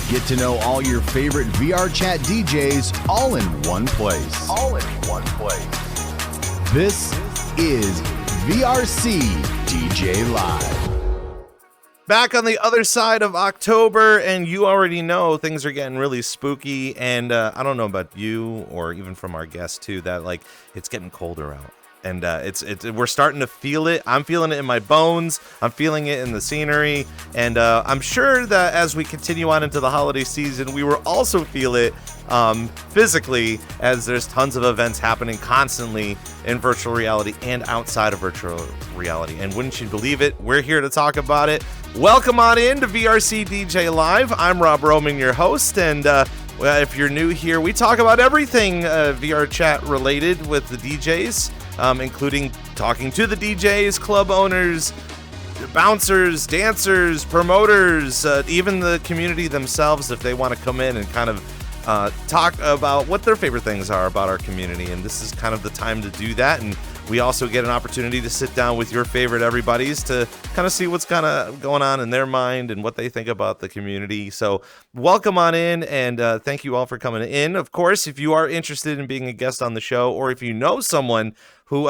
Get to know all your favorite VRChat DJs all in one place. This is VRCDJ Live. Back on the other side of October, and you already know things are getting really spooky, and I don't know about you or even from our guests too, that like it's getting colder out. And we're starting to feel it. I'm feeling it in my bones. I'm feeling it in the scenery. And I'm sure that as we continue on into the holiday season, we will also feel it physically, as there's tons of events happening constantly in virtual reality and outside of virtual reality. And wouldn't you believe it, we're here to talk about it. Welcome on in to VRCDJ Live. I'm Rob Roman, your host. And if you're new here, we talk about everything VRChat related with the DJs. Including talking to the DJs, club owners, bouncers, dancers, promoters, even the community themselves, if they want to come in and kind of talk about what their favorite things are about our community. And this is kind of the time to do that. And we also get an opportunity to sit down with your favorite everybody's to kind of see what's kind of going on in their mind and what they think about the community. So welcome on in, and thank you all for coming in. Of course, if you are interested in being a guest on the show, or if you know someone who,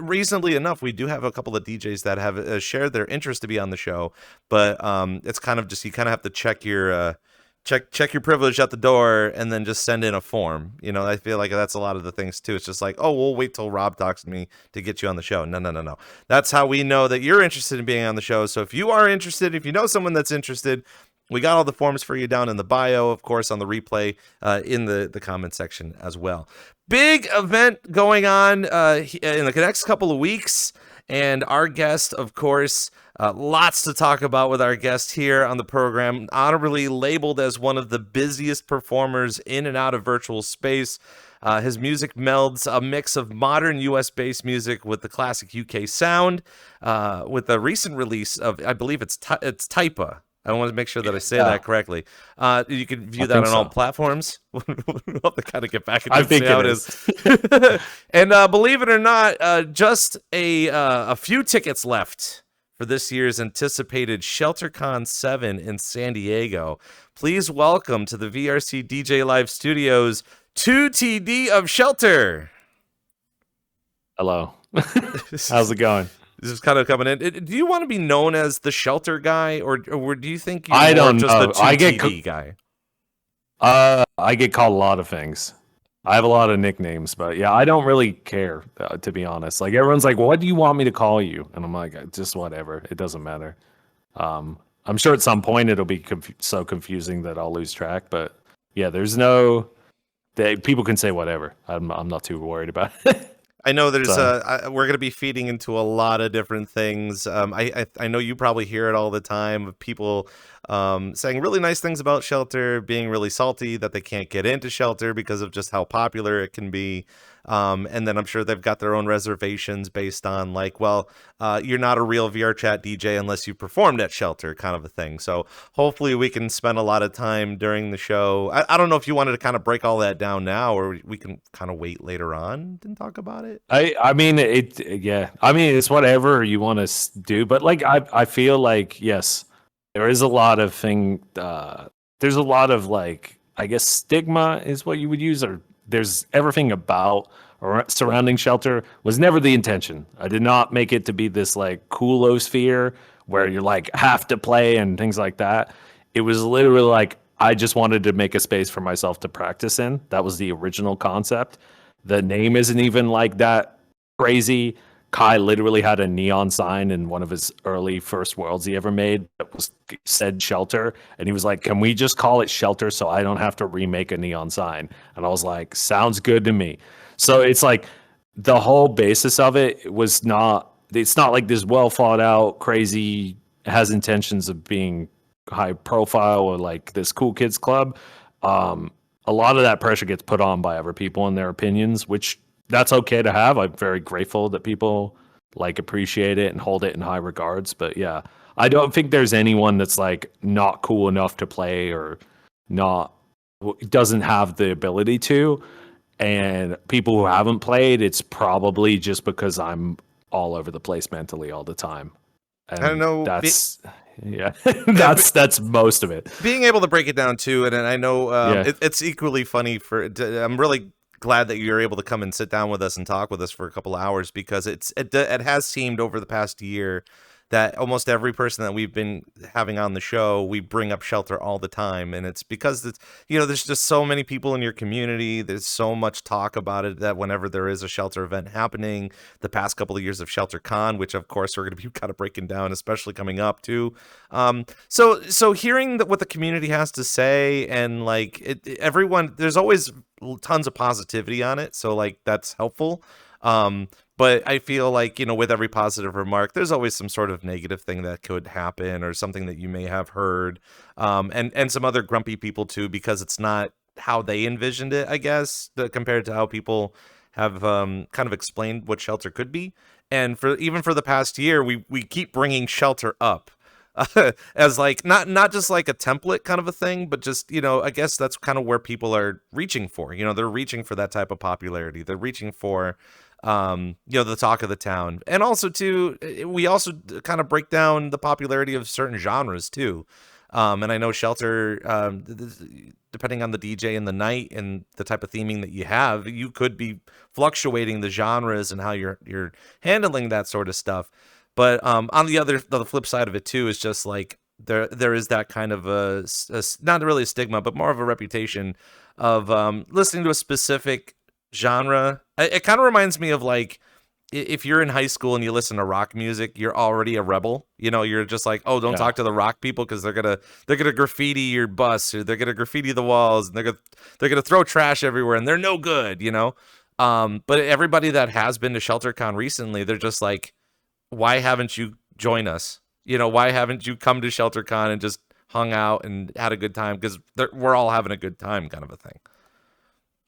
reasonably enough, we do have a couple of DJs that have shared their interest to be on the show, but it's kind of just, you kind of have to check your check your privilege at the door and then just send in a form. You know, I feel like that's a lot of the things too. It's just like, oh, we'll wait till Rob talks to me to get you on the show. No. That's how we know that you're interested in being on the show. So if you are interested, if you know someone that's interested, we got all the forms for you down in the bio, of course, on the replay in the comment section as well. Big event going on in the next couple of weeks. And our guest, of course, lots to talk about with our guest here on the program, honorably labeled as one of the busiest performers in and out of virtual space. His music melds a mix of modern US-based music with the classic UK sound, with the recent release of, I believe it's TYPA. I want to make sure that I say that correctly. You can view that on all platforms. We'll have to kind of get back into see how it is. And believe it or not, just a few tickets left for this year's anticipated ShelterCon 7 in San Diego. Please welcome to the VRCDJ Live studios, 2TD of Shelter. Hello. How's it going? This is kind of coming in. Do you want to be known as the Shelter guy, or do you think you're I don't just know. the 2TD guy? I get called a lot of things. I have a lot of nicknames, but yeah, I don't really care, to be honest. Like, everyone's like, what do you want me to call you? And I'm like, just whatever. It doesn't matter. I'm sure at some point it'll be so confusing that I'll lose track. But yeah, there's no... people can say whatever. I'm not too worried about it. I know there's we're going to be feeding into a lot of different things. I know you probably hear it all the time of people saying really nice things about Shelter, being really salty that they can't get into Shelter because of just how popular it can be. And then I'm sure they've got their own reservations based on like, well, you're not a real VRChat DJ unless you performed at Shelter, kind of a thing. So hopefully we can spend a lot of time during the show. I don't know if you wanted to kind of break all that down now, or we can kind of wait later on and talk about it. I mean, it's whatever you want to do. But like, I feel like, yes, there is a lot of there's a lot of like, I guess stigma is what you would use, or there's everything about or surrounding Shelter was never the intention. I did not make it to be this like coolosphere where you're like have to play and things like that. It was literally like, I just wanted to make a space for myself to practice in. That was the original concept. The name isn't even like that crazy. Kai literally had a neon sign in one of his early first worlds he ever made that said Shelter, and he was like, can we just call it Shelter so I don't have to remake a neon sign? And I was like, sounds good to me. So it's like the whole basis of it was it's not like this well thought out, crazy, has intentions of being high profile or like this cool kids club. A lot of that pressure gets put on by other people and their opinions, which that's okay to have. I'm very grateful that people like appreciate it and hold it in high regards. But yeah, I don't think there's anyone that's like not cool enough to play or doesn't have the ability to. And people who haven't played, it's probably just because I'm all over the place mentally all the time. And I don't know. Yeah, that's most of it. Being able to break it down too, and I know it's equally funny I'm really glad that you're able to come and sit down with us and talk with us for a couple hours, because it has seemed over the past year that almost every person that we've been having on the show, we bring up shelter all the time. And it's because there's just so many people in your community. There's so much talk about it that whenever there is a shelter event happening, the past couple of years of ShelterCon, which of course we're going to be kind of breaking down, especially coming up too. So hearing what the community has to say, and like everyone, there's always tons of positivity on it. So like that's helpful. But I feel like, with every positive remark, there's always some sort of negative thing that could happen, or something that you may have heard, and some other grumpy people too, because it's not how they envisioned it, I guess, compared to how people have kind of explained what shelter could be. And even for the past year, we keep bringing shelter up as like not just like a template kind of a thing, but just, I guess that's kind of where people are reaching for. They're reaching for that type of popularity. They're reaching for the talk of the town. And also too, we also kind of break down the popularity of certain genres too. And I know shelter, depending on the DJ and the night and the type of theming that you have, you could be fluctuating the genres and how you're handling that sort of stuff. But on the flip side of it too is just like there is that kind of a not really a stigma, but more of a reputation of listening to a specific genre. It kind of reminds me of like if you're in high school and you listen to rock music, you're already a rebel. You're just like, oh, don't talk to the rock people because they're gonna graffiti your bus, or they're gonna graffiti the walls, and they're gonna throw trash everywhere, and they're no good. But everybody that has been to ShelterCon recently, they're just like, why haven't you joined us? Why haven't you come to ShelterCon and just hung out and had a good time? Because we're all having a good time, kind of a thing.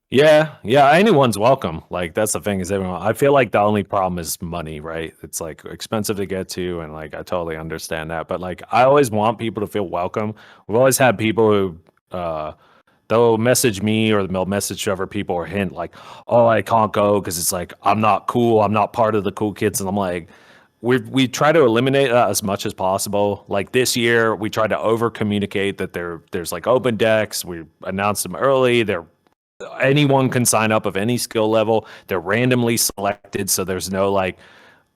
Yeah, anyone's welcome. Like that's the thing, is everyone. I feel like the only problem is money, right? It's like expensive to get to, and like I totally understand that. But like I always want people to feel welcome. We've always had people who they'll message me, or they'll message other people, or hint like, oh, I can't go because it's like I'm not cool, I'm not part of the cool kids. And I'm like, we try to eliminate that as much as possible. Like this year we tried to over communicate that there's like open decks. We announced them early. Anyone can sign up of any skill level. They're randomly selected, so there's no like,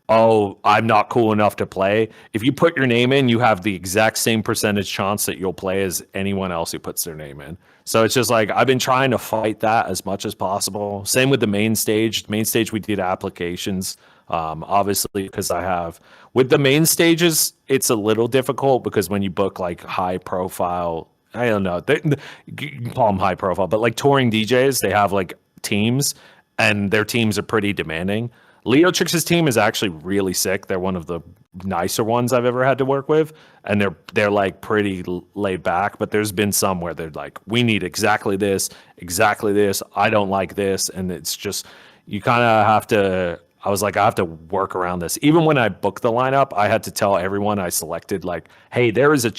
oh, I'm not cool enough to play. If you put your name in, you have the exact same percentage chance that you'll play as anyone else who puts their name in. So it's just like I've been trying to fight that as much as possible. Same with the main stage. Main stage, we did applications. Obviously, because with the main stages, it's a little difficult because when you book like high profile, I don't know, you can call them high profile, but like touring DJs, they have like teams, and their teams are pretty demanding. Leo Trix's team is actually really sick. They're one of the nicer ones I've ever had to work with, and they're like pretty laid back. But there's been some where they're like, we need exactly this. I don't like this, and it's just you kind of have to. I was like, I have to work around this. Even when I booked the lineup, I had to tell everyone I selected, like, hey, there is a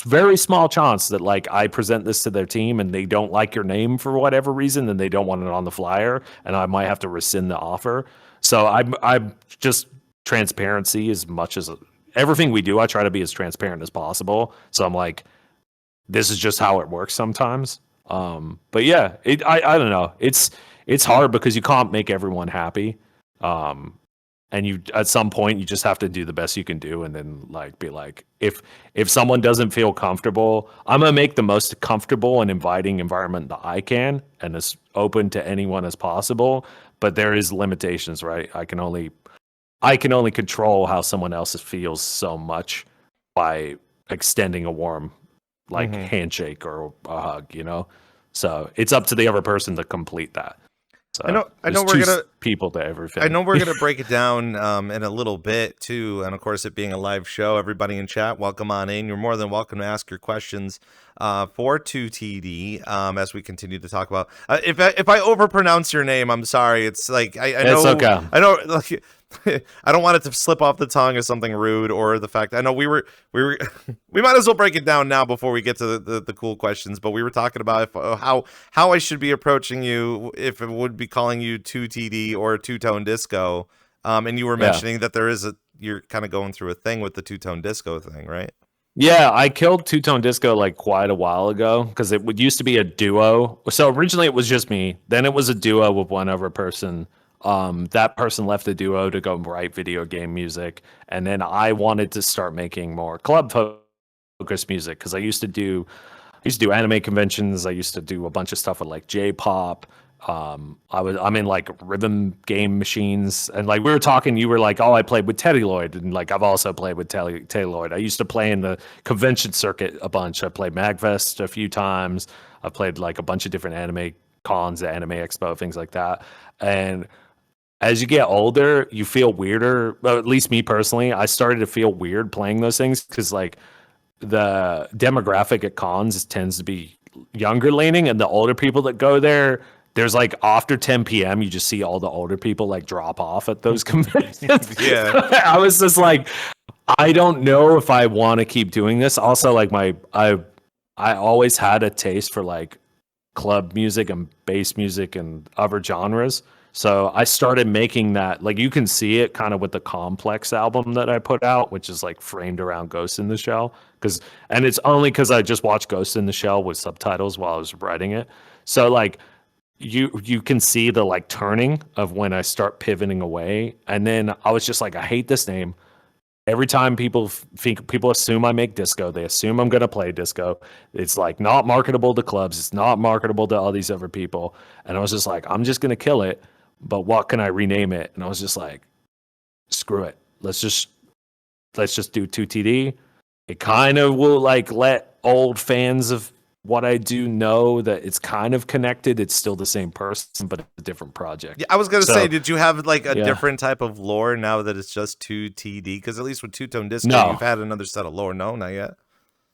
very small chance that like I present this to their team and they don't like your name for whatever reason, and they don't want it on the flyer, and I might have to rescind the offer. So I'm just transparency as much as everything we do. I try to be as transparent as possible. So I'm like, this is just how it works sometimes. But yeah, I don't know. It's hard because you can't make everyone happy. And you at some point you just have to do the best you can do, and then like be like, if someone doesn't feel comfortable, I'm gonna make the most comfortable and inviting environment that I can, and as open to anyone as possible. But there is limitations, right? I can only control how someone else feels so much by extending a warm like handshake or a hug, So it's up to the other person to complete that. So I know we're gonna people to everything. I know we're gonna break it down in a little bit too, and of course, it being a live show, everybody in chat, welcome on in. You're more than welcome to ask your questions for 2TD as we continue to talk about. If I overpronounce your name, I'm sorry. It's like I know. It's okay. I know. Like, I don't want it to slip off the tongue as something rude, or the fact I know we might as well break it down now before we get to the cool questions. But we were talking about how I should be approaching you, if it would be calling you 2TD or two-tone disco, and you were mentioning that you're kind of going through a thing with the two-tone disco thing, right? Yeah, I killed Two Tone Disco like quite a while ago because it would used to be a duo. So originally it was just me. Then it was a duo with one other person. That person left the duo to go write video game music, and then I wanted to start making more club focused music because I used to do anime conventions. I used to do a bunch of stuff with like J-pop. I'm in like rhythm game machines, and like we were talking, you were like, "Oh, I played with Teddy Lloyd," and like I've also played with Teddy Lloyd. I used to play in the convention circuit a bunch. I played Magfest a few times. I played like a bunch of different anime cons, the Anime Expo, things like that. And as you get older, you feel weirder. Well, at least me personally, I started to feel weird playing those things because like the demographic at cons tends to be younger leaning, and the older people that go there, there's like after 10 p.m. you just see all the older people like drop off at those conventions. Yeah. I was just like, I don't know if I want to keep doing this. Also, like I always had a taste for like club music and bass music and other genres. So I started making that, like you can see it kind of with the Complex album that I put out, which is like framed around Ghost in the Shell. And it's only because I just watched Ghost in the Shell with subtitles while I was writing it. So like you can see the like turning of when I start pivoting away. And then I was just like, I hate this name. Every time people assume I make disco, they assume I'm going to play disco. It's like not marketable to clubs. It's not marketable to all these other people. And I was just like, I'm just going to kill it. But what can I rename it? And I was just like, screw it. Let's just do 2TD. It kind of will like let old fans of what I do know that it's kind of connected. It's still the same person, but it's a different project. Yeah, I was gonna So, say, did you have like a yeah. different type of lore now that it's just 2TD? Because at least with Two Tone Disco, No. you've had another set of lore. No, not yet.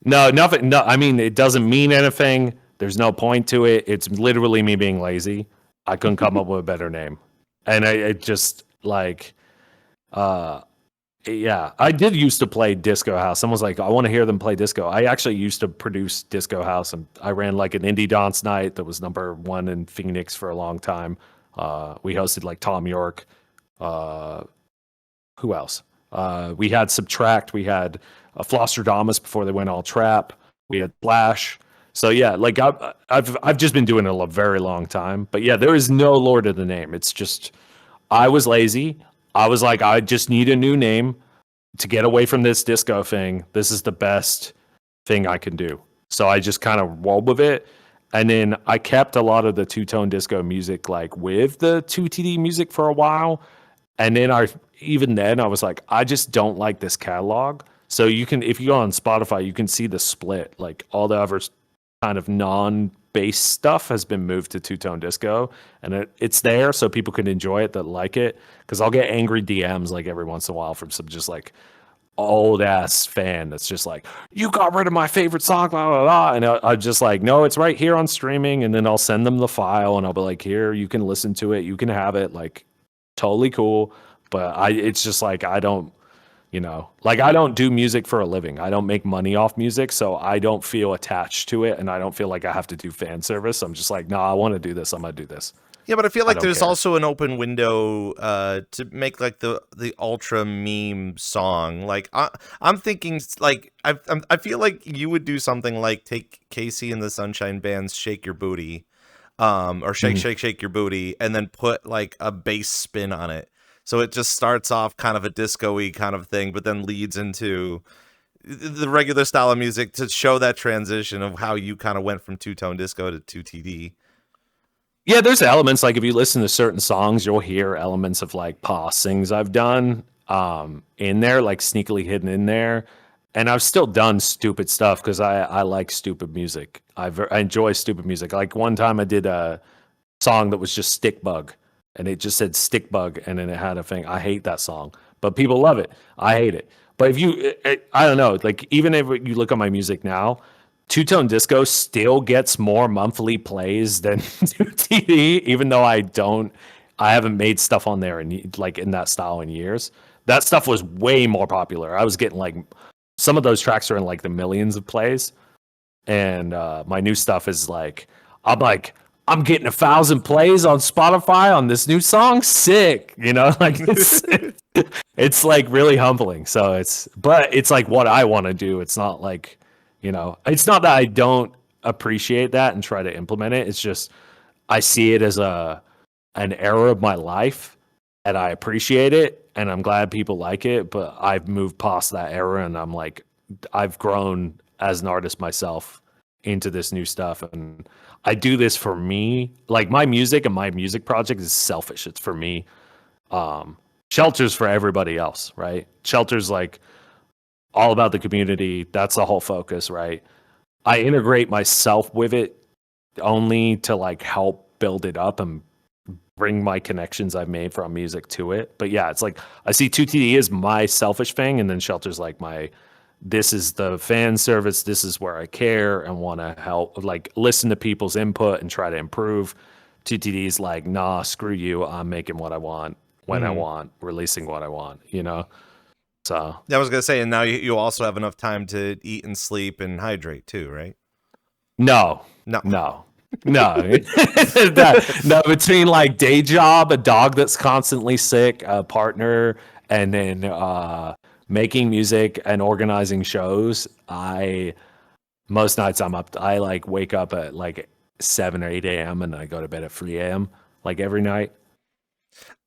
No, nothing. No, I mean, it doesn't mean anything. There's no point to it. It's literally me being lazy. I couldn't come up with a better name. And it just like, yeah, I did used to play disco house. Someone's like, I want to hear them play disco. I actually used to produce disco house, and I ran like an indie dance night that was #1 in Phoenix for a long time. We hosted like Tom York. Who else? We had Subtract. We had Flosstradamus before they went all trap. We had Flash. So yeah, like I've just been doing it a very long time. But yeah, there is no lore to the name. It's just I was lazy. I was like, I just need a new name to get away from this disco thing. This is the best thing I can do. So I just kind of rolled with it. And then I kept a lot of the two-tone disco music like with the 2TD music for a while. And then I was like, I just don't like this catalog. So you can, if you go on Spotify, you can see the split. Like all the other kind of non-bass stuff has been moved to two-tone disco, and it's there so people can enjoy it that like it. Because I'll get angry DMs like every once in a while from some just like old ass fan that's just like, you got rid of my favorite song, blah blah blah. And I'm just like, no, it's right here on streaming. And then I'll send them the file, and I'll be like, here, you can listen to it, you can have it, like totally cool. But it's just like I don't. Like I don't do music for a living. I don't make money off music, so I don't feel attached to it, and I don't feel like I have to do fan service. I'm just like, no, I want to do this. I'm gonna do this. Yeah, but I feel like there's care. also an open window to make like the ultra meme song. Like I'm thinking like I feel like you would do something like take Casey and the Sunshine Band's "Shake Your Booty," or "Shake Shake Shake Your Booty," and then put like a bass spin on it. So it just starts off kind of a disco-y kind of thing, but then leads into the regular style of music to show that transition of how you kind of went from two-tone disco to 2TD. Yeah, there's elements, like if you listen to certain songs, you'll hear elements of like past things I've done in there, like sneakily hidden in there. And I've still done stupid stuff because I like stupid music. I enjoy stupid music. Like one time I did a song that was just Stick Bug. And it just said Stick Bug, and then it had a thing. I hate that song, but people love it. I hate it. But if I don't know, like even if you look at my music now, two-tone disco still gets more monthly plays than 2TD, even though I haven't made stuff on there in that style in years. That stuff was way more popular. I was getting like some of those tracks are in like the millions of plays, and my new stuff is like I'm getting 1,000 plays on Spotify on this new song. Sick, like it's It's like really humbling. So but it's like what I want to do. It's not like, it's not that I don't appreciate that and try to implement it. It's just I see it as an era of my life, and I appreciate it, and I'm glad people like it. But I've moved past that era, and I'm like, I've grown as an artist myself into this new stuff, and I do this for me. Like my music and my music project is selfish. It's for me. Shelter's for everybody else, right? Shelter's like all about the community. That's the whole focus, right? I integrate myself with it only to like help build it up and bring my connections I've made from music to it. But yeah, it's like I see 2TD as my selfish thing, and then Shelter's like this is the fan service. This is where I care and want to help, like listen to people's input and try to improve. 2TD's like, nah, screw you. I'm making what I want when I want, releasing what I want, So Yeah, I was gonna say, and now you also have enough time to eat and sleep and hydrate too, right? No. No, between like day job, a dog that's constantly sick, a partner, and then making music and organizing shows, most nights I'm up. I like wake up at like 7 or 8 a.m. and I go to bed at 3 a.m. like every night.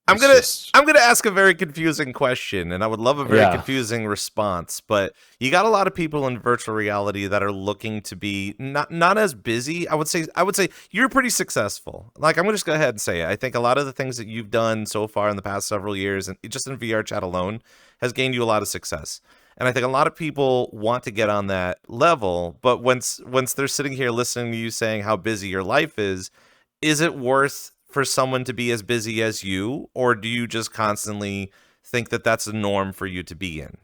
I'm gonna ask a very confusing question, and I would love a very confusing response. But you got a lot of people in virtual reality that are looking to be not as busy. I would say you're pretty successful. Like I'm gonna just go ahead and say it. I think a lot of the things that you've done so far in the past several years, and just in VRChat alone, has gained you a lot of success. And I think a lot of people want to get on that level, but once they're sitting here listening to you saying how busy your life is it worth for someone to be as busy as you, or do you just constantly think that that's a norm for you to be in?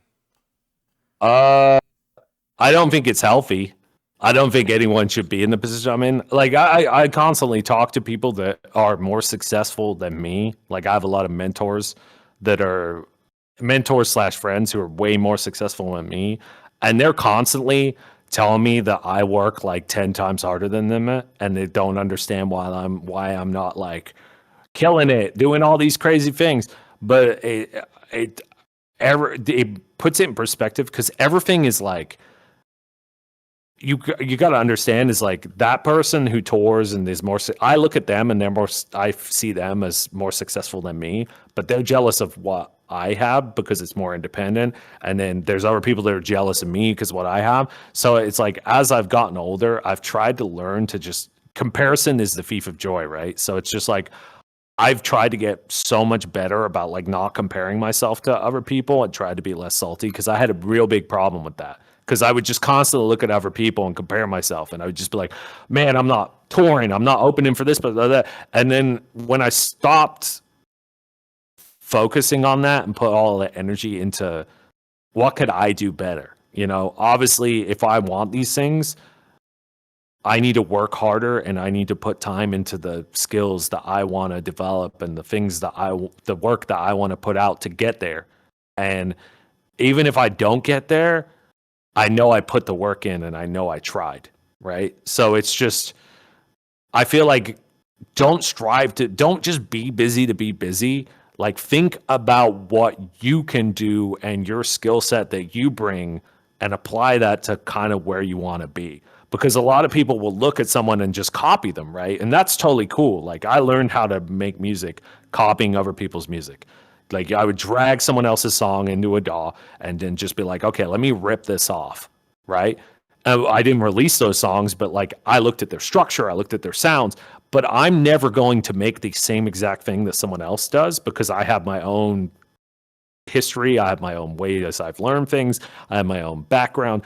I don't think it's healthy. I don't think anyone should be in the position I'm in. Like I constantly talk to people that are more successful than me. Like I have a lot of mentors that are mentors/friends who are way more successful than me, and they're constantly telling me that I work like 10 times harder than them, and they don't understand why I'm not like killing it, doing all these crazy things. But it puts it in perspective, because everything is like, you got to understand is like that person who tours and is more, I look at them and I see them as more successful than me, but they're jealous of what I have because it's more independent. And then there's other people that are jealous of me because what I have. So it's like, as I've gotten older, I've tried to learn to just, comparison is the thief of joy, right? So it's just like, I've tried to get so much better about like not comparing myself to other people and tried to be less salty, because I had a real big problem with that. Because I would just constantly look at other people and compare myself, and I would just be like, man, I'm not touring, I'm not opening for this, but that. And then when I stopped focusing on that and put all the energy into what could I do better, obviously if I want these things, I need to work harder, and I need to put time into the skills that I want to develop and the work that I want to put out to get there. And even if I don't get there, I know I put the work in and I know I tried, right? So it's just, I feel like don't just be busy to be busy. Like think about what you can do and your skill set that you bring and apply that to kind of where you want to be. Because a lot of people will look at someone and just copy them, right? And that's totally cool. Like I learned how to make music copying other people's music. Like I would drag someone else's song into a DAW and then just be like, okay, let me rip this off, right? I didn't release those songs, but like I looked at their structure, I looked at their sounds, but I'm never going to make the same exact thing that someone else does, because I have my own history, I have my own way as I've learned things, I have my own background,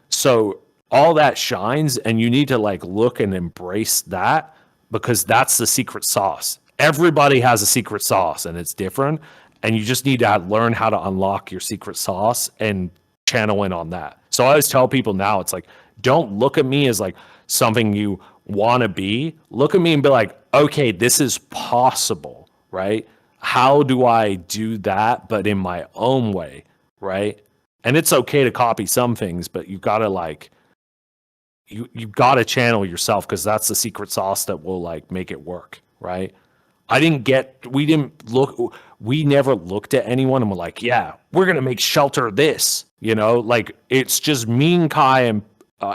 so all that shines, and you need to like look and embrace that, because that's the secret sauce. Everybody has a secret sauce and it's different, and you just need to learn how to unlock your secret sauce and channel in on that. So I always tell people now, it's like, don't look at me as like something you want to be. Look at me and be like, okay, this is possible, right? How do I do that, but in my own way, right? And it's okay to copy some things, but you gotta like, you gotta channel yourself, because that's the secret sauce that will like make it work, right? we never looked at anyone and were like, yeah, we're going to make Shelter this, like it's just me and Kai and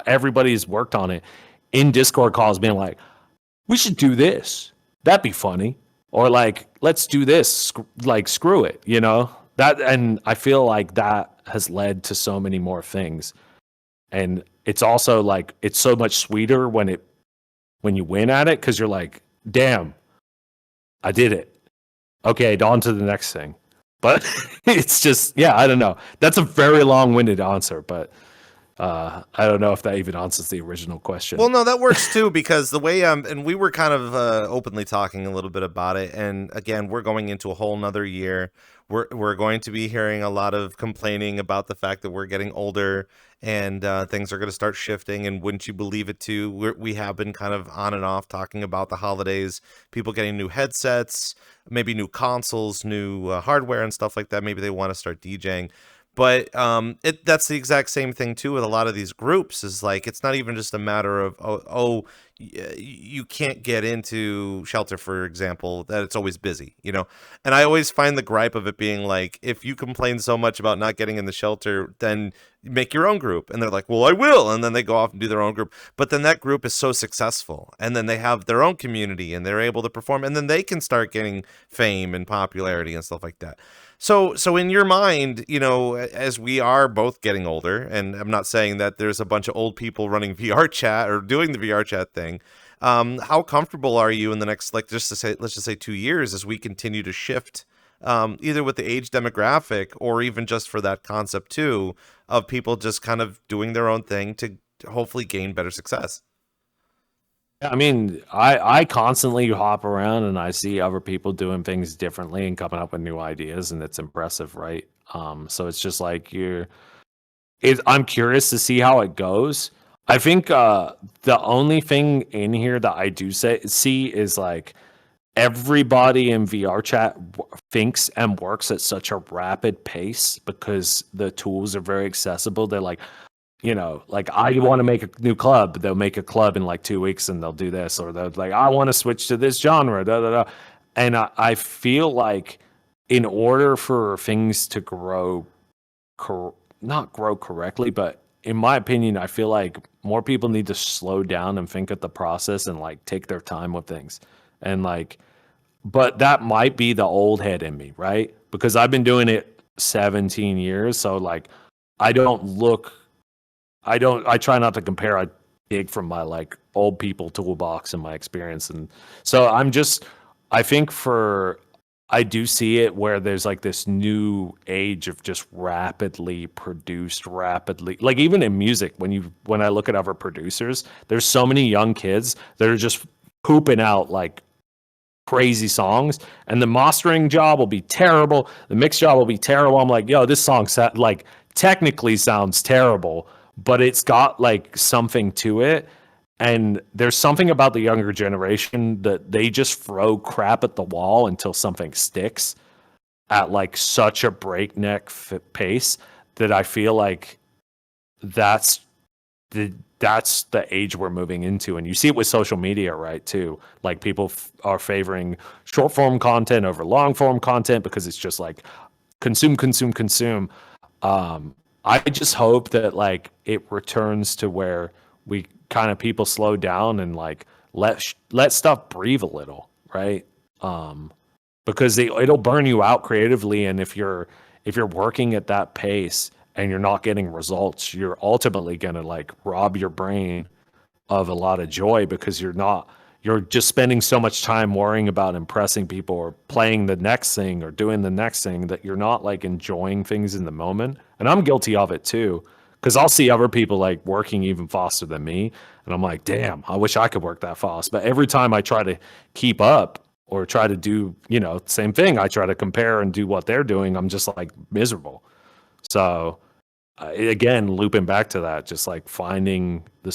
everybody's worked on it in Discord calls being like, we should do this. That'd be funny. Or like, let's do this, like screw it, that. And I feel like that has led to so many more things. And it's also like, it's so much sweeter when you win at it. 'Cause you're like, damn, I did it. Okay, on to the next thing. But it's just, yeah, I don't know. That's a very long-winded answer, but I don't know if that even answers the original question. Well, no, that works too, because the way and we were kind of openly talking a little bit about it, and again, we're going into a whole nother year. We're going to be hearing a lot of complaining about the fact that we're getting older and things are going to start shifting. And wouldn't you believe it too? We have been kind of on and off talking about the holidays, people getting new headsets, maybe new consoles, new hardware and stuff like that. Maybe they want to start DJing. But that's the exact same thing too with a lot of these groups. Is like, it's not even just a matter of you can't get into Shelter, for example, that it's always busy, And I always find the gripe of it being like, if you complain so much about not getting in the Shelter, then make your own group. And they're like, well, I will. And then they go off and do their own group. But then that group is so successful, and then they have their own community and they're able to perform, and then they can start getting fame and popularity and stuff like that. So in your mind, as we are both getting older, and I'm not saying that there's a bunch of old people running VRChat or doing the VRChat thing, how comfortable are you in the next, let's just say 2 years, as we continue to shift, either with the age demographic or even just for that concept too, of people just kind of doing their own thing to hopefully gain better success? I mean, I constantly hop around and I see other people doing things differently and coming up with new ideas, and it's impressive, right? So it's just like I'm curious to see how it goes. I think the only thing in here that I do see is like everybody in VRChat thinks and works at such a rapid pace because the tools are very accessible. They're like, like I want to make a new club. They'll make a club in like 2 weeks and they'll do this, or they'll like, I want to switch to this genre. Da, da, da. And I feel like in order for things to grow, not grow correctly, but in my opinion, I feel like more people need to slow down and think at the process and like take their time with things. And like, but that might be the old head in me, right? Because I've been doing it 17 years. So like, I try not to compare. I dig from my like old people toolbox and my experience. And so I do see it where there's like this new age of just rapidly, like even in music, when I look at other producers, there's so many young kids that are just pooping out like crazy songs, and the mastering job will be terrible. The mix job will be terrible. I'm like, yo, this song like technically sounds terrible, but it's got like something to it. And there's something about the younger generation that they just throw crap at the wall until something sticks at like such a breakneck pace that I feel like that's the age we're moving into. And you see it with social media, right, too. Like people are favoring short form content over long form content because it's just like consume. I just hope that like it returns to where we kind of people slow down and like let stuff breathe a little, right? Because it'll burn you out creatively, and if you're working at that pace and you're not getting results, you're ultimately gonna like rob your brain of a lot of joy because you're just spending so much time worrying about impressing people or playing the next thing or doing the next thing that you're not like enjoying things in the moment. And I'm guilty of it too, because I'll see other people like working even faster than me, and I'm like, damn, I wish I could work that fast. But every time I try to keep up or try to do, same thing, I try to compare and do what they're doing, I'm just like miserable. So again, looping back to that, just like finding the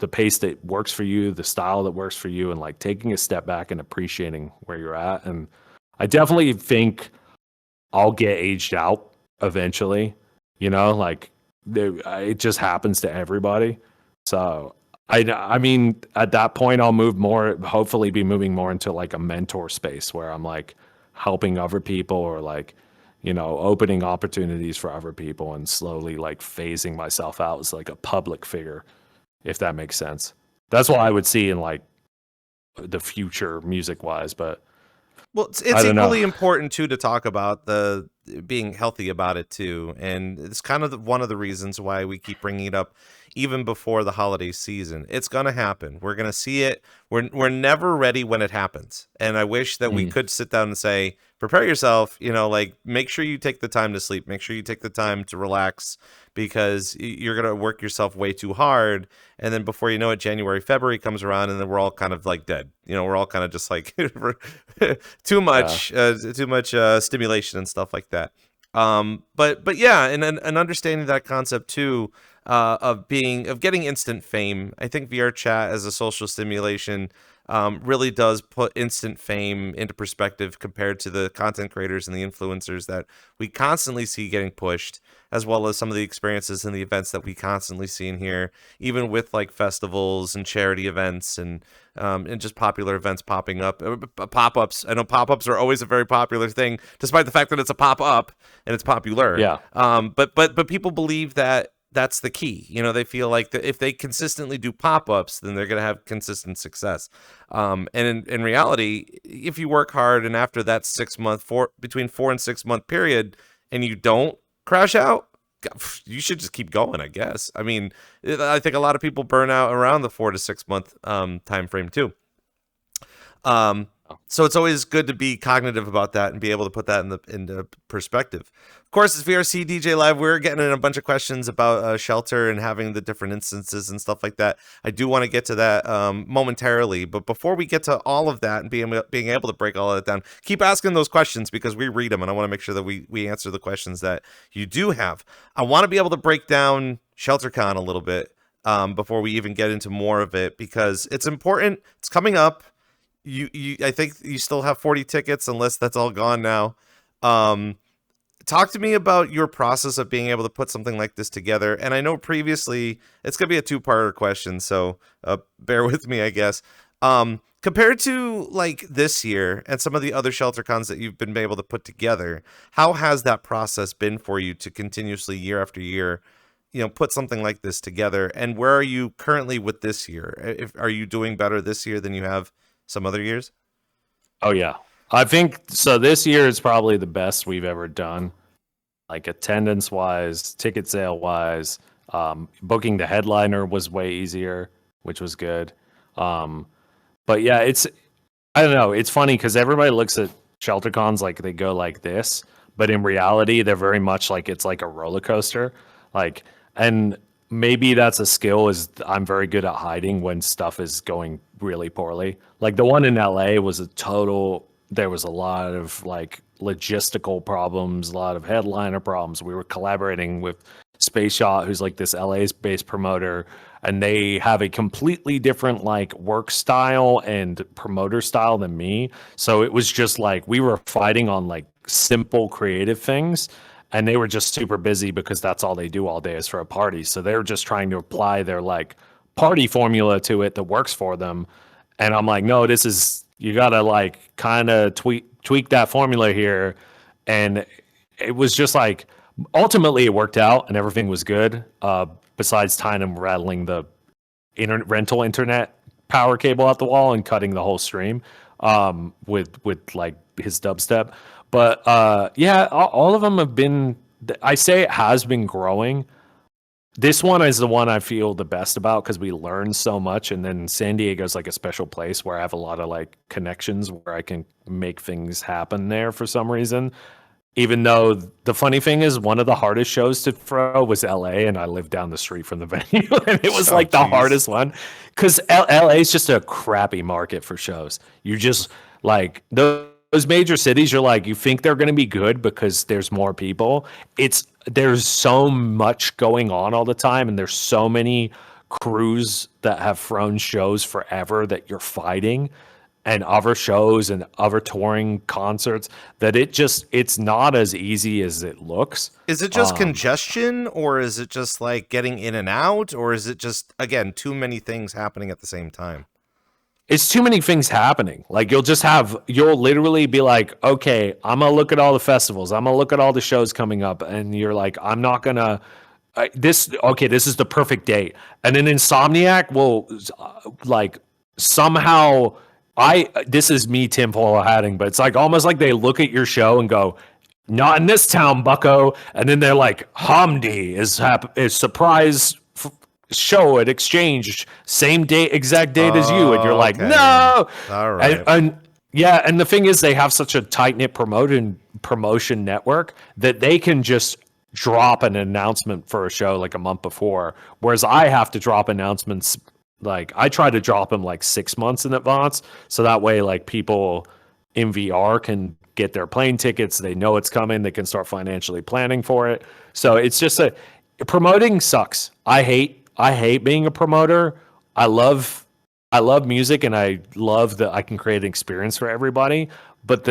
pace that works for you, the style that works for you, and like taking a step back and appreciating where you're at. And I definitely think I'll get aged out eventually, like it just happens to everybody. So I mean, at that point, I'll hopefully be moving more into like a mentor space where I'm like helping other people or like, opening opportunities for other people and slowly like phasing myself out as like a public figure, if that makes sense. That's what I would see in like the future music wise, but Well, it's I don't equally know. important too to talk about the being healthy about it too, and it's kind of one of the reasons why we keep bringing it up even before the holiday season. It's gonna happen. We're gonna see it. We're never ready when it happens, and I wish that we Mm, could sit down and say, prepare yourself. Like make sure you take the time to sleep. Make sure you take the time to relax because you're gonna work yourself way too hard, and then before you know it, January, February comes around, and then we're all kind of like dead. We're all kind of just like too yeah. much, stimulation and stuff like that. But yeah, and understanding that concept too, of getting instant fame. I think VR chat as a social stimulation really does put instant fame into perspective compared to the content creators and the influencers that we constantly see getting pushed, as well as some of the experiences and the events that we constantly see in here, even with like festivals and charity events and just popular events popping up, pop-ups. I know pop-ups are always a very popular thing, despite the fact that it's a pop-up and it's popular. Yeah. But people believe that that's the key. They feel like that if they consistently do pop-ups, then they're going to have consistent success. And in reality, if you work hard and after that between 4 and 6 month period, and you don't crash out, you should just keep going, I guess. I mean, I think a lot of people burn out around the 4 to 6 month time frame too. So it's always good to be cognitive about that and be able to put that into perspective. Of course, it's VRCDJLIVE. We're getting in a bunch of questions about Shelter and having the different instances and stuff like that. I do want to get to that momentarily, but before we get to all of that and being able to break all of that down, keep asking those questions because we read them, and I want to make sure that we answer the questions that you do have. I want to be able to break down ShelterCon a little bit before we even get into more of it because it's important. It's coming up. I think you still have 40 tickets unless that's all gone now. Talk to me about your process of being able to put something like this together. And I know previously it's going to be a two-parter question, so bear with me, I guess. Compared to like this year and some of the other ShelterCons that you've been able to put together, how has that process been for you to continuously year after year, put something like this together? And where are you currently with this year? Are you doing better this year than you have some other years? Oh yeah. I think so. This year is probably the best we've ever done, like attendance wise, ticket sale wise. Booking the headliner was way easier, which was good. But yeah, I don't know. It's funny because everybody looks at ShelterCons like they go like this, but in reality, they're very much like it's like a roller coaster. And maybe that's a skill is I'm very good at hiding when stuff is going really poorly. Like the one in LA was there was a lot of like logistical problems, a lot of headliner problems. We were collaborating with Space Shot, who's like this LA based promoter, and they have a completely different like work style and promoter style than me. So it was just like we were fighting on like simple creative things. And they were just super busy because that's all they do all day is for a party. So they were just trying to apply their like party formula to it that works for them. And I'm like, no, you gotta like kind of tweak that formula here. And it was just like, ultimately it worked out and everything was good. Besides Tynan rattling the rental internet power cable out the wall and cutting the whole stream with like his dubstep. But yeah, all of them have been, I say it has been growing. This one is the one I feel the best about because we learned so much. And then San Diego's like a special place where I have a lot of like connections where I can make things happen there for some reason. Even though the funny thing is one of the hardest shows to throw was LA and I lived down the street from the venue and it was like the hardest one because LA is just a crappy market for shows. You just like those major cities, you're like, you think they're going to be good because there's more people. There's so much going on all the time, and there's so many crews that have thrown shows forever that you're fighting. and other shows and other touring concerts that it's not as easy as it looks. Is it just congestion, or is it just like getting in and out, or is it just, again, too many things happening at the same time? It's too many things happening. Like you'll literally be like, okay, I'm gonna look at all the festivals, I'm gonna look at all the shows coming up, and you're like, I'm not gonna this is the perfect date. And then Insomniac will like somehow this is me tinfoil hatting, but it's like almost like they look at your show and go, not in this town, bucko. And then they're like, Hamdi is surprise show at Exchange, same date, exact date as you. And you're like, okay. No. All right. And the thing is, they have such a tight-knit promotion network that they can just drop an announcement for a show like a month before. Whereas I have to drop announcements, like I try to drop them like 6 months in advance. So that way, like people in VR can get their plane tickets. They know it's coming. They can start financially planning for it. So it's just promoting sucks. I hate being a promoter. I love music, and I love that I can create an experience for everybody. But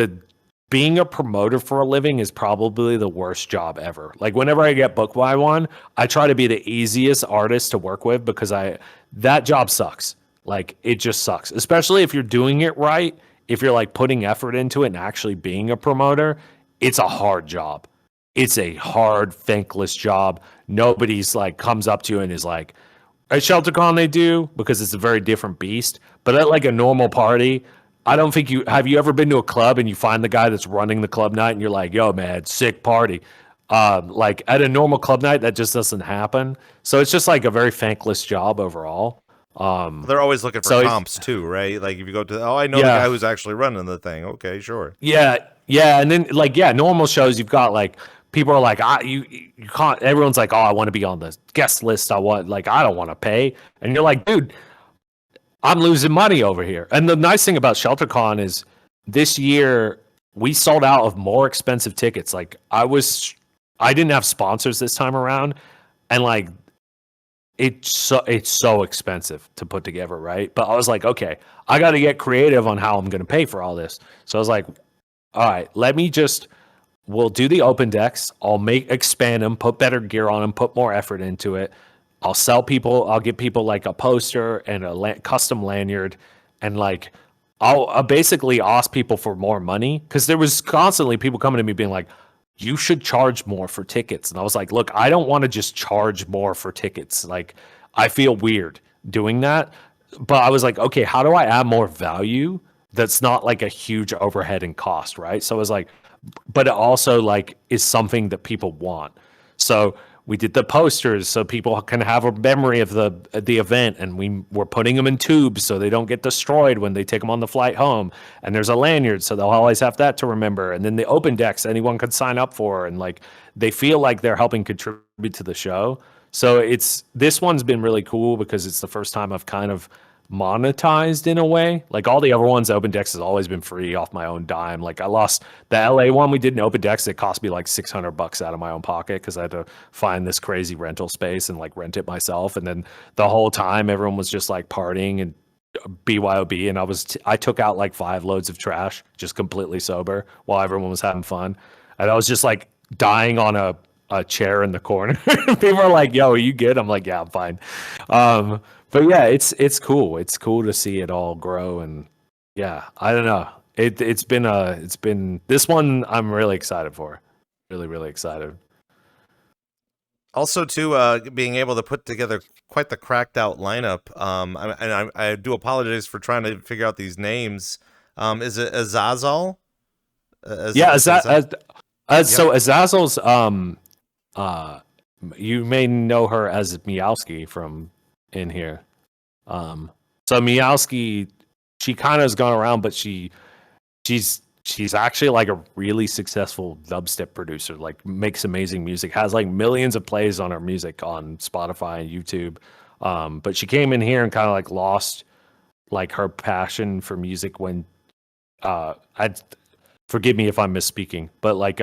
being a promoter for a living is probably the worst job ever. Like whenever I get booked by one, I try to be the easiest artist to work with because that job sucks. Like it just sucks, especially if you're doing it right. If you're like putting effort into it and actually being a promoter, it's a hard job. It's a hard, thankless job. Nobody's like comes up to you and is like, at ShelterCon they do, because it's a very different beast. But at like a normal party, I don't think have you ever been to a club and you find the guy that's running the club night and you're like, yo man, sick party. Like at a normal club night, that just doesn't happen. So it's just like a very thankless job overall. They're always looking for comps too, right? Like if you go to, I know the guy who's actually running the thing. Okay, sure. Yeah. And then like, normal shows, you've got like, people are like, you can't, everyone's like, oh, I want to be on the guest list. I don't want to pay. And you're like, dude, I'm losing money over here. And the nice thing about ShelterCon is this year we sold out of more expensive tickets. Like I didn't have sponsors this time around. And like, it's so expensive to put together, right? But I was like, okay, I got to get creative on how I'm going to pay for all this. So I was like, all right, we'll do the open decks. I'll expand them, put better gear on them, put more effort into it. I'll give people like a poster and a custom lanyard, and like I'll basically ask people for more money, because there was constantly people coming to me being like, you should charge more for tickets. And I was like, look, I don't want to just charge more for tickets. Like I feel weird doing that. But I was like, okay, how do I add more value that's not like a huge overhead and cost, right? So I was like, but it also like is something that people want. So we did the posters so people can have a memory of the event, and we're putting them in tubes so they don't get destroyed when they take them on the flight home. And there's a lanyard, so they'll always have that to remember. And then the open decks anyone could sign up for, and like they feel like they're helping contribute to the show. So this one's been really cool because it's the first time I've kind of monetized in a way. Like all the other ones, open decks has always been free off my own dime. Like I lost the LA one we did in open decks. It cost me like $600 out of my own pocket because I had to find this crazy rental space and like rent it myself. And then the whole time everyone was just like partying and BYOB, and I took out like 5 loads of trash just completely sober while everyone was having fun. And I was just like dying on a chair in the corner. People are like, yo, are you good? I'm like, yeah, I'm fine. But yeah, it's cool. It's cool to see it all grow, and yeah, I don't know. It's been this one I'm really excited for. Really, really excited. Also, too, being able to put together quite the cracked out lineup. I do apologize for trying to figure out these names. Is it Azazel? So Azazel's you may know her as Meowski from in here. So Meowski, she kind of has gone around, but she's actually like a really successful dubstep producer, like makes amazing music, has like millions of plays on her music on Spotify and YouTube. But she came in here and kind of like lost like her passion for music when forgive me if I'm misspeaking, but like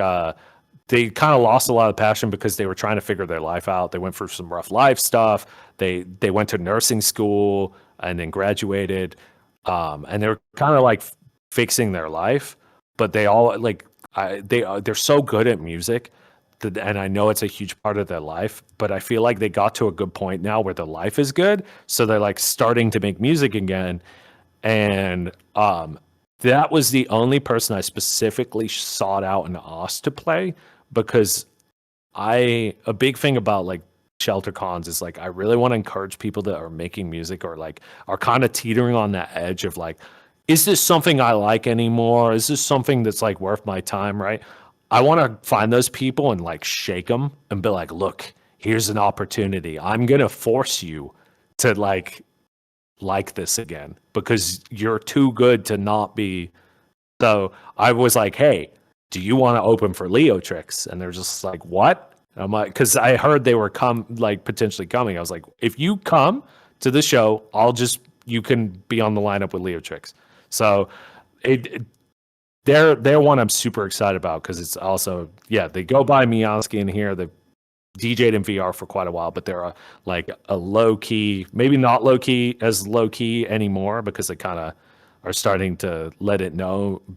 they kind of lost a lot of passion because they were trying to figure their life out. They went through some rough life stuff. They went to nursing school and then graduated. and they're kind of like fixing their life, but they all like they're so good at music and I know it's a huge part of their life, but I feel like they got to a good point now where their life is good, so they're like starting to make music again. And that was the only person I specifically sought out and asked to play, because a big thing about like shelter cons is like I really want to encourage people that are making music or like are kind of teetering on that edge of like, is this something I like anymore? Is this something that's like worth my time, right? I want to find those people and like shake them and be like, look, here's an opportunity. I'm going to force you to like this again because you're too good to not be. So I was like, hey, do you want to open for Leo Tricks? And they're just like, what? And I'm like, because I heard they were potentially coming. I was like, if you come to the show, you can be on the lineup with Leo Tricks. So they're one I'm super excited about because it's also, they go by Miyaski in here. They've DJ'd in VR for quite a while, but they're like a low key, maybe not low key anymore because they kind of are starting to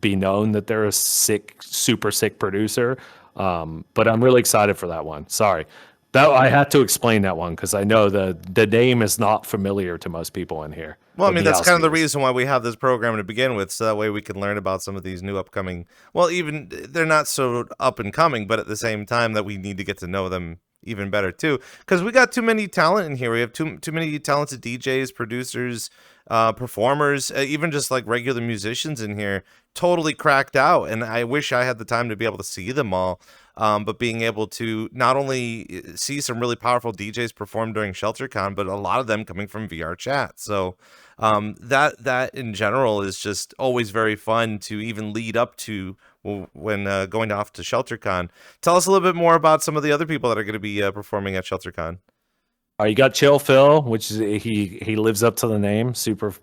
be known that they're a super sick producer. But I'm really excited for that one. Sorry. I had to explain that one because I know the name is not familiar to most people in here. Well, I mean, that's kind of the reason why we have this program to begin with, so that way we can learn about some of these new upcoming, well, even they're not so up and coming, but at the same time that we need to get to know them even better too, because we got too many talent in here. We have too many talented DJs, producers, performers, even just like regular musicians in here, totally cracked out. And I wish I had the time to be able to see them all. But being able to not only see some really powerful DJs perform during ShelterCon, but a lot of them coming from VRChat. So that in general is just always very fun to even lead up to when going off to ShelterCon. Tell us a little bit more about some of the other people that are going to be performing at ShelterCon. You got Chill Phil, which is he lives up to the name. Super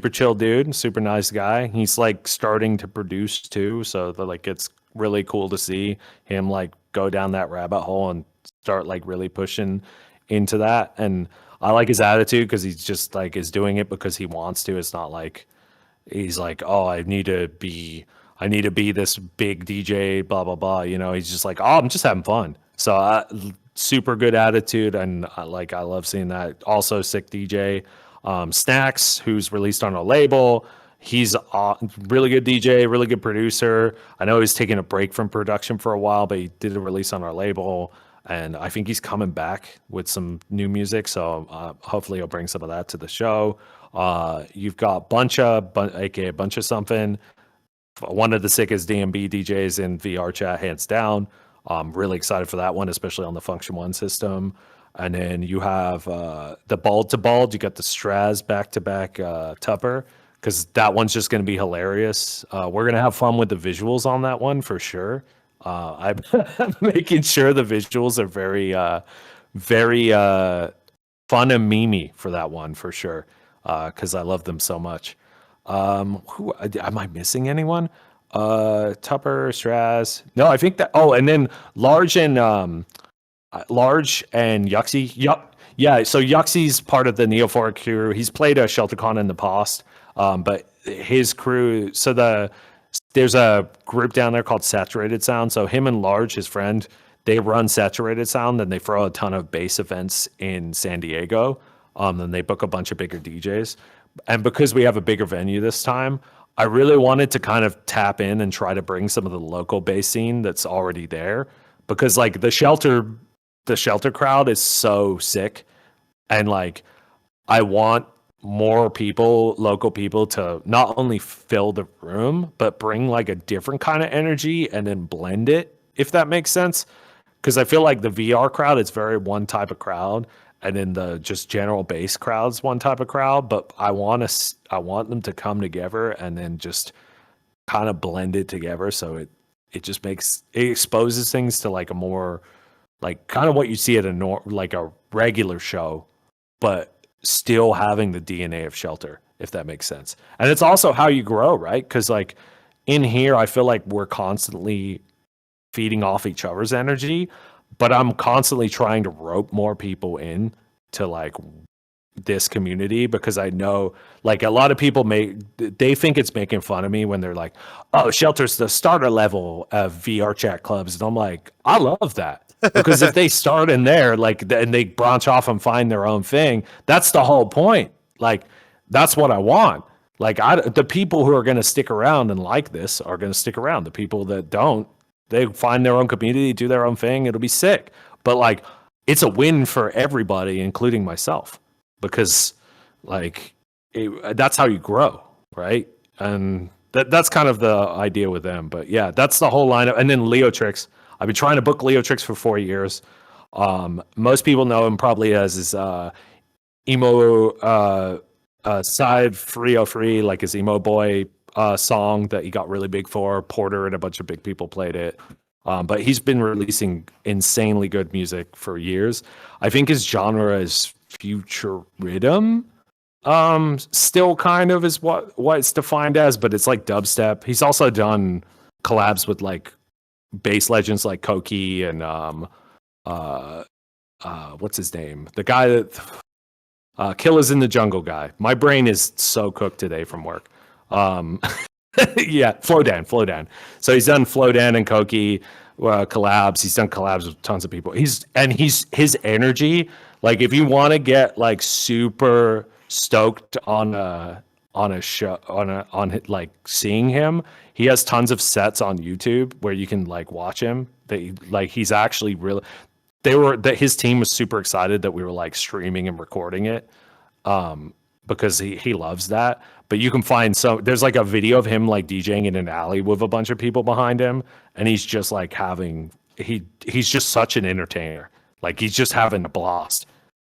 chill dude, super nice guy. He's like starting to produce too, so like it's really cool to see him like go down that rabbit hole and start like really pushing into that. And I like his attitude because he's just like is doing it because he wants to. It's not like he's like, oh, I need to be this big DJ, blah blah blah. You know, he's just like, oh, I'm just having fun. So super good attitude, and I love seeing that. Also sick DJ, Snacks, who's released on a label. He's a really good DJ, really good producer. I know he's taking a break from production for a while, but he did a release on our label, and I think he's coming back with some new music. So hopefully he'll bring some of that to the show. You've got aka Bunch of Something, one of the sickest DMB DJs in VRChat, hands down. I'm really excited for that one, especially on the Function 1 system. And then you have the Bald to Bald. You got the Straz back-to-back Tupper, because that one's just going to be hilarious. We're going to have fun with the visuals on that one for sure. I'm making sure the visuals are very fun and memey for that one for sure, because I love them so much. Who am I missing? Anyone? Tupper, Straz. No, I think that. Oh, and then Large and Yuxie. Yup. Yeah, so Yuxie's part of the Neophoric crew. He's played a ShelterCon in the past, but his crew. So there's a group down there called Saturated Sound. So him and Large, his friend, they run Saturated Sound, and they throw a ton of bass events in San Diego. And they book a bunch of bigger DJs. And because we have a bigger venue this time, I really wanted to kind of tap in and try to bring some of the local bass scene that's already there, because like the shelter crowd is so sick, and like I want more local people to not only fill the room but bring like a different kind of energy and then blend it, if that makes sense. Because I feel like the VR crowd is very one type of crowd, and then the just general bass crowd's one type of crowd, but I want them to come together and then just kind of blend it together, so it exposes things to like a more like kind of what you see at like a regular show, but still having the DNA of Shelter, if that makes sense. And it's also how you grow, right? Because like in here, I feel like we're constantly feeding off each other's energy, but I'm constantly trying to rope more people in to like this community, because I know like a lot of people they think it's making fun of me when they're like, oh, Shelter's the starter level of VR chat clubs. And I'm like, I love that, because if they start in there, like, and they branch off and find their own thing, that's the whole point. Like, that's what I want. Like, the people who are going to stick around and like this are going to stick around. The people that don't, they find their own community, do their own thing. It'll be sick. But like, it's a win for everybody, including myself, because like that's how you grow, right? And that's kind of the idea with them. But yeah, that's the whole lineup. And then Leotrix. I've been trying to book Leotrix for 4 years. Most people know him probably as his emo side 303, like his emo boy song that he got really big for. Porter and a bunch of big people played it. But he's been releasing insanely good music for years. I think his genre is future rhythm. Still kind of is what it's defined as, but it's like dubstep. He's also done collabs with like bass legends like Koki and what's his name? The guy that Killers in the Jungle guy. My brain is so cooked today from work. Yeah, Flowdan. So he's done Flowdan and Koki collabs. He's done collabs with tons of people. His energy, like if you want to get like super stoked on a show, on like seeing him, he has tons of sets on YouTube where you can like watch him. He's actually really, his team was super excited that we were like streaming and recording it. Because he loves that. But you can find there's like a video of him like DJing in an alley with a bunch of people behind him, and he's just like he's just such an entertainer. Like he's just having a blast.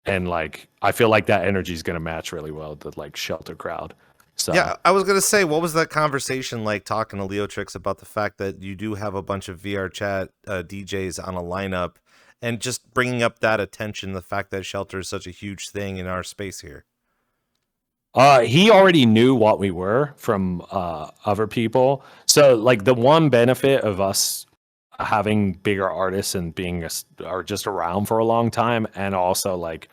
And like I feel like that energy is gonna match really well with the like Shelter crowd. So yeah, I was gonna say, what was that conversation like talking to Leotrix about the fact that you do have a bunch of VRChat DJs on a lineup, and just bringing up that attention, the fact that Shelter is such a huge thing in our space here? He already knew what we were from other people. So like the one benefit of us having bigger artists and being are just around for a long time, and also like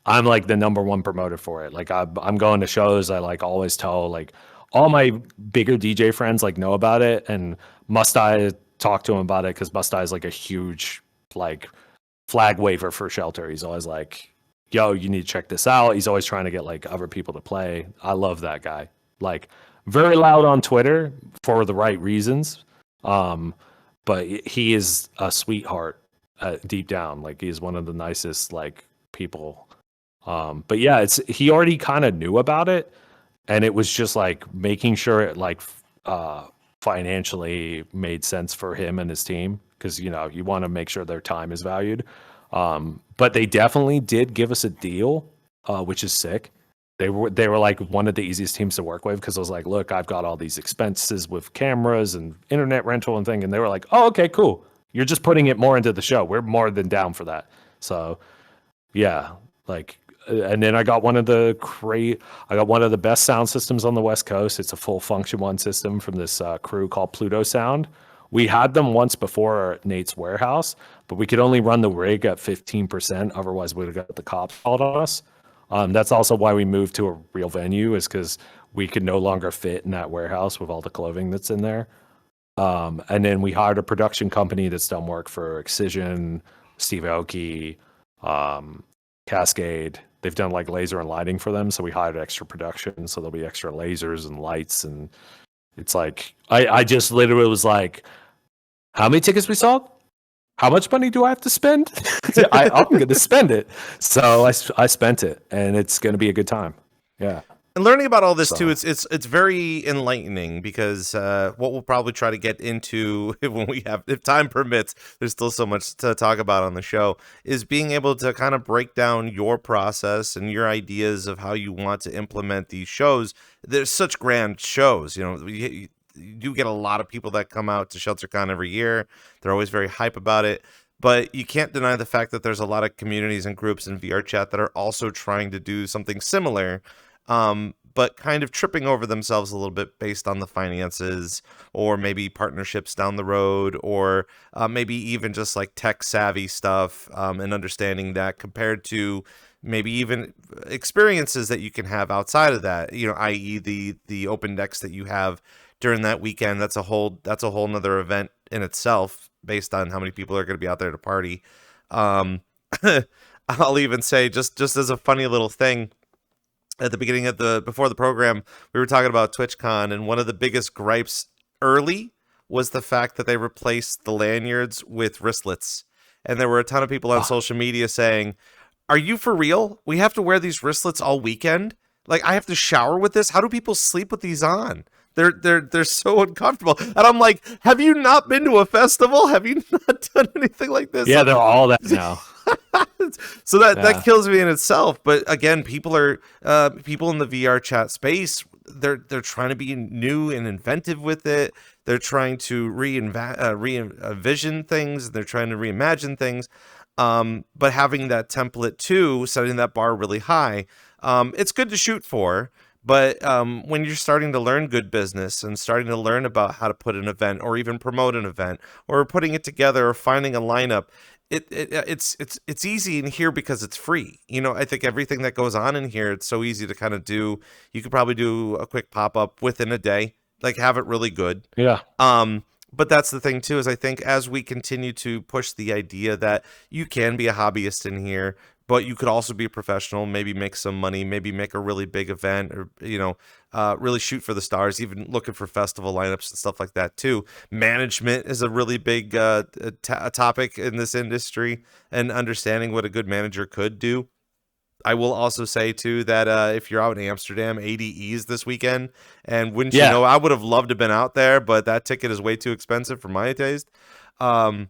I'm like the number one promoter for it. Like I'm going to shows. I like always tell like all my bigger DJ friends like know about it, and Must I talk to him about it because Must I is like a huge like flag waver for Shelter. He's always like, yo, you need to check this out. He's always trying to get like other people to play. I love that guy. Like very loud on Twitter for the right reasons. But he is a sweetheart deep down. Like he's one of the nicest like people. But yeah, he already kind of knew about it, and it was just like making sure it like financially made sense for him and his team, because you know you want to make sure their time is valued. But they definitely did give us a deal, which is sick. They were like one of the easiest teams to work with, because I was like, look, I've got all these expenses with cameras and internet rental and thing, and they were like, oh, okay, cool. You're just putting it more into the show. We're more than down for that. So yeah, like, and then I got one of the best sound systems on the West Coast. It's a full Function One system from this crew called Pluto Sound. We had them once before at Nate's warehouse, but we could only run the rig at 15%. Otherwise, we'd have got the cops called on us. That's also why we moved to a real venue, is because we could no longer fit in that warehouse with all the clothing that's in there. And then we hired a production company that's done work for Excision, Steve Aoki, Cascade. They've done like laser and lighting for them, so we hired extra production, so there'll be extra lasers and lights. And it's like I just literally was like, how many tickets we sold? How much money do I have to spend? I'm going to spend it. So I spent it, and it's going to be a good time. Yeah. And learning about all this too, it's very enlightening, because what we'll probably try to get into if time permits, there's still so much to talk about on the show, is being able to kind of break down your process and your ideas of how you want to implement these shows. There's such grand shows, you know. You do get a lot of people that come out to ShelterCon every year. They're always very hype about it. But you can't deny the fact that there's a lot of communities and groups in VRChat that are also trying to do something similar, but kind of tripping over themselves a little bit based on the finances, or maybe partnerships down the road, or maybe even just like tech savvy stuff, and understanding that compared to maybe even experiences that you can have outside of that, i.e. the open decks that you have during that weekend. That's a whole nother event in itself, based on how many people are going to be out there to party. I'll even say, just as a funny little thing, at the beginning of before the program, we were talking about TwitchCon, and one of the biggest gripes early was the fact that they replaced the lanyards with wristlets. And there were a ton of people on social media saying, "Are you for real? We have to wear these wristlets all weekend? Like, I have to shower with this? How do people sleep with these on? They're so uncomfortable." And I'm like, have you not been to a festival? Have you not done anything like this? Yeah, they're all that now. So that kills me in itself. But again, people in the VR chat space, they're trying to be new and inventive with it. They're trying to re-envision things. They're trying to reimagine things. But having that template too, setting that bar really high, it's good to shoot for. But when you're starting to learn good business and starting to learn about how to put an event or even promote an event or putting it together or finding a lineup, it's easy in here because it's free. I think everything that goes on in here, it's so easy to kind of do. You could probably do a quick pop-up within a day, like have it really good. Yeah. But that's the thing too, is I think as we continue to push the idea that you can be a hobbyist in here, but you could also be a professional, maybe make some money, maybe make a really big event, or really shoot for the stars, even looking for festival lineups and stuff like that too. Management is a really big topic in this industry, and understanding what a good manager could do. I will also say too that if you're out in Amsterdam, ADE's this weekend, and wouldn't you know, I would have loved to have been out there, but that ticket is way too expensive for my taste. And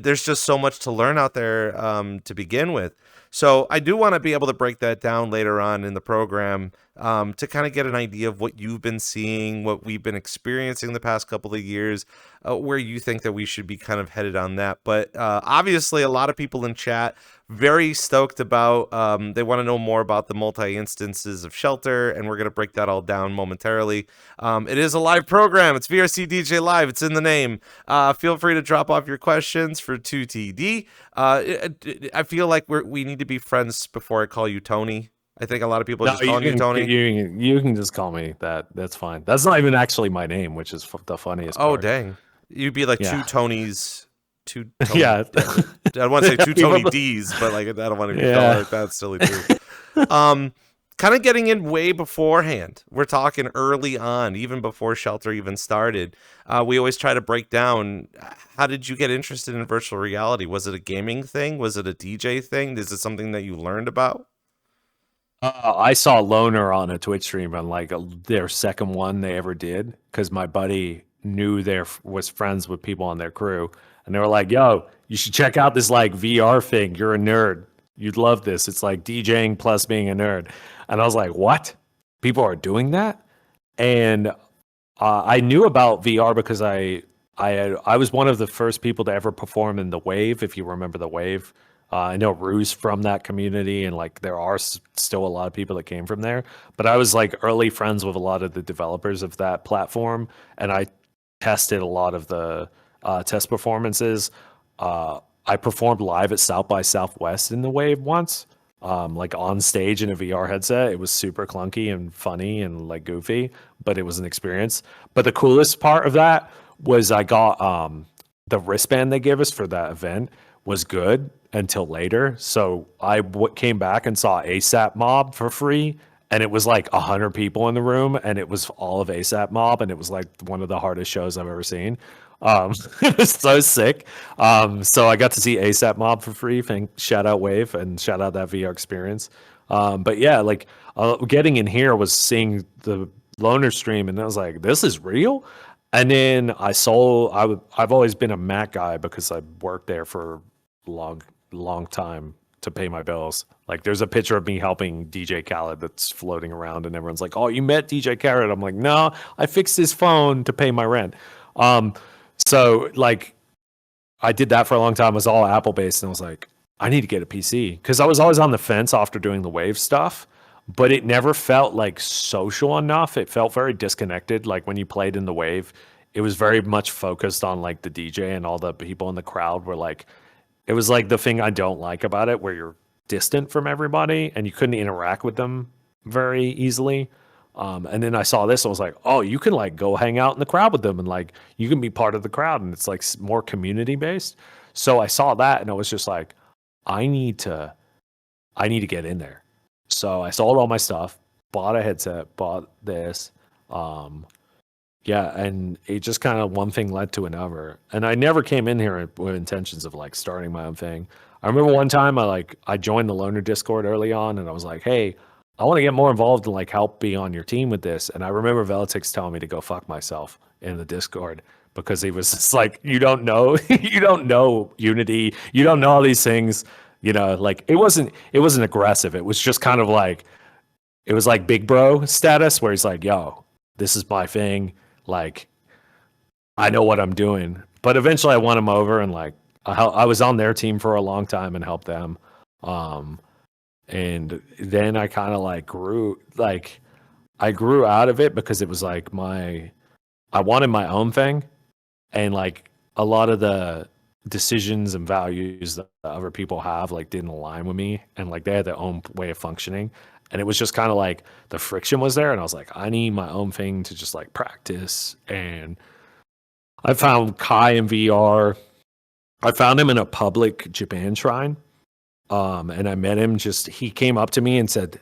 there's just so much to learn out there to begin with. So I do want to be able to break that down later on in the program to kind of get an idea of what you've been seeing, what we've been experiencing the past couple of years, where you think that we should be kind of headed on that. But obviously a lot of people in chat very stoked about, they want to know more about the multi-instances of Shelter, and we're going to break that all down momentarily. It is a live program. It's VRCDJ Live. It's in the name. Feel free to drop off your questions for 2TD. I feel like we need to be friends before I call you Tony. I think a lot of people are just calling you Tony. You can just call me that. That's fine. That's not even actually my name, which is the funniest part. Oh, dang. You'd be like two Tonys. Yeah. I don't want to say two Tony D's, but like I don't want to be called like that. It's silly too. Kind of getting in way beforehand. We're talking early on, even before Shelter even started. We always try to break down, how did you get interested in virtual reality? Was it a gaming thing? Was it a DJ thing? Is it something that you learned about? I saw Loner on a Twitch stream on like their second one they ever did, because my buddy knew was friends with people on their crew, and they were like, "Yo, you should check out this like VR thing. You're a nerd. You'd love this. It's like DJing plus being a nerd." And I was like, "What? People are doing that?" And I knew about VR because I was one of the first people to ever perform in the Wave. If you remember the Wave. I know Rue's from that community, and like there are still a lot of people that came from there. But I was like early friends with a lot of the developers of that platform, and I tested a lot of the test performances. I performed live at South by Southwest in the Wave once, like on stage in a VR headset. It was super clunky and funny and like goofy, but it was an experience. But the coolest part of that was I got the wristband they gave us for that event was good until later. So I came back and saw ASAP Mob for free, and it was like 100 people in the room, and it was all of ASAP Mob, and it was like one of the hardest shows I've ever seen. It was so sick. So I got to see ASAP Mob for free. Shout out Wave and shout out that VR experience. But yeah, like getting in here was seeing the Loner stream, and I was like, this is real. And then I've always been a Mac guy because I worked there for long time to pay my bills. Like there's a picture of me helping DJ Khaled that's floating around, and everyone's like, "Oh, you met DJ Khaled?" I'm like, "No, I fixed his phone to pay my rent." So like I did that for a long time. It was all Apple based, and I was like, I need to get a PC, because I was always on the fence after doing the Wave stuff, but it never felt like social enough. It felt very disconnected. Like when you played in the Wave, it was very much focused on like the DJ, and all the people in the crowd were like, it was like the thing I don't like about it, where you're distant from everybody and you couldn't interact with them very easily. And then I saw this, I was like, oh, you can like go hang out in the crowd with them and like you can be part of the crowd and it's like more community based. So I saw that and I was just like, I need to get in there. So I sold all my stuff, bought a headset, bought this. Yeah, and it just kind of one thing led to another. And I never came in here with intentions of like starting my own thing. I remember one time I joined the Loner Discord early on and I was like, hey, I want to get more involved and like help be on your team with this. And I remember Veletix telling me to go fuck myself in the Discord because he was just like, you don't know, you don't know Unity, you don't know all these things, you know, like it wasn't aggressive. It was just kind of like, it was like big bro status where he's like, yo, this is my thing. Like, I know what I'm doing. But eventually I won him over and like, I was on their team for a long time and helped them. And then I kind of like grew out of it because it was like I wanted my own thing. And like a lot of the decisions and values that other people have like didn't align with me. And like they had their own way of functioning. And it was just kind of like the friction was there. And I was like, I need my own thing to just like practice. And I found Kai in VR. I found him in a public Japan shrine. And I met him he came up to me and said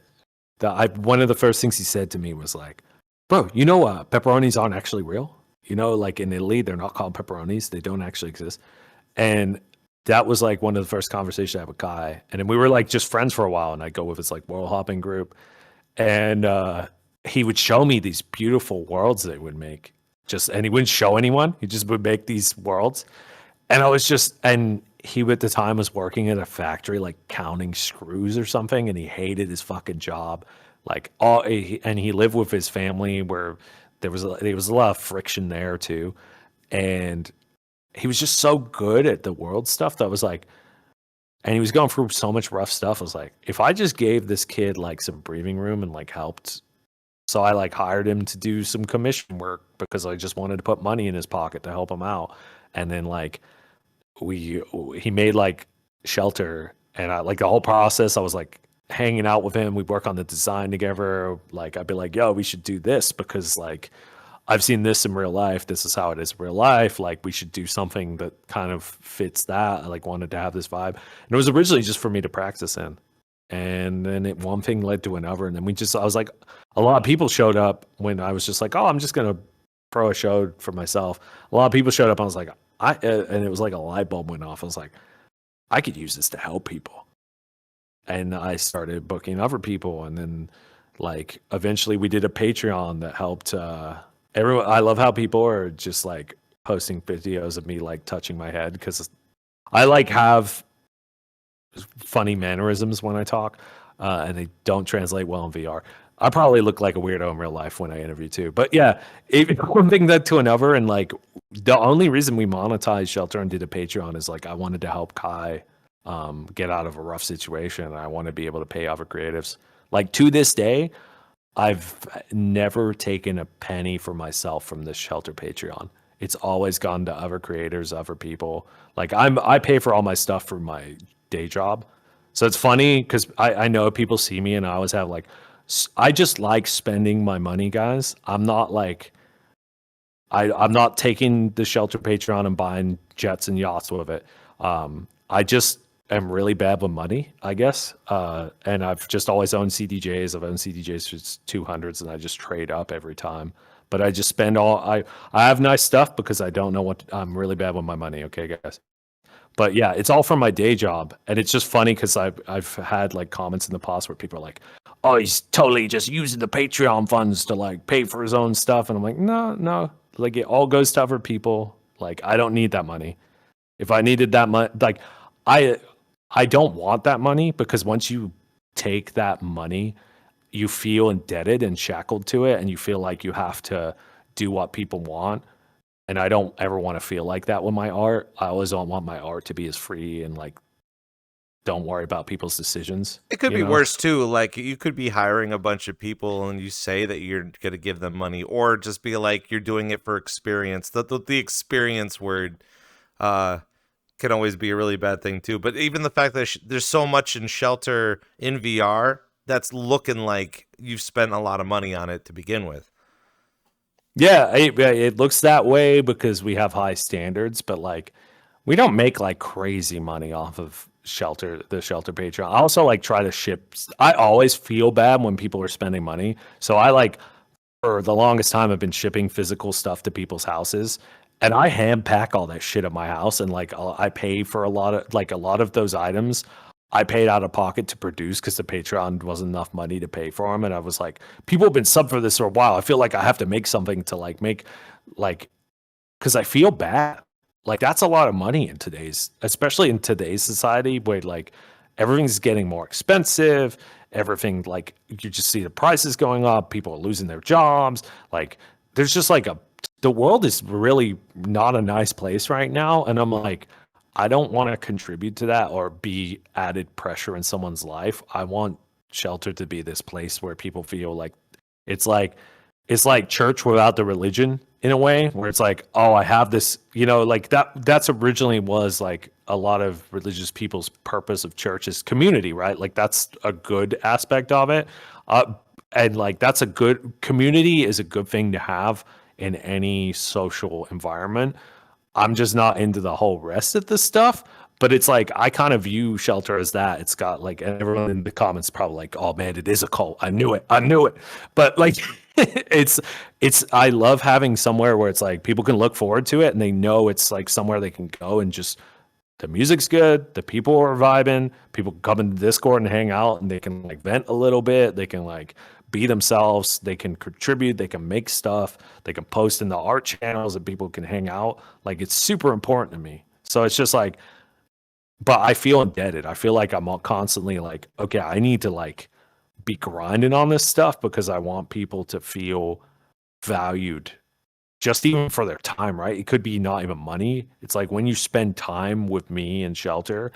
one of the first things he said to me was like, bro, you know, pepperonis aren't actually real. You know, like in Italy, they're not called pepperonis. They don't actually exist. And that was like one of the first conversations I had with Kai. And then we were like just friends for a while. And I'd go with his like world hopping group. And he would show me these beautiful worlds they would make. And he wouldn't show anyone. He just would make these worlds. And I was and he at the time was working at a factory, like counting screws or something. And he hated his fucking job. Like and he lived with his family where there was a lot of friction there too. And he was just so good at the world stuff that was like, and he was going through so much rough stuff. I was like, if I just gave this kid like some breathing room and like helped. So I like hired him to do some commission work because I just wanted to put money in his pocket to help him out. And then like he made like Shelter and I like the whole process. I was like hanging out with him. We'd work on the design together. Like I'd be like, yo, we should do this because like I've seen this in real life. This is how it is in real life. Like we should do something that kind of fits that. I like wanted to have this vibe. And it was originally just for me to practice in. And then one thing led to another. And then I was like, a lot of people showed up when I was just like, oh, I'm just going to throw a show for myself. A lot of people showed up. I was like, and it was like a light bulb went off. I was like, I could use this to help people. And I started booking other people. And then like eventually we did a Patreon that helped everyone. I love how people are just like posting videos of me like touching my head because I like have funny mannerisms when I talk and they don't translate well in VR. I probably look like a weirdo in real life when I interview too. But yeah, one thing led to another. And like the only reason we monetized Shelter and did a Patreon is like I wanted to help Kai get out of a rough situation. And I want to be able to pay other creatives. Like to this day, I've never taken a penny for myself from this Shelter Patreon. It's always gone to other creators, other people. Like I pay for all my stuff for my day job. So it's funny because I know people see me and I always have like, I just like spending my money, guys. I'm not like, I'm not taking the Shelter Patreon and buying jets and yachts with it. I just am really bad with money, I guess. And I've just always owned CDJs. I've owned CDJs since 200s and I just trade up every time. But I just spend I have nice stuff because I don't know I'm really bad with my money. Okay, guys. But yeah, it's all from my day job. And it's just funny because I've had like comments in the past where people are like, oh, he's totally just using the Patreon funds to like pay for his own stuff. And I'm like, no, like it all goes to other people. Like I don't need that money. If I needed that money, like I don't want that money because once you take that money, you feel indebted and shackled to it and you feel like you have to do what people want. And I don't ever want to feel like that with my art. I always don't want my art to be as free and like, don't worry about people's decisions. It could be worse too. Like you could be hiring a bunch of people and you say that you're going to give them money or just be like, you're doing it for experience. The experience word can always be a really bad thing too. But even the fact that there's so much in Shelter in VR that's looking like you've spent a lot of money on it to begin with. Yeah, it looks that way because we have high standards, but like we don't make like crazy money off of the Shelter Patreon. I also like try to ship. I always feel bad when people are spending money, so I like for the longest time I've been shipping physical stuff to people's houses, and I hand pack all that shit at my house, and like I pay for a lot of those items. I paid out of pocket to produce because the Patreon wasn't enough money to pay for them, and I was like, people have been sub for this for a while. I feel like I have to make something to like make like because I feel bad. Like that's a lot of money in especially in today's society where like everything's getting more expensive. Everything like you just see the prices going up. People are losing their jobs. Like there's just like the world is really not a nice place right now. And I'm like, I don't want to contribute to that or be added pressure in someone's life. I want Shelter to be this place where people feel like it's like it's like church without the religion in a way, where it's like, oh, I have this, like that's originally was like a lot of religious people's purpose of church is community, right? Like that's a good aspect of it. And like that's a good community is a good thing to have in any social environment. I'm just not into the whole rest of the stuff. But it's like I kind of view Shelter as that. It's got like, and everyone in the comments probably like, oh man, it is a cult. I knew it. But like it's I love having somewhere where it's like people can look forward to it and they know it's like somewhere they can go and just the music's good, the people are vibing, people can come into Discord and hang out and they can like vent a little bit, they can like be themselves, they can contribute, they can make stuff, they can post in the art channels and people can hang out. Like it's super important to me. So it's just like, but I feel indebted. I feel like I'm constantly like, okay, I need to like be grinding on this stuff because I want people to feel valued just even for their time, right? It could be not even money. It's like when you spend time with me and Shelter,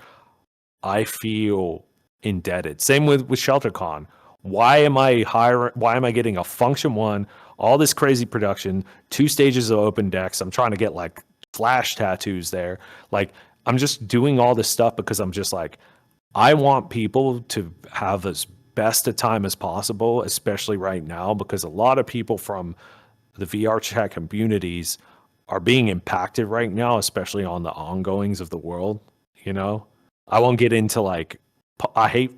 I feel indebted. Same with ShelterCon. Why am I getting a function one, all this crazy production, 2 stages of open decks? I'm trying to get like flash tattoos there. Like I'm just doing all this stuff because I'm just like, I want people to have as best a time as possible, especially right now, because a lot of people from the VRChat communities are being impacted right now, especially on the ongoings of the world. I won't get into like, I hate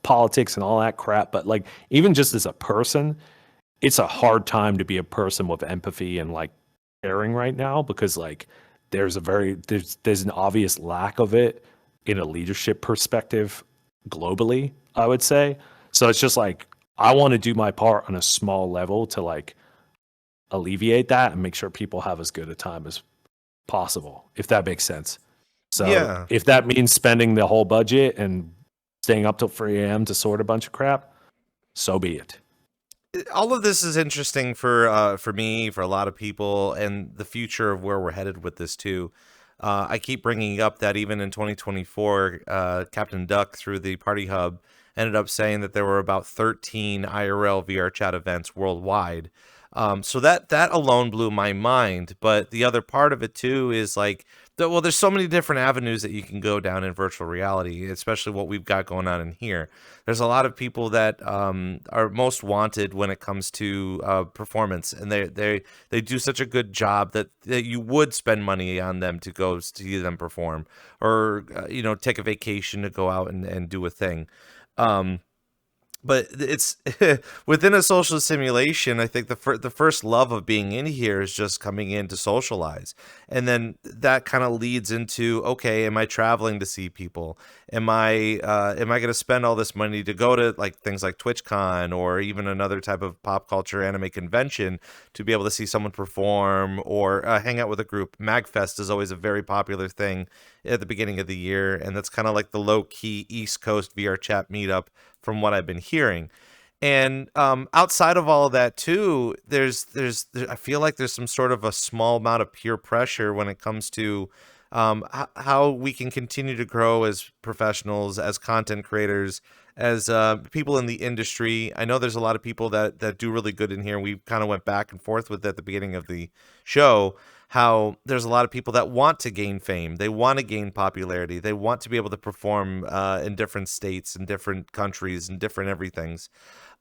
politics and all that crap, but like, even just as a person, it's a hard time to be a person with empathy and like caring right now because like, there's an obvious lack of it in a leadership perspective globally, I would say. So it's just like I want to do my part on a small level to like alleviate that and make sure people have as good a time as possible, if that makes sense. So Yeah. if that means spending the whole budget and staying up till 3 a.m. to sort a bunch of crap, so be it. All of this is interesting for me, for a lot of people, and the future of where we're headed with this too. I keep bringing up that even in 2024, Captain Duck through the Party Hub ended up saying that there were about 13 IRL VRChat events worldwide. So that alone blew my mind. But the other part of it too is like, well, there's so many different avenues that you can go down in virtual reality, especially what we've got going on in here. There's a lot of people that are most wanted when it comes to performance, and they do such a good job that you would spend money on them to go see them perform, or take a vacation to go out and do a thing. But it's within a social simulation. I think the first love of being in here is just coming in to socialize, and then that kind of leads into, okay, am I traveling to see people? Am I going to spend all this money to go to like things like TwitchCon or even another type of pop culture anime convention to be able to see someone perform or hang out with a group? MagFest is always a very popular thing at the beginning of the year, and that's kind of like the low key East Coast VRChat meetup, from what I've been hearing. And outside of all of that too, there's I feel like there's some sort of a small amount of peer pressure when it comes to how we can continue to grow as professionals, as content creators, as people in the industry. I know there's a lot of people that do really good in here. We kind of went back and forth with at the beginning of the show. how there's a lot of people that want to gain fame. They want to gain popularity. They want to be able to perform in different states and different countries and different everythings.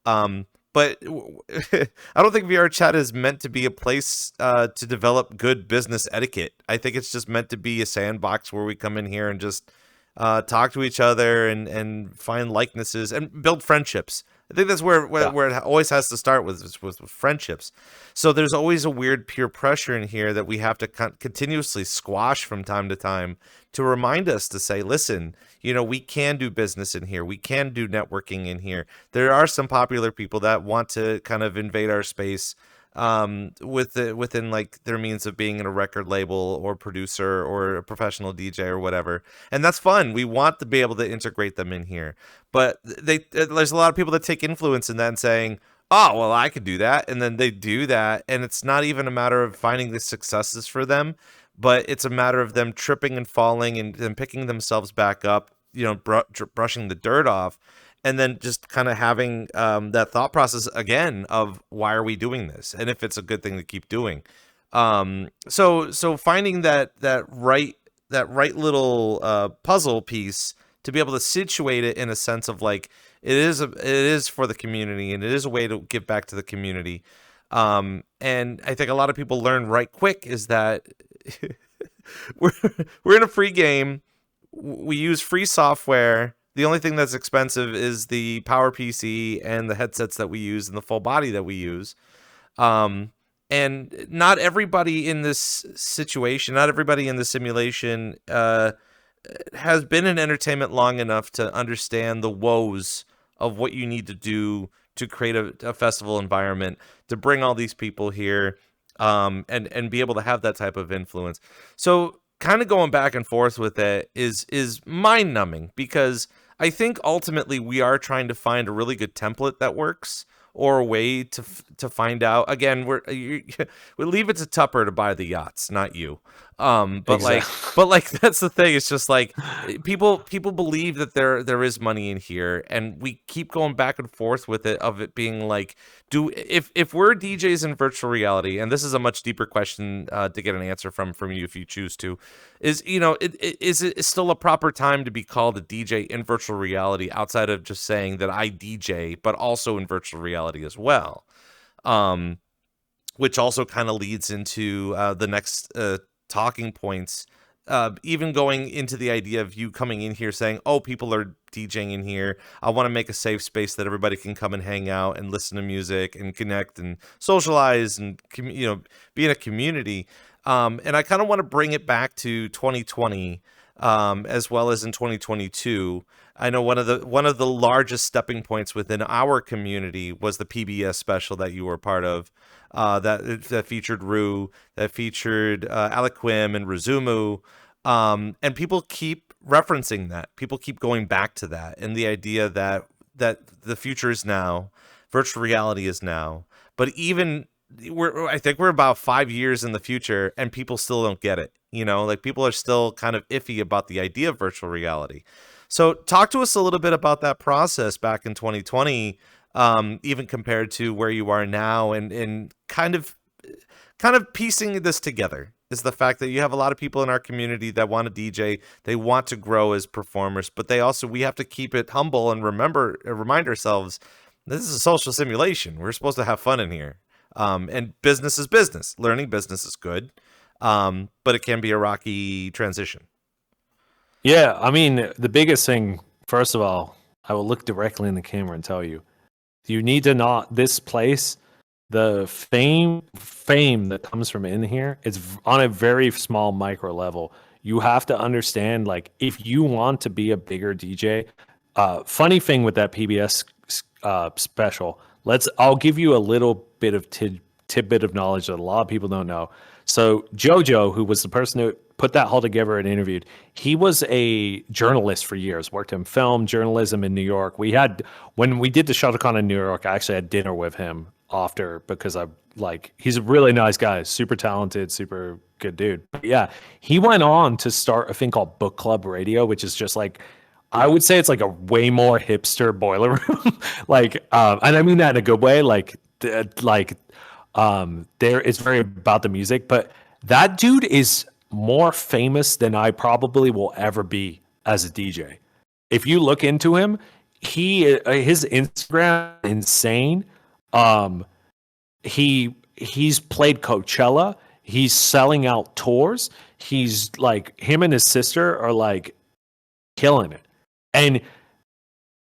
But I don't think VRChat is meant to be a place to develop good business etiquette. I think it's just meant to be a sandbox where we come in here and just talk to each other and find likenesses and build friendships. I think that's where it always has to start with friendships. So there's always a weird peer pressure in here that we have to continuously squash from time to time to remind us to say, listen, we can do business in here. We can do networking in here. There are some popular people that want to kind of invade our space within like their means of being in a record label or producer or a professional DJ or whatever. And that's fun. We want to be able to integrate them in here. But there's a lot of people that take influence in that and saying, oh, well, I could do that. And then they do that. And it's not even a matter of finding the successes for them, but it's a matter of them tripping and falling and then picking themselves back up, brushing the dirt off. And then just kind of having that thought process again of why are we doing this, and if it's a good thing to keep doing. So finding that right little puzzle piece to be able to situate it in a sense of like it is for the community and it is a way to give back to the community. And I think a lot of people learn right quick is that we're in a free game. We use free software. The only thing that's expensive is the Power PC and the headsets that we use and the full body that we use. And not everybody in this situation, not everybody in the simulation has been in entertainment long enough to understand the woes of what you need to do to create a festival environment, to bring all these people here and be able to have that type of influence. So kind of going back and forth with it is mind-numbing, because I think ultimately we are trying to find a really good template that works, or a way to find out. Again, we leave it to Tupper to buy the yachts, not you. But like that's the thing. It's just like people believe that there is money in here, and we keep going back and forth with it, of it being like, if we're DJs in virtual reality, and this is a much deeper question to get an answer from you if you choose to, is is it still a proper time to be called a DJ in virtual reality outside of just saying that I DJ, but also in virtual reality as well, which also kind of leads into the next talking points, even going into the idea of you coming in here saying, oh, people are DJing in here, I want to make a safe space that everybody can come and hang out and listen to music and connect and socialize and be in a community. And I kind of want to bring it back to 2020 as well as in 2022. I know one of the largest stepping points within our community was the PBS special that you were part of, that featured Rue, that featured Aliquim and Rizumu, and people keep referencing that. People keep going back to that, and the idea that the future is now, virtual reality is now. But even I think we're about 5 years in the future, and people still don't get it. Like people are still kind of iffy about the idea of virtual reality. So talk to us a little bit about that process back in 2020, even compared to where you are now, and kind of piecing this together is the fact that you have a lot of people in our community that want to DJ, they want to grow as performers, but we have to keep it humble and remind ourselves, this is a social simulation. We're supposed to have fun in here. And business is business. Learning business is good, but it can be a rocky transition. Yeah, I mean, the biggest thing, first of all, I will look directly in the camera and tell you, you need to not, this place, the fame that comes from in here, it's on a very small micro level. You have to understand, like, if you want to be a bigger DJ, funny thing with that PBS special, I'll give you a little bit of tidbit of knowledge that a lot of people don't know. So Jojo, who was the person who put that all together and interviewed, he was a journalist for years, worked in film journalism in New York. When we did the ShelterCon in New York, I actually had dinner with him after, because he's a really nice guy, super talented, super good dude. But yeah, he went on to start a thing called Book Club Radio, which is just like, I would say it's like a way more hipster boiler room. And I mean that in a good way. There, it's very about the music, but That dude is more famous than I probably will ever be as a DJ. If you look into him, his Instagram is insane. He's played Coachella. He's selling out tours. He's like, him and his sister are like killing it. And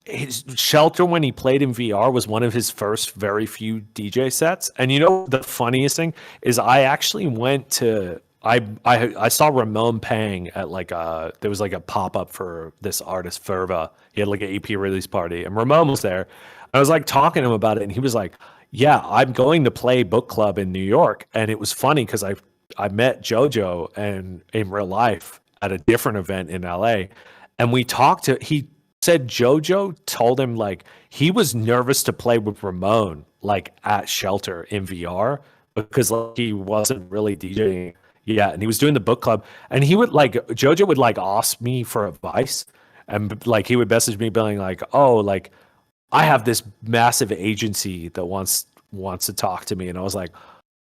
his Shelter, when he played in VR, was one of his first very few DJ sets. And you know the funniest thing is, I actually went to I saw Ramon Pang at like there was like a pop up for this artist Ferva. He had like an EP release party, and Ramon was there. I was like talking to him about it, and he was like, "Yeah, I'm going to play book club in New York." And it was funny because I met JoJo and in real life at a different event in LA, and we talked to. He said JoJo told him like he was nervous to play with Ramon like at Shelter in VR because like, he wasn't really DJing. Yeah, and he was doing the book club, and he would like JoJo would like ask me for advice, and like he would message me being like, "Oh, like I have this massive agency that wants to talk to me," and I was like,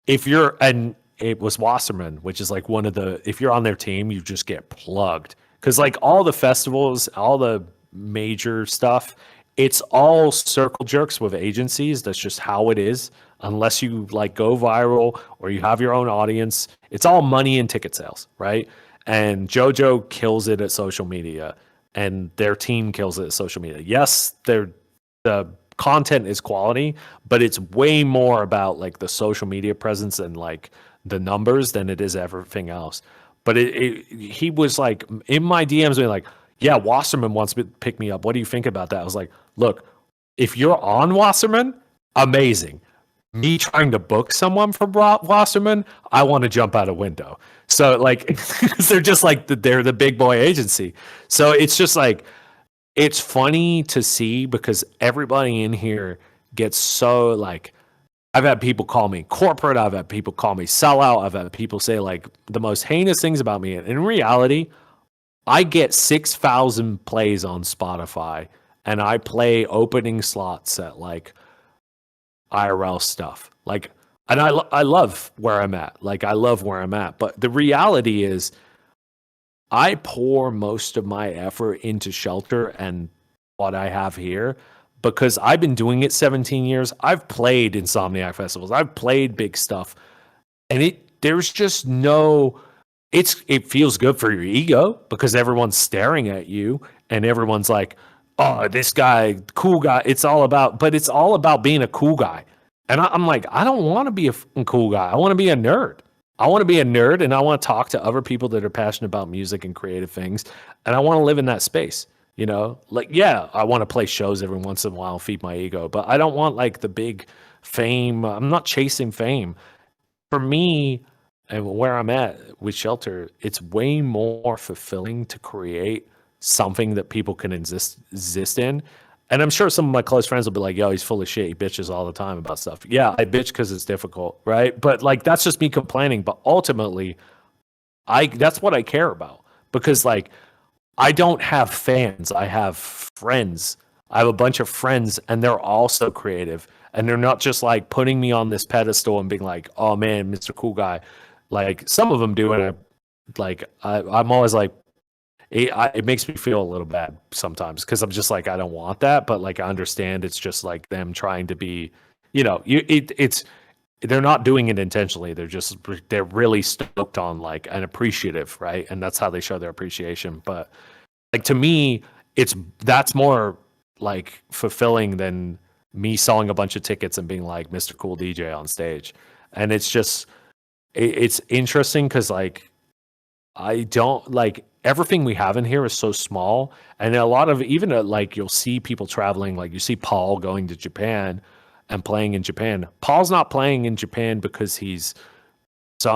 "If you're," and it was Wasserman, which is like one of the, if you're on their team, you just get plugged because like all the festivals, all the major stuff, it's all circle jerks with agencies. That's just how it is. Unless you like go viral or you have your own audience, it's all money and ticket sales, right? And JoJo kills it at social media, and their team kills it at social media. Yes, the content is quality, but it's way more about like the social media presence and like the numbers than it is everything else. But he was like in my DMs being like, "Yeah, Wasserman wants to pick me up. What do you think about that?" I was like, "Look, if you're on Wasserman, amazing. Me trying to book someone from Wasserman, I want to jump out a window." So like, they're just like they're the big boy agency. So it's just like, it's funny to see because everybody in here gets so like, I've had people call me corporate. I've had people call me sellout. I've had people say like the most heinous things about me. And in reality, I get 6,000 plays on Spotify, and I play opening slots at like IRL stuff. Like, and I love where I'm at. Like, I love where I'm at. But the reality is, I pour most of my effort into Shelter and what I have here because I've been doing it 17 years. I've played Insomniac festivals. I've played big stuff. And there's just no, it feels good for your ego because everyone's staring at you and everyone's like, "Oh, this guy, cool guy." It's all about being a cool guy. And I'm like, I don't want to be a cool guy. I want to be a nerd. I want to be a nerd, and I want to talk to other people that are passionate about music and creative things. And I want to live in that space, you know? Like, yeah, I want to play shows every once in a while, feed my ego, but I don't want like the big fame. I'm not chasing fame. For me, and where I'm at with Shelter, it's way more fulfilling to create something that people can exist in. And I'm sure some of my close friends will be like, "Yo, he's full of shit. He bitches all the time about stuff." Yeah, I bitch because it's difficult, right? But like, that's just me complaining. But ultimately, that's what I care about because like, I don't have fans. I have friends. I have a bunch of friends, and they're also creative. And they're not just like putting me on this pedestal and being like, "Oh man, Mr. Cool Guy." Like some of them do, and I'm always like, it makes me feel a little bad sometimes because I'm just like, I don't want that, but like I understand it's just like them trying to be, you know, they're not doing it intentionally. They're really stoked on like an appreciative, right? And that's how they show their appreciation. But like to me, that's more like fulfilling than me selling a bunch of tickets and being like Mr. Cool DJ on stage. And it's just it's interesting because like I don't like everything we have in here is so small, and a lot of even like you'll see people traveling, like you see Paul going to Japan and playing in Japan. Paul's not playing in Japan because he's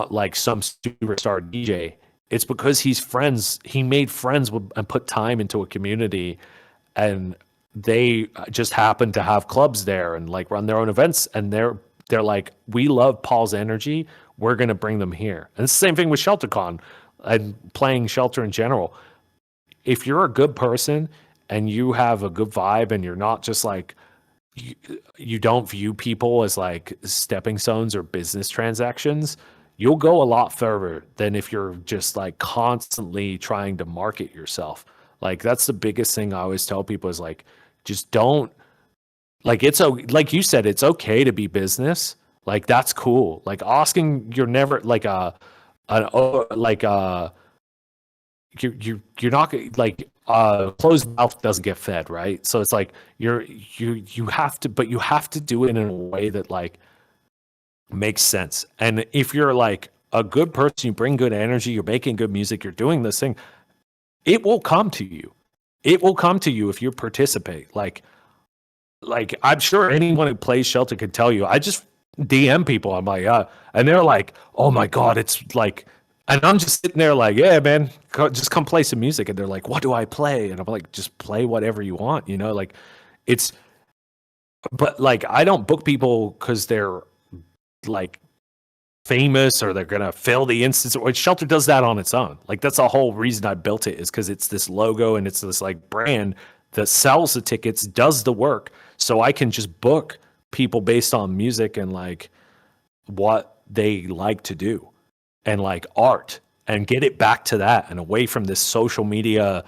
like some superstar DJ. It's because he made friends and put time into a community, and they just happen to have clubs there and like run their own events, and they're like, "We love Paul's energy. We're going to bring them here." And it's the same thing with ShelterCon and playing Shelter in general. If you're a good person and you have a good vibe and you're not just like, you don't view people as like stepping stones or business transactions, you'll go a lot further than if you're just like constantly trying to market yourself. Like that's the biggest thing I always tell people is like, just don't, like like you said, it's okay to be business. Like that's cool. Like asking, you're never like you're not like closed mouth doesn't get fed, right? So it's like you have to, but you have to do it in a way that like makes sense. And if you're like a good person, you bring good energy, you're making good music, you're doing this thing, it will come to you. It will come to you if you participate. Like I'm sure anyone who plays Shelter could tell you. I just DM people. I'm like, and they're like, oh my God, it's like, and I'm just sitting there like, yeah, man, just come play some music. And they're like, what do I play? And I'm like, just play whatever you want, you know, like it's, but like, I don't book people because they're like famous or they're going to fill the instance. Or Shelter does that on its own. Like that's the whole reason I built it, is because it's this logo and it's this like brand that sells the tickets, does the work. So I can just book people based on music and like what they like to do and like art, and get it back to that and away from this social media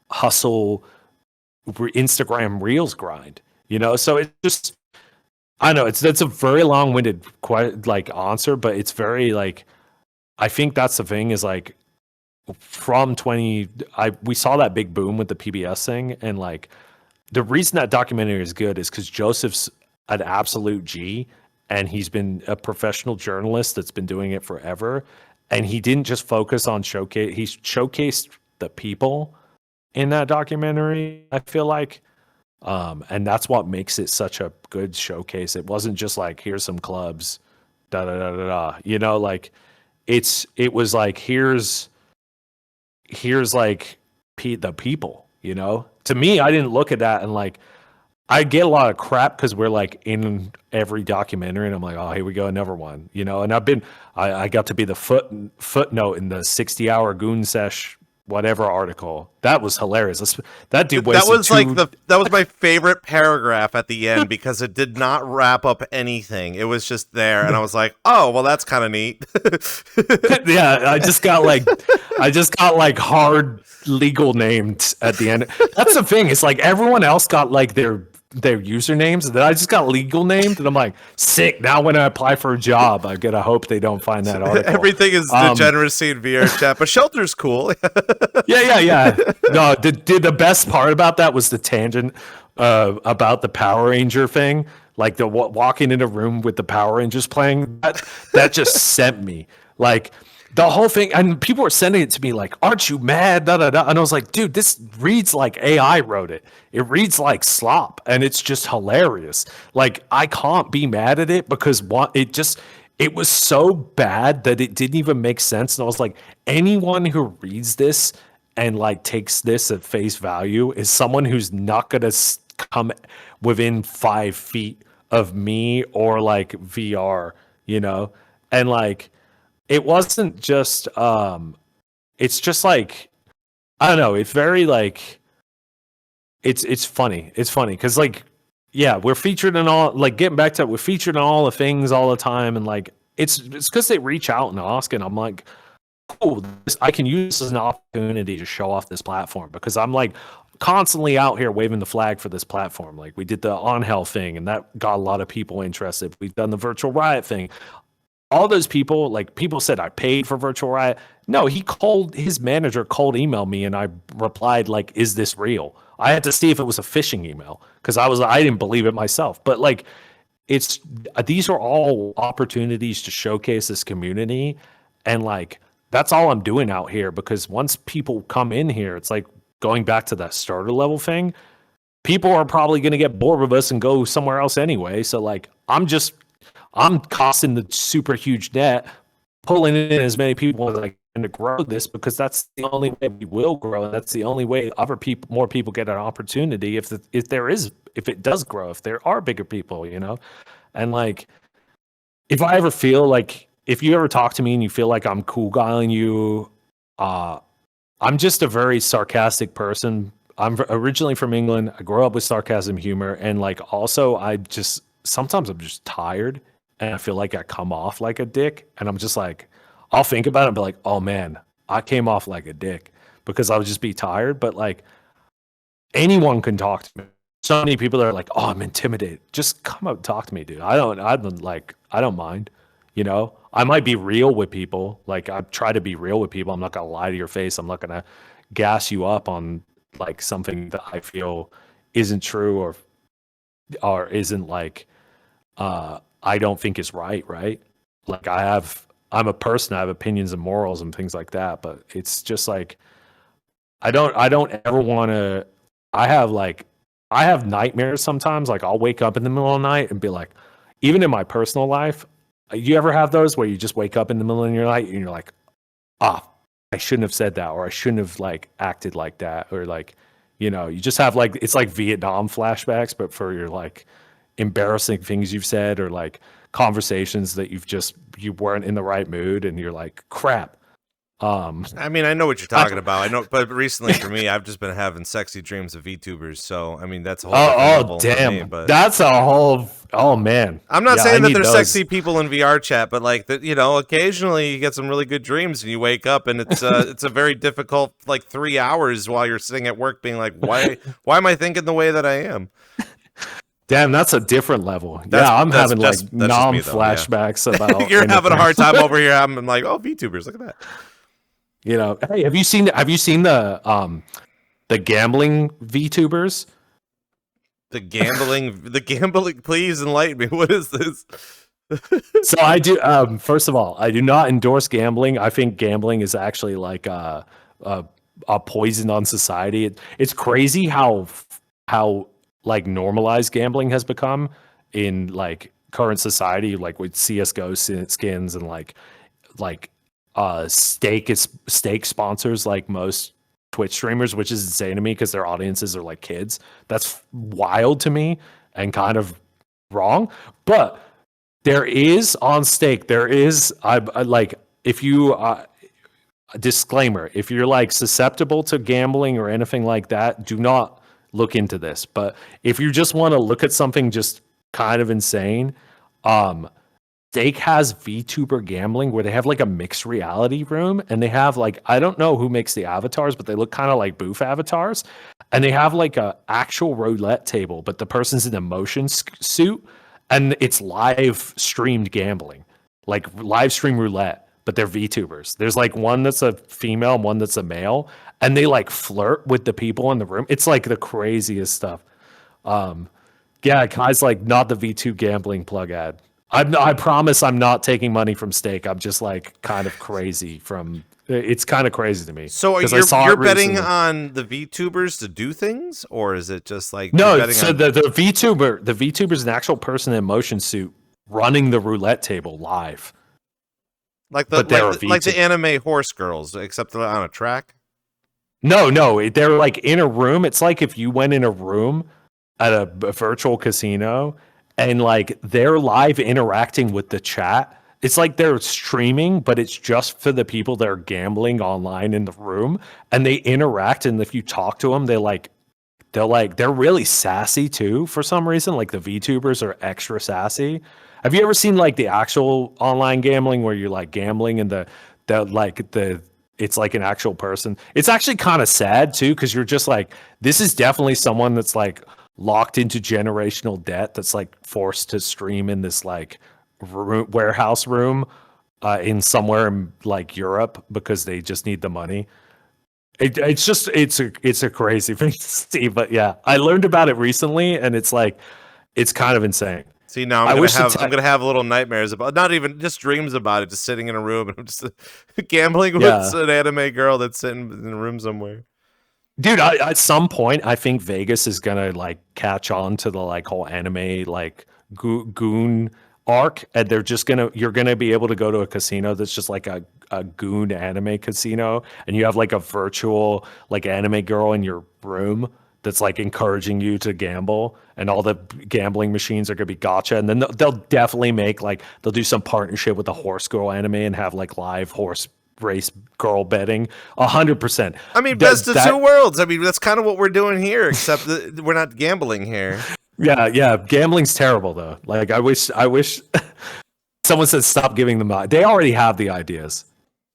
hustle, Instagram reels grind, you know? So it just, I know that's a very long-winded quite like answer, but it's very like, I think that's the thing is like from we saw that big boom with the PBS thing. And like the reason that documentary is good is because Joseph's an absolute G, and he's been a professional journalist that's been doing it forever. And he didn't just focus on he showcased the people in that documentary, I feel like. And that's what makes it such a good showcase. It wasn't just like, here's some clubs, da da da da da. You know, like it was like here's like the people, you know? To me, I didn't look at that and like, I get a lot of crap because we're like in every documentary and I'm like, oh, here we go, another one, you know? And I got to be the footnote in the 60-hour Goon Sesh whatever article. That was hilarious. That dude wasted that was my favorite paragraph at the end because it did not wrap up anything. It was just there, and I was like, oh, well, that's kind of neat. Yeah, I just got like hard legal names at the end. That's the thing. It's like everyone else got like their usernames, and then I just got legal named, and I'm like, sick. Now when I apply for a job, I gotta hope they don't find that article. Everything is degeneracy in VRChat, but Shelter's cool. Yeah. No, the best part about that was the tangent about the Power Ranger thing, like the walking in a room with the Power Rangers playing. That just sent me like. The whole thing, and people were sending it to me like, aren't you mad? Da, da, da. And I was like, dude, this reads like AI wrote it. It reads like slop, and it's just hilarious. Like, I can't be mad at it because it was so bad that it didn't even make sense. And I was like, anyone who reads this and like takes this at face value is someone who's not going to come within 5 feet of me or like VR, you know? And like, it wasn't just it's just like, I don't know, it's very like it's funny because like, yeah, we're featured in all, like, getting back to it, we're featured in all the things all the time, and like it's because they reach out and ask, and I'm like, cool, I can use this as an opportunity to show off this platform, because I'm like constantly out here waving the flag for this platform. Like, we did the On Hell thing, and that got a lot of people interested. We've done the Virtual Riot thing. All those people, like, people said I paid for Virtual Riot. No, his manager emailed me, and I replied like, is this real? I had to see if it was a phishing email, because I didn't believe it myself. But like, these are all opportunities to showcase this community, and like, that's all I'm doing out here, because once people come in here, it's like going back to that starter level thing. People are probably going to get bored with us and go somewhere else anyway. So like, I'm casting the super huge net, pulling in as many people as I can to grow this, because that's the only way we will grow. That's the only way more people get an opportunity if it does grow, if there are bigger people, you know? And like, if I ever feel like, if you ever talk to me and you feel like I'm cool guying you, I'm just a very sarcastic person. I'm originally from England. I grew up with sarcasm, humor, and like, also sometimes I'm just tired. And I feel like I come off like a dick, and I'm just like, I'll think about it and be like, oh man, I came off like a dick because I would just be tired. But like anyone can talk to me. So many people that are like, oh, I'm intimidated. Just come up and talk to me, dude. I don't mind. You know, I might be real with people. Like I try to be real with people. I'm not gonna lie to your face. I'm not gonna gas you up on like something that I feel isn't true or isn't like I don't think is right. Like I'm a person, I have opinions and morals and things like that, but it's just like I don't ever want to. I have nightmares sometimes. Like I'll wake up in the middle of the night and be like, even in my personal life, you ever have those where you just wake up in the middle of your night and you're like, I shouldn't have said that, or I shouldn't have like acted like that, or like, you know, you just have like, it's like Vietnam flashbacks, but for your like embarrassing things you've said, or like conversations that you weren't in the right mood and you're like, crap. I mean, I know what you're talking about. I know, but recently for me, I've just been having sexy dreams of VTubers. So, I mean, that's a whole different level damn. for me, but that's a whole, oh man. I'm not saying that there's those. sexy people in VR chat, but like that, you know, occasionally you get some really good dreams and you wake up and it's it's a very difficult like 3 hours while you're sitting at work being like, why am I thinking the way that I am? Damn, that's a different level. I'm having like nom flashbacks about. You're having a hard time over here. I'm like, oh, VTubers, look at that. You know, hey, have you seen the gambling VTubers? The gambling. Please enlighten me. What is this? So I do. First of all, I do not endorse gambling. I think gambling is actually like a poison on society. It's crazy how like normalized gambling has become in like current society, like with CS:GO skins and like steak sponsors like most Twitch streamers, which is insane to me because their audiences are like kids. That's wild to me and kind of wrong. But there is on stake, I like, if you disclaimer, if you're like susceptible to gambling or anything like that, do not look into this. But if you just want to look at something just kind of insane, Stake has VTuber gambling where they have like a mixed reality room, and they have like, I don't know who makes the avatars, but they look kind of like booth avatars, and they have like a actual roulette table, but the person's in a motion suit, and it's live streamed gambling, like live stream roulette, but they're VTubers. There's like one that's a female and one that's a male, and they like flirt with the people in the room. It's like the craziest stuff. Yeah, Kai's like, not the V2 gambling plug ad. I promise I'm not taking money from Stake. I'm just like kind of crazy from. It's kind of crazy to me. So you're betting on the VTubers to do things, or is it just like no? So the VTuber is an actual person in a motion suit running the roulette table live. Like the anime horse girls, except they're on a track. No, they're like in a room. It's like if you went in a room at a virtual casino. And like they're live interacting with the chat. It's like they're streaming, but it's just for the people that are gambling online in the room. And they interact, and if you talk to them, they're really sassy too for some reason. Like the VTubers are extra sassy. Have you ever seen like the actual online gambling where you're like gambling and it's like an actual person? It's actually kind of sad too, because you're just like, this is definitely someone that's like locked into generational debt that's like forced to stream in this like warehouse room in somewhere in like Europe because they just need the money. It's a crazy thing to see, but yeah, I learned about it recently and it's like, it's kind of insane. See, now I'm gonna have little nightmares about, not even just dreams about it, just sitting in a room and I'm just gambling with an anime girl that's sitting in a room somewhere. Dude, at some point, I think Vegas is gonna like catch on to the like whole anime like goon arc, and you're gonna be able to go to a casino that's just like a goon anime casino, and you have like a virtual like anime girl in your room that's like encouraging you to gamble, and all the gambling machines are gonna be gotcha, and then they'll definitely make like they'll do some partnership with the horse girl anime and have like live horse race girl betting 100%. I mean, best of two worlds. I mean, that's kind of what we're doing here, except that we're not gambling here. Yeah. Gambling's terrible though. Like I wish someone said stop giving them. They already have the ideas.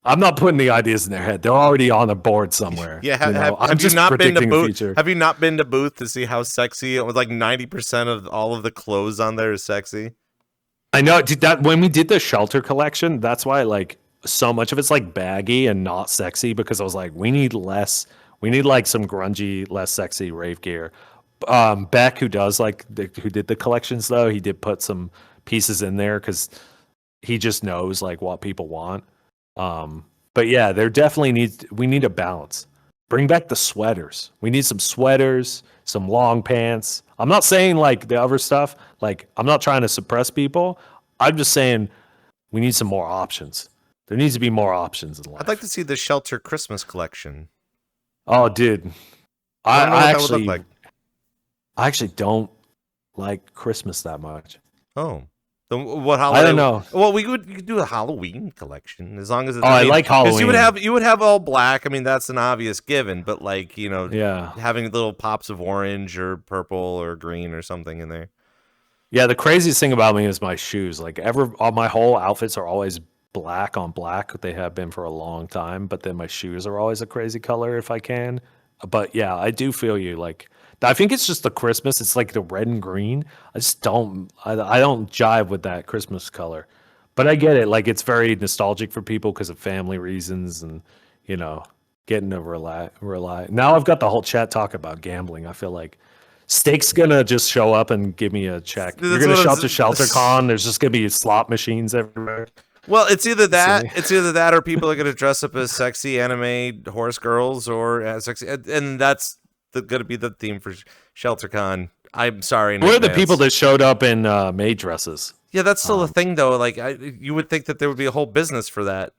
I'm not putting the ideas in their head. They're already on a board somewhere. Yeah, I'm just predicting the future. Have you not been to Booth to see how sexy? It was like 90% of all of the clothes on there is sexy. I know. That when we did the Shelter collection, that's why like so much of it's like baggy and not sexy because I was like, we need less. We need like some grungy, less sexy rave gear. Beck, who did the collections though, he did put some pieces in there because he just knows like what people want. But yeah, we need a balance. Bring back the sweaters. We need some sweaters, some long pants. I'm not saying like the other stuff, like I'm not trying to suppress people. I'm just saying we need some more options. There needs to be more options in life. I'd like to see the Shelter Christmas collection. Oh, dude. I actually don't like Christmas that much. Oh. What holiday? I don't know. Well, you could do a Halloween collection as long as it's. I like Halloween. Because you would have all black. I mean, that's an obvious given. But like yeah, having little pops of orange or purple or green or something in there. Yeah, the craziest thing about me is my shoes. Like all my whole outfits are always black on black. They have been for a long time. But then my shoes are always a crazy color if I can. But yeah, I do feel you. Like I think it's just the Christmas. It's like the red and green. I just don't. I don't jive with that Christmas color. But I get it. Like it's very nostalgic for people because of family reasons and getting to rely. Now I've got the whole chat talk about gambling. I feel like Steak's gonna just show up and give me a check. You're gonna show up to ShelterCon. There's just gonna be slot machines everywhere. Well, it's either that, or people are going to dress up as sexy anime horse girls or as sexy, and that's going to be the theme for ShelterCon. I'm sorry. Where are the people that showed up in maid dresses? Yeah, that's still a thing, though. Like, you would think that there would be a whole business for that.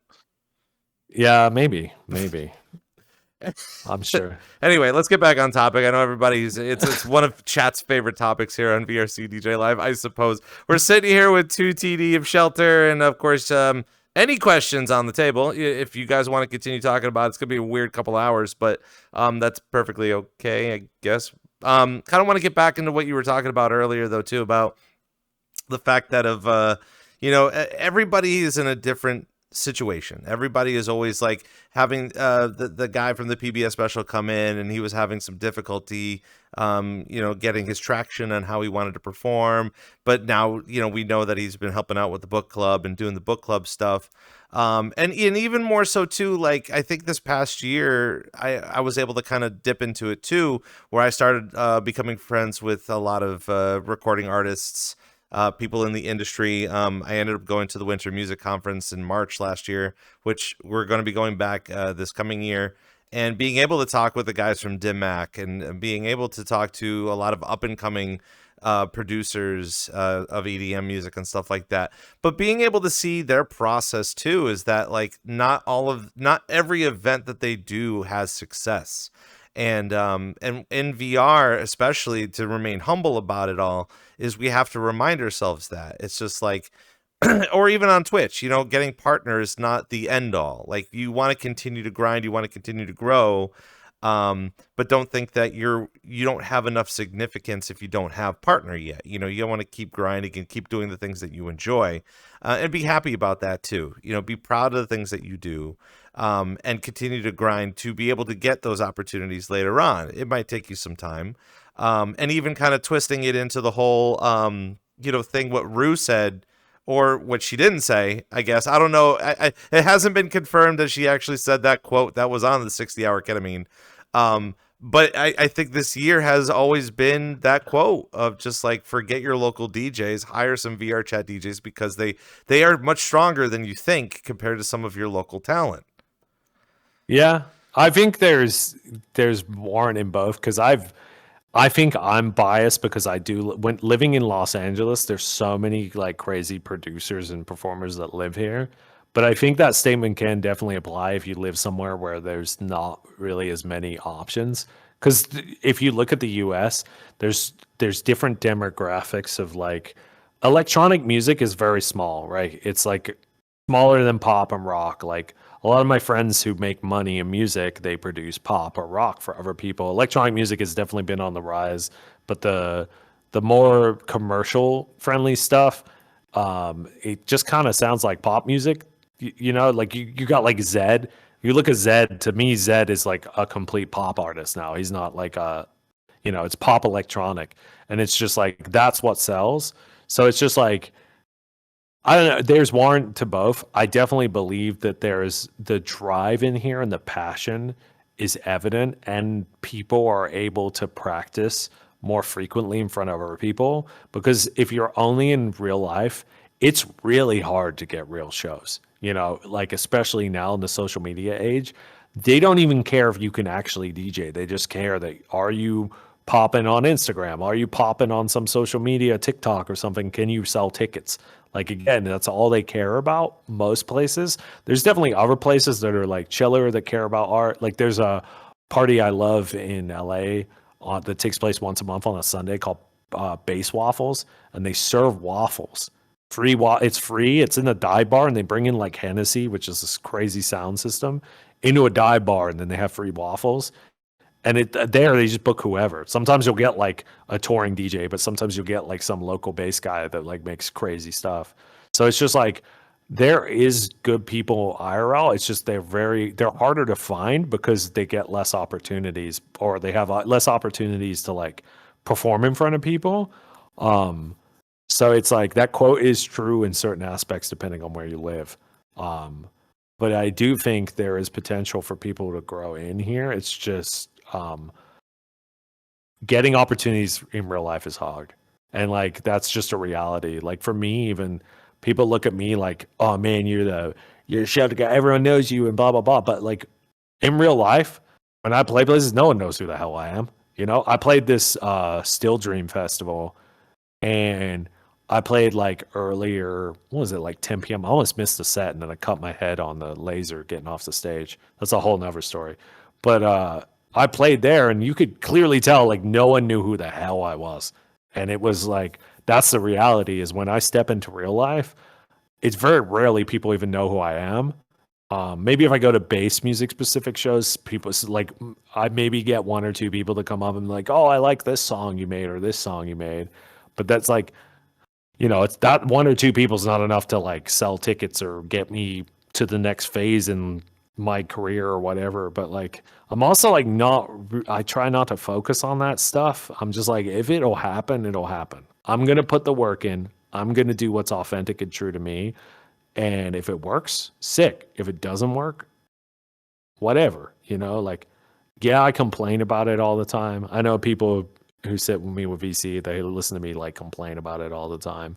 Yeah, maybe. I'm sure. Anyway, let's get back on topic. I know it's one of chat's favorite topics here on VRCDJ Live, I suppose. We're sitting here with 2 TD of Shelter, and of course, any questions on the table. If you guys want to continue talking about it, it's going to be a weird couple hours, but that's perfectly okay, I guess. Kind of want to get back into what you were talking about earlier, though, too, about the fact that everybody is in a different situation. Everybody is always like having the guy from the PBS special come in, and he was having some difficulty getting his traction on how he wanted to perform, but now we know that he's been helping out with the book club and doing the book club stuff, and even more so too, like I think this past year I was able to kind of dip into it too, where I started becoming friends with a lot of recording artists, people in the industry. I ended up going to the Winter Music Conference in March last year, which we're going to be going back this coming year, and being able to talk with the guys from Dim Mak and being able to talk to a lot of up-and-coming producers of EDM music and stuff like that. But being able to see their process too is that like not every event that they do has success. And in VR, especially, to remain humble about it all, is we have to remind ourselves that it's just like, or even on Twitch, getting partners not the end all. Like you want to continue to grind, you want to continue to grow, but don't think that you don't have enough significance if you don't have partner yet. You want to keep grinding and keep doing the things that you enjoy, and be happy about that too. Be proud of the things that you do. And continue to grind to be able to get those opportunities later on. It might take you some time. And even kind of twisting it into the whole, thing, what Rue said, or what she didn't say, I guess. I don't know. It hasn't been confirmed that she actually said that quote that was on the 60-hour ketamine. But I think this year has always been that quote of just like, forget your local DJs, hire some VRChat DJs, because they are much stronger than you think compared to some of your local talent. Yeah, I think there's warrant in both, because I think I'm biased because when living in Los Angeles, there's so many like crazy producers and performers that live here. But I think that statement can definitely apply if you live somewhere where there's not really as many options. Because if you look at the US, there's different demographics of like, electronic music is very small, right? It's like smaller than pop and rock. Like a lot of my friends who make money in music, they produce pop or rock for other people. Electronic music has definitely been on the rise, but the more commercial friendly stuff, it just kind of sounds like pop music. you know, like you got like Zed. You look at Zed, to me, Zed is like a complete pop artist now. He's not like a, you know, it's pop electronic. And it's just like, that's what sells. So it's just like, I don't know. There's warrant to both. I definitely believe that there's the drive in here and the passion is evident, and people are able to practice more frequently in front of other people. Because if you're only in real life, it's really hard to get real shows. You know, like especially now in the social media age, they don't even care if you can actually DJ. They just care that are you popping on Instagram? Are you popping on some social media, TikTok or something? Can you sell tickets? Like, again, that's all they care about most places. There's definitely other places that are like chiller that care about art. Like there's a party I love in LA that takes place once a month on a Sunday called Base Waffles, and they serve waffles. It's free. It's in a dive bar, and they bring in like Hennessy, which is this crazy sound system, into a dive bar, and then they have free waffles. And there they just book whoever. Sometimes you'll get like a touring DJ, but sometimes you'll get like some local bass guy that like makes crazy stuff. So it's just like there is good people IRL. It's just they're harder to find because they get less opportunities, or they have less opportunities to like perform in front of people. So it's like that quote is true in certain aspects depending on where you live. But I do think there is potential for people to grow in here. It's just getting opportunities in real life is hard, and like that's just a reality. Like for me, even people look at me like, oh man, you're a shelter guy, everyone knows you and blah blah blah. But like in real life, when I play places, no one knows who the hell I am. You know, I played this Still Dream festival, and I played like earlier, what was it, like 10 p.m. I almost missed the set, and then I cut my head on the laser getting off the stage. That's a whole nother story. But I played there, and you could clearly tell like no one knew who the hell I was. And it was like, that's the reality, is when I step into real life, it's very rarely people even know who I am. Maybe if I go to bass music specific shows, people like, I maybe get one or two people to come up and be like, oh, I like this song you made or this song you made. But that's like, you know, it's that one or two people's not enough to like sell tickets or get me to the next phase in my career or whatever. But like, I'm also like I try not to focus on that stuff. I'm just like, if it'll happen, it'll happen. I'm going to put the work in. I'm going to do what's authentic and true to me. And if it works, sick. If it doesn't work, whatever, you know, like, yeah, I complain about it all the time. I know people who sit with me with VC, they listen to me like complain about it all the time.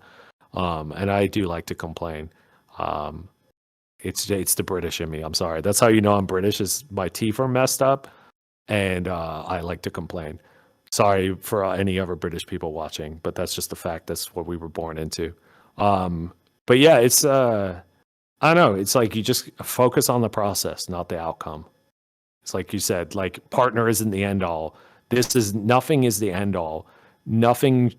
And I do like to complain. It's the British in me. I'm sorry. That's how you know I'm British, is my teeth are messed up, and I like to complain. Sorry for any other British people watching, but that's just the fact. That's what we were born into. But yeah, it's I don't know. It's like you just focus on the process, not the outcome. It's like you said, like partner isn't the end all. Nothing is the end all. Nothing.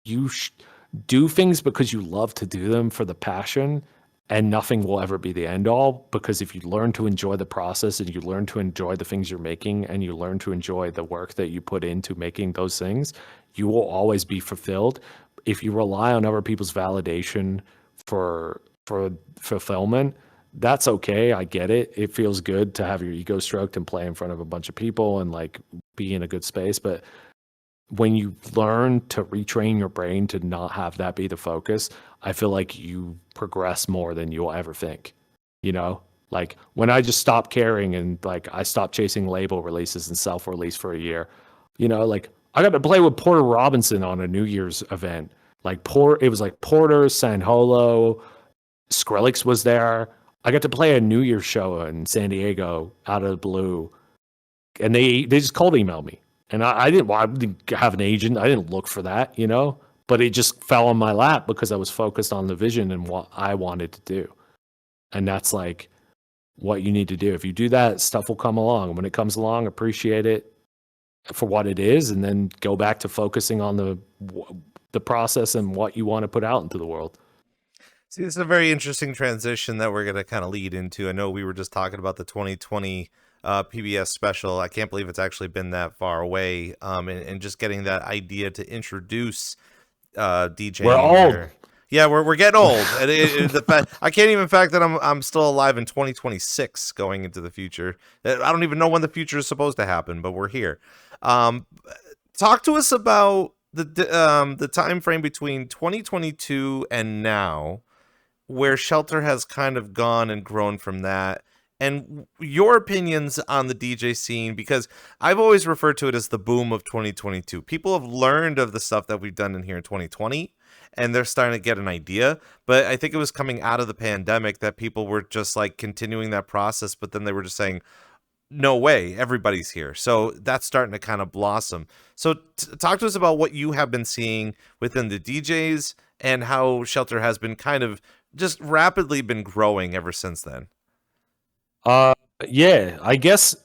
Do things because you love to do them for the passion, and nothing will ever be the end all, because if you learn to enjoy the process and you learn to enjoy the things you're making and you learn to enjoy the work that you put into making those things, you will always be fulfilled. If you rely on other people's validation for fulfillment, that's okay. I get it. It feels good to have your ego stroked and play in front of a bunch of people and like be in a good space. But when you learn to retrain your brain to not have that be the focus, I feel like you progress more than you'll ever think. You know, like when I just stopped caring and like I stopped chasing label releases and self-release for a year, you know, like I got to play with Porter Robinson on a New Year's event. Like it was like Porter, San Holo, Skrillex was there. I got to play a New Year's show in San Diego out of the blue, and they just cold emailed me. And I didn't have an agent. I didn't look for that, you know, but it just fell on my lap because I was focused on the vision and what I wanted to do. And that's like what you need to do. If you do that, stuff will come along. And when it comes along, appreciate it for what it is, and then go back to focusing on the process and what you want to put out into the world. See, this is a very interesting transition that we're going to kind of lead into. I know we were just talking about the 2020 PBS special. I can't believe it's actually been that far away. And just getting that idea to introduce DJing. We're old. Yeah, we're getting old. And I can't even fact that I'm still alive in 2026 going into the future. I don't even know when the future is supposed to happen, but we're here. Talk to us about the time frame between 2022 and now, where Shelter has kind of gone and grown from that, and your opinions on the DJ scene, because I've always referred to it as the boom of 2022. People have learned of the stuff that we've done in here in 2020, and they're starting to get an idea. But I think it was coming out of the pandemic that people were just like continuing that process, but then they were just saying, no way, everybody's here. So that's starting to kind of blossom. So talk to us about what you have been seeing within the DJs and how Shelter has been kind of just rapidly been growing ever since then. Yeah, I guess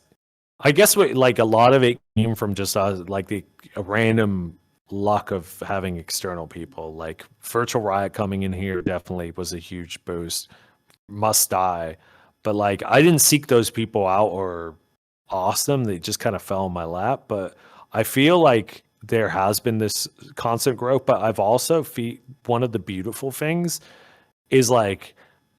what, like, a lot of it came from just like a random luck of having external people. Like Virtual Riot coming in here definitely was a huge boost. Must Die. But like I didn't seek those people out or ask them. They just kind of fell in my lap. But I feel like there has been this constant growth. But I've also one of the beautiful things is like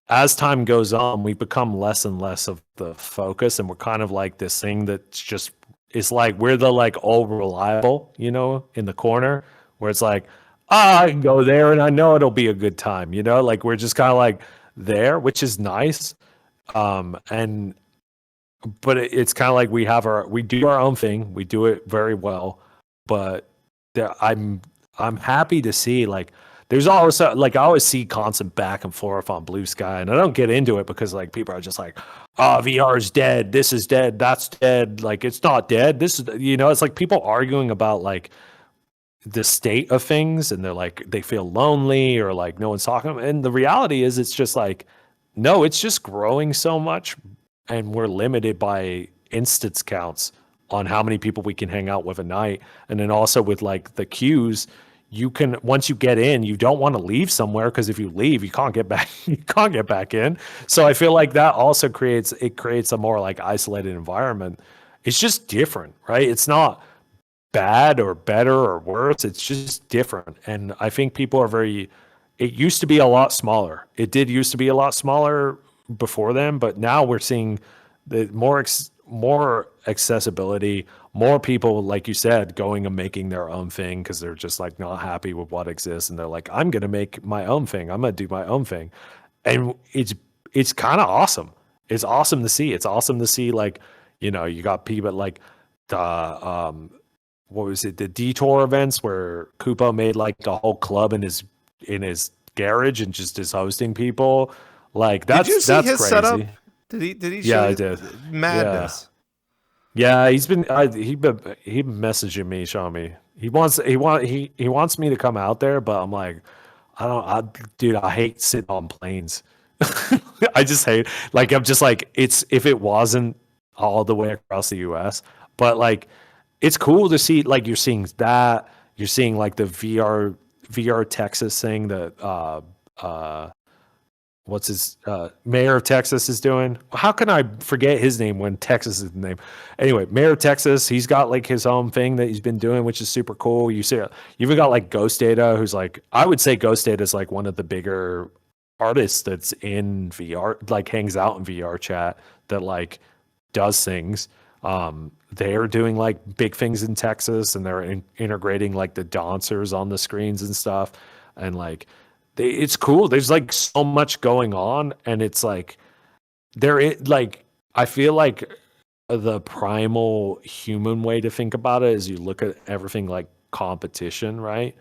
as time goes on, we become less and less of the focus, and we're kind of like this thing that's just, it's like we're the like all reliable, you know, in the corner where it's like, I can go there and I know it'll be a good time, you know, like we're just kind of like there, which is nice. But it's kind of like we do our own thing, we do it very well, but I'm happy to see like there's also like I always see constant back and forth on Blue Sky, and I don't get into it because like people are just like, oh, VR is dead, this is dead, that's dead. Like it's not dead. This is, you know, it's like people arguing about like the state of things, and they're like they feel lonely or like no one's talking to them. And the reality is it's just like, no, it's just growing so much, and we're limited by instance counts on how many people we can hang out with a night. And then also with like the queues, you can, once you get in, you don't want to leave somewhere, because if you leave, you can't get back. You can't get back in. So I feel like that also creates a more like isolated environment. It's just different, right? It's not bad or better or worse. It's just different. And I think people are very. It used to be a lot smaller. It did used to be a lot smaller before then, but now we're seeing the more accessibility, more people, like you said, going and making their own thing because they're just like not happy with what exists, and they're like, I'm gonna make my own thing. I'm gonna do my own thing, and it's kind of awesome. It's awesome to see. It's awesome to see, like, you know, you got people like the what was it, the Detour events where Kupo made like a whole club in his garage and just is hosting people. Like that's Did you see his crazy. setup? Did he? Yeah, I did. Madness. Yeah, he's been messaging me, showing me he wants me to come out there, but I'm like, dude, I hate sitting on planes. I just hate, like, I'm just like, it's, if it wasn't all the way across the US, but like it's cool to see, like you're seeing like the VR Texas thing that what's his mayor of Texas is doing. How can I forget his name when Texas is the name? Anyway, mayor of Texas, he's got like his own thing that he's been doing, which is super cool. You see, you even got like Ghost Data, who's like, I would say Ghost Data is like one of the bigger artists that's in VR, like hangs out in VRChat, that like does things. They're doing like big things in Texas, and they're integrating like the dancers on the screens and stuff, and like it's cool. There's like so much going on, and it's like like I feel like the primal human way to think about it is you look at everything like competition, right?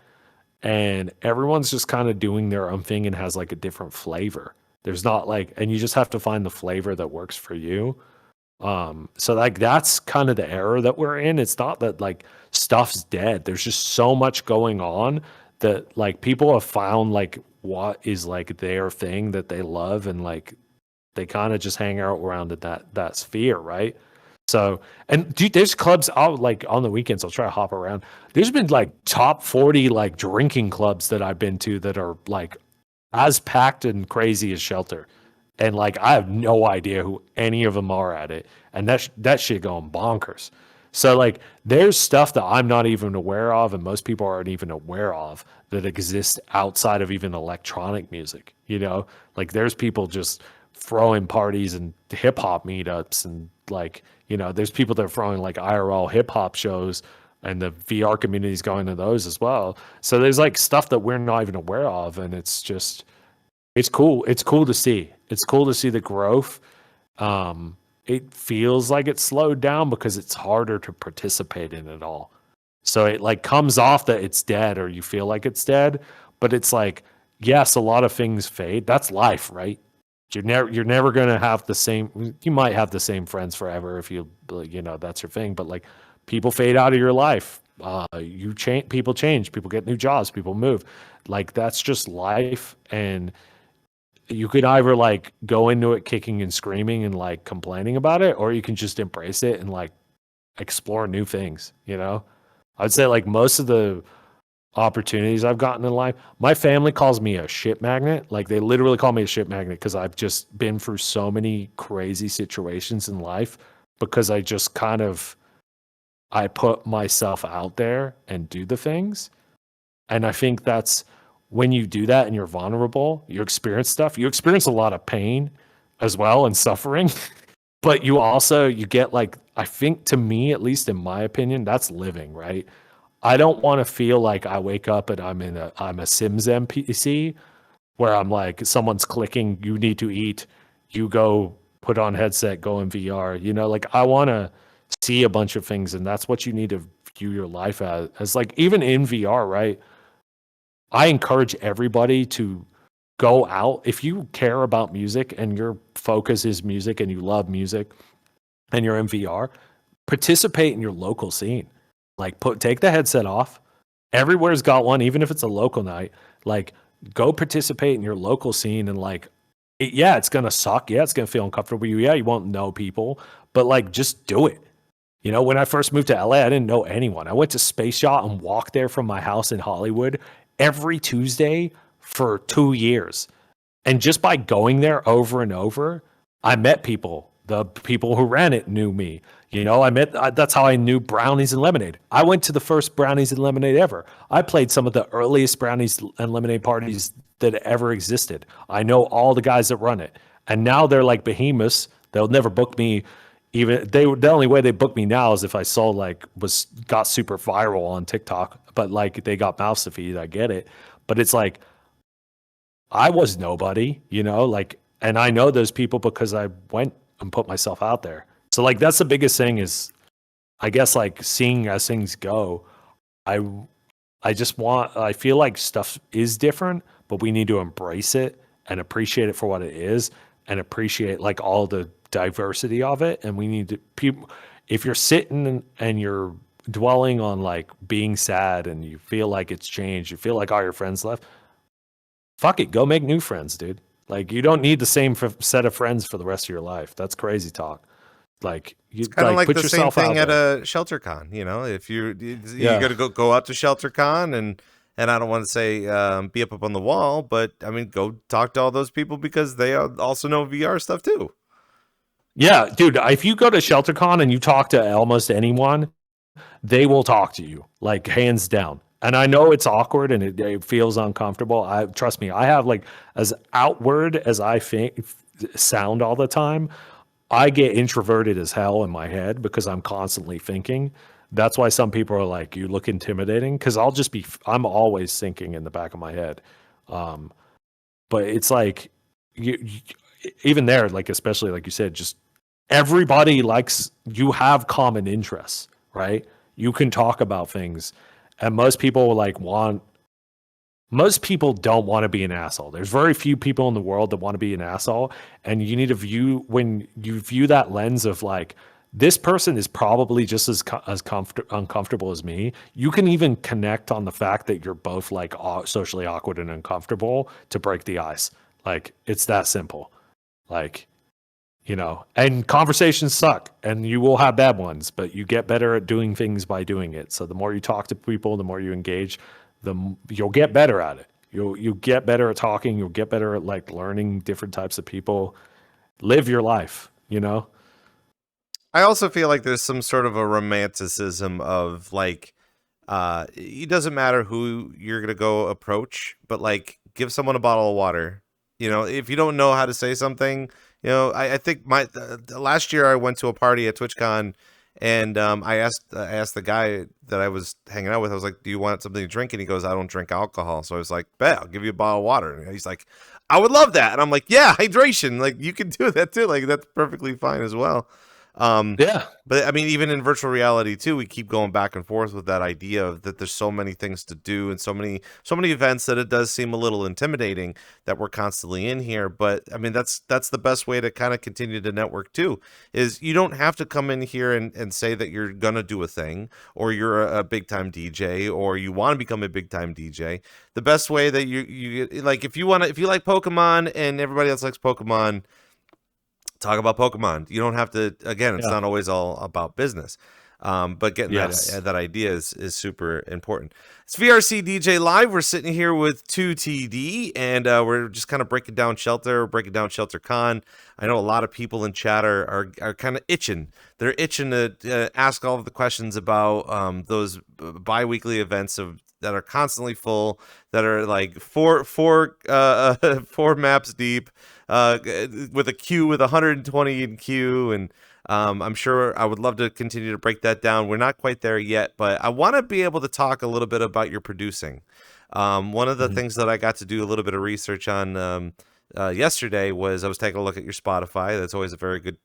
And everyone's just kind of doing their own thing and has like a different flavor. There's not like, and you just have to find the flavor that works for you. So like that's kind of the era that we're in. It's not that like stuff's dead. There's just so much going on that like people have found like what is like their thing that they love, and like they kind of just hang out around that sphere, right? So, and dude, there's clubs out like on the weekends. I'll try to hop around. There's been like top 40 like drinking clubs that I've been to that are like as packed and crazy as Shelter, and like I have no idea who any of them are at it, and that shit going bonkers. So like there's stuff that I'm not even aware of and most people aren't even aware of that exists outside of even electronic music, you know? Like there's people just throwing parties and hip hop meetups and like, you know, there's people that are throwing like IRL hip hop shows and the VR community is going to those as well. So there's like stuff that we're not even aware of and it's just it's cool. It's cool to see. It's cool to see the growth. It feels like it's slowed down because it's harder to participate in it all. So it like comes off that it's dead or you feel like it's dead, but it's like, yes, a lot of things fade. That's life, right? You're never going to have the same, you might have the same friends forever if you know, that's your thing, but like people fade out of your life. You change, people get new jobs, people move. Like that's just life. And you could either like go into it kicking and screaming and like complaining about it, or you can just embrace it and like explore new things, you know? I'd say like most of the opportunities I've gotten in life, my family calls me a shit magnet. Like they literally call me a shit magnet because I've just been through so many crazy situations in life because I just kind of, I put myself out there and do the things. And I think that's, when you do that and you're vulnerable, you experience stuff, you experience a lot of pain as well and suffering, but you also, you get like, I think to me, at least in my opinion, that's living, right? I don't want to feel like I wake up and I'm a Sims NPC where I'm like, someone's clicking, you need to eat, you go put on headset, go in VR, you know, like I want to see a bunch of things and that's what you need to view your life as like, even in VR, right? I encourage everybody to go out. If you care about music and your focus is music and you love music and you're in VR, participate in your local scene. Like take the headset off. Everywhere's got one, even if it's a local night. Like go participate in your local scene and like, it's going to suck. Yeah, it's going to feel uncomfortable. Yeah, you won't know people, but like just do it. You know, when I first moved to LA, I didn't know anyone. I went to Space Yacht and walked there from my house in Hollywood every Tuesday for 2 years. And just by going there over and over, I met people. The people who ran it knew me. You know, that's how I knew Brownies and Lemonade. I went to the first Brownies and Lemonade ever. I played some of the earliest Brownies and Lemonade parties that ever existed. I know all the guys that run it. And now they're like behemoths. They'll never book me. Even the only way they book me now is if I saw got super viral on TikTok, but like they got mouse to feed. I get it, but it's like I was nobody, you know, like, and I know those people because I went and put myself out there. So like that's the biggest thing is, I guess like seeing as things go, I feel like stuff is different, but we need to embrace it and appreciate it for what it is and appreciate like all the diversity of it. And we need to, people, if you're sitting and you're dwelling on like being sad and you feel like it's changed, you feel like all your friends left, fuck it, go make new friends, dude. Like you don't need the same set of friends for the rest of your life. That's crazy talk. Like you kind of like put the same yourself thing out at there. a ShelterCon, you know, if you got to go out to ShelterCon and I don't want to say be up on the wall, but I mean, go talk to all those people because they also know VR stuff too. Yeah, dude, if you go to ShelterCon and you talk to almost anyone, they will talk to you, like hands down. And I know it's awkward and it feels uncomfortable. Trust me, I have like as outward as I sound all the time, I get introverted as hell in my head because I'm constantly thinking. That's why some people are like, you look intimidating, because I'm always thinking in the back of my head. But it's like, even there, like, especially like you said, just everybody you have common interests, right? You can talk about things. And most people most people don't want to be an asshole. There's very few people in the world that want to be an asshole. And you need to when you view that lens of like, this person is probably just as uncomfortable as me. You can even connect on the fact that you're both like socially awkward and uncomfortable to break the ice. Like, it's that simple. Like, you know, and conversations suck and you will have bad ones, but you get better at doing things by doing it. So the more you talk to people, the more you engage, you'll get better at it. You'll get better at talking. You'll get better at like learning different types of people. Live your life, you know? I also feel like there's some sort of a romanticism of like, it doesn't matter who you're gonna go approach, but like give someone a bottle of water. You know, if you don't know how to say something, you know, I think last year I went to a party at TwitchCon, and I asked the guy that I was hanging out with. I was like, "Do you want something to drink?" And he goes, "I don't drink alcohol." So I was like, "Bet, I'll give you a bottle of water." And he's like, "I would love that." And I'm like, "Yeah, hydration. Like you can do that too. Like that's perfectly fine as well." Yeah. But I mean, even in virtual reality too, we keep going back and forth with that idea of that there's so many things to do and so many events that it does seem a little intimidating that we're constantly in here. But I mean, that's the best way to kind of continue to network too, is you don't have to come in here and say that you're gonna do a thing or you're a big time DJ or you want to become a big time DJ. The best way that you like, if you like Pokemon and everybody else likes Pokemon, talk about Pokemon. You don't have to. Again, it's not always all about business. But getting that idea is super important. It's VRCDJ Live. We're sitting here with 2TD, and we're just kind of breaking down ShelterCon. I know a lot of people in chat are kind of itching. They're itching to ask all of the questions about those bi-weekly events that are constantly full, that are like four maps deep, with a queue with 120 in queue, and I'm sure I would love to continue to break that down. We're not quite there yet, but I want to be able to talk a little bit about your producing. One of the things that I got to do a little bit of research on yesterday was I was taking a look at your Spotify. That's always a very good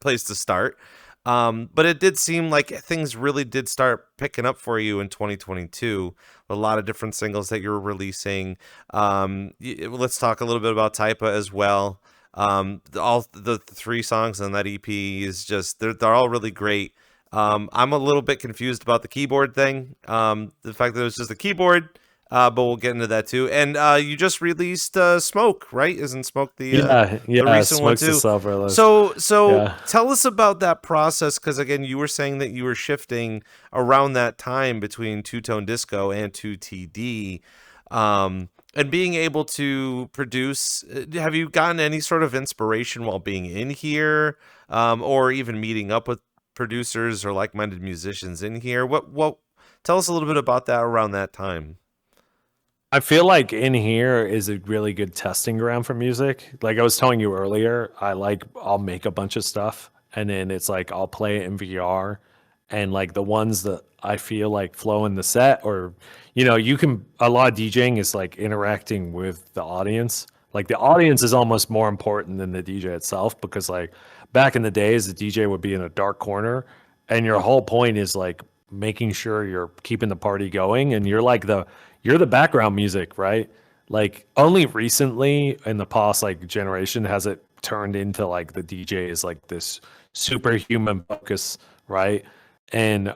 place to start. But it did seem like things really did start picking up for you in 2022 with a lot of different singles that you're releasing. Let's talk a little bit about TYPA as well. All the 3 songs on that EP is just, they're all really great. I'm a little bit confused about the keyboard thing. The fact that it was just a keyboard, but we'll get into that too. And you just released Smoke, right? Isn't Smoke the recent one too? So tell us about that process, because again, you were saying that you were shifting around that time between Two Tone Disco and 2TD. And being able to produce, have you gotten any sort of inspiration while being in here, or even meeting up with producers or like-minded musicians in here? What tell us a little bit about that around that time. I feel like in here is a really good testing ground for music. Like I was telling you earlier, I'll make a bunch of stuff and then it's like I'll play it in VR, and like the ones that I feel like flow in the set, or a lot of DJing is like interacting with the audience. Like the audience is almost more important than the DJ itself, because like back in the days the DJ would be in a dark corner and your whole point is like making sure you're keeping the party going, and you're the background music, right? Like only recently in the past like generation has it turned into like the DJ is like this superhuman focus, right? And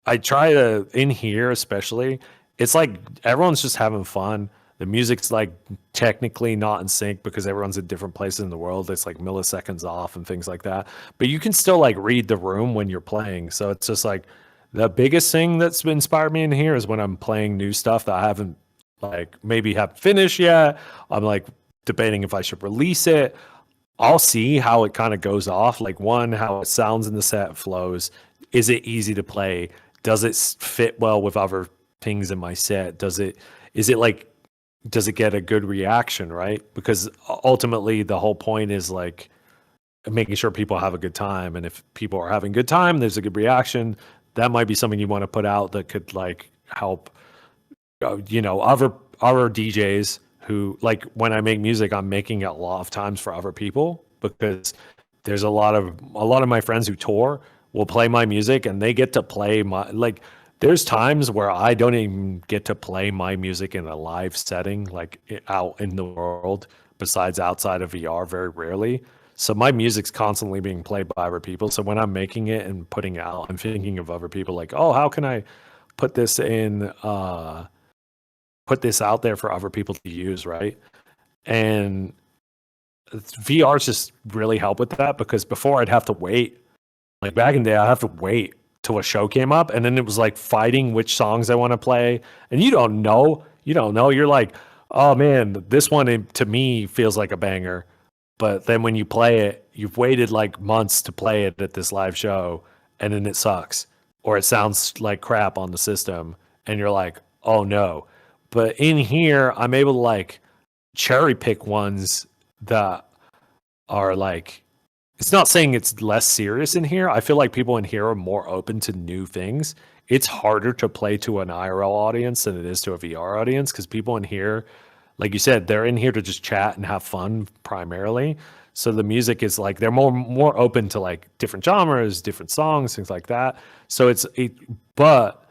I try to, in here especially, it's like everyone's just having fun. The music's like technically not in sync because everyone's in different places in the world. It's like milliseconds off and things like that. But you can still like read the room when you're playing. So it's just like the biggest thing that's inspired me in here is when I'm playing new stuff that I haven't haven't finished yet. I'm like debating if I should release it. I'll see how it kind of goes off. Like one, how it sounds in the set, flows. Is it easy to play? Does it fit well with other things in my set? Does it get a good reaction, right? Because ultimately the whole point is like making sure people have a good time. And if people are having a good time, there's a good reaction. That might be something you want to put out that could like help, other DJs who, like when I make music, I'm making it a lot of times for other people, because there's a lot of my friends who tour will play my music and they get to play there's times where I don't even get to play my music in a live setting, like out in the world, besides outside of VR, very rarely. So my music's constantly being played by other people. So when I'm making it and putting it out, I'm thinking of other people like, oh, how can I put this out there for other people to use, right? And VR's just really helped with that, because before I'd have to wait. Like back in the day, I'd have to wait till a show came up, and then it was like fighting which songs I want to play. And you don't know. You're like, oh man, this one to me feels like a banger. but then when you play it, you've waited like months to play it at this live show, and then it sucks or it sounds like crap on the system, and you're like, oh no. But in here, I'm able to like cherry pick ones that are like, it's not saying it's less serious in here. I feel like people in here are more open to new things. It's harder to play to an IRL audience than it is to a VR audience, because people in here, like you said, they're in here to just chat and have fun primarily. So the music is like, they're more open to like different genres, different songs, things like that. So but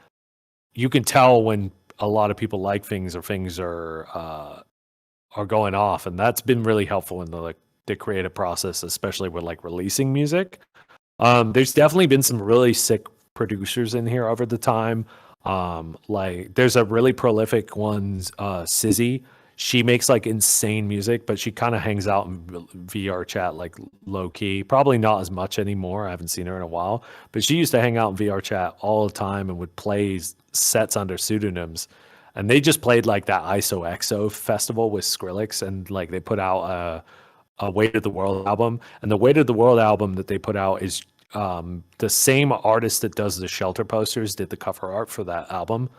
you can tell when a lot of people like things or things are going off, and that's been really helpful in the creative process, especially with like releasing music. There's definitely been some really sick producers in here over the time. Like there's a really prolific one, Sizzy. She makes like insane music, but she kind of hangs out in VRChat like low key. Probably not as much anymore. I haven't seen her in a while, but she used to hang out in VRChat all the time and would play sets under pseudonyms. And they just played like that ISOXO festival with Skrillex, and like they put out a Weight of the World album. And the Weight of the World album that they put out is the same artist that does the Shelter posters did the cover art for that album.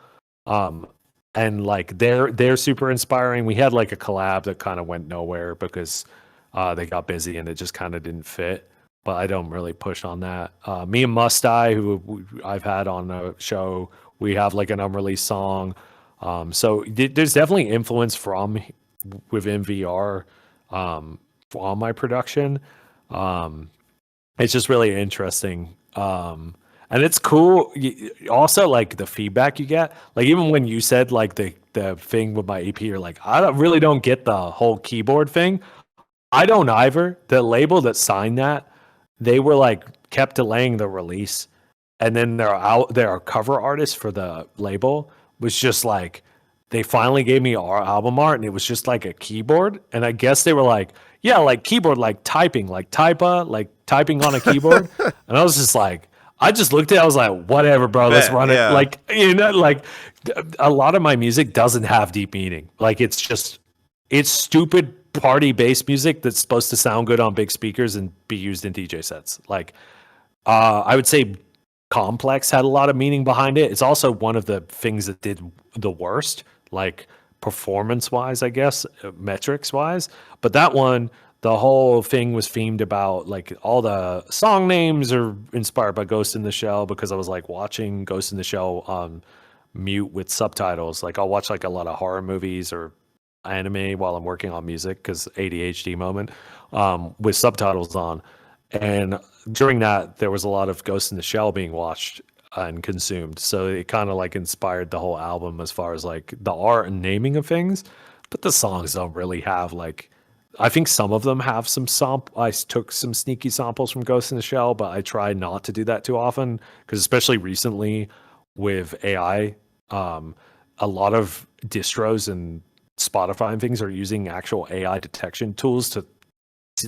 And like they're super inspiring. We had like a collab that kind of went nowhere because they got busy and it just kind of didn't fit. But I don't really push on that. Me and Mustai, who I've had on the show, we have like an unreleased song. So there's definitely influence from within VR on my production. It's just really interesting. And it's cool. Also, like the feedback you get, like even when you said like the thing with my EP, you're like, really don't get the whole keyboard thing. I don't either. The label that signed that, they were like kept delaying the release, and then their cover artist for the label was just like, they finally gave me our album art, and it was just like a keyboard. And I guess they were like, yeah, like keyboard, like typing, like TYPA, like typing on a keyboard. And I was just like, I just looked at it, I was like, whatever, bro, let's run it. Like, like a lot of my music doesn't have deep meaning. Like it's stupid party bass music that's supposed to sound good on big speakers and be used in DJ sets. Like, I would say Complex had a lot of meaning behind it. It's also one of the things that did the worst, like performance wise, I guess, metrics wise. But that one, the whole thing was themed about like all the song names are inspired by Ghost in the Shell, because I was like watching Ghost in the Shell on mute with subtitles. Like I'll watch like a lot of horror movies or anime while I'm working on music, because ADHD moment, with subtitles on. And during that, there was a lot of Ghost in the Shell being watched and consumed. So it kind of like inspired the whole album as far as like the art and naming of things. But the songs don't really have like, I think some of them have some I took some sneaky samples from Ghost in the Shell, but I try not to do that too often, because especially recently with AI, a lot of distros and Spotify and things are using actual AI detection tools to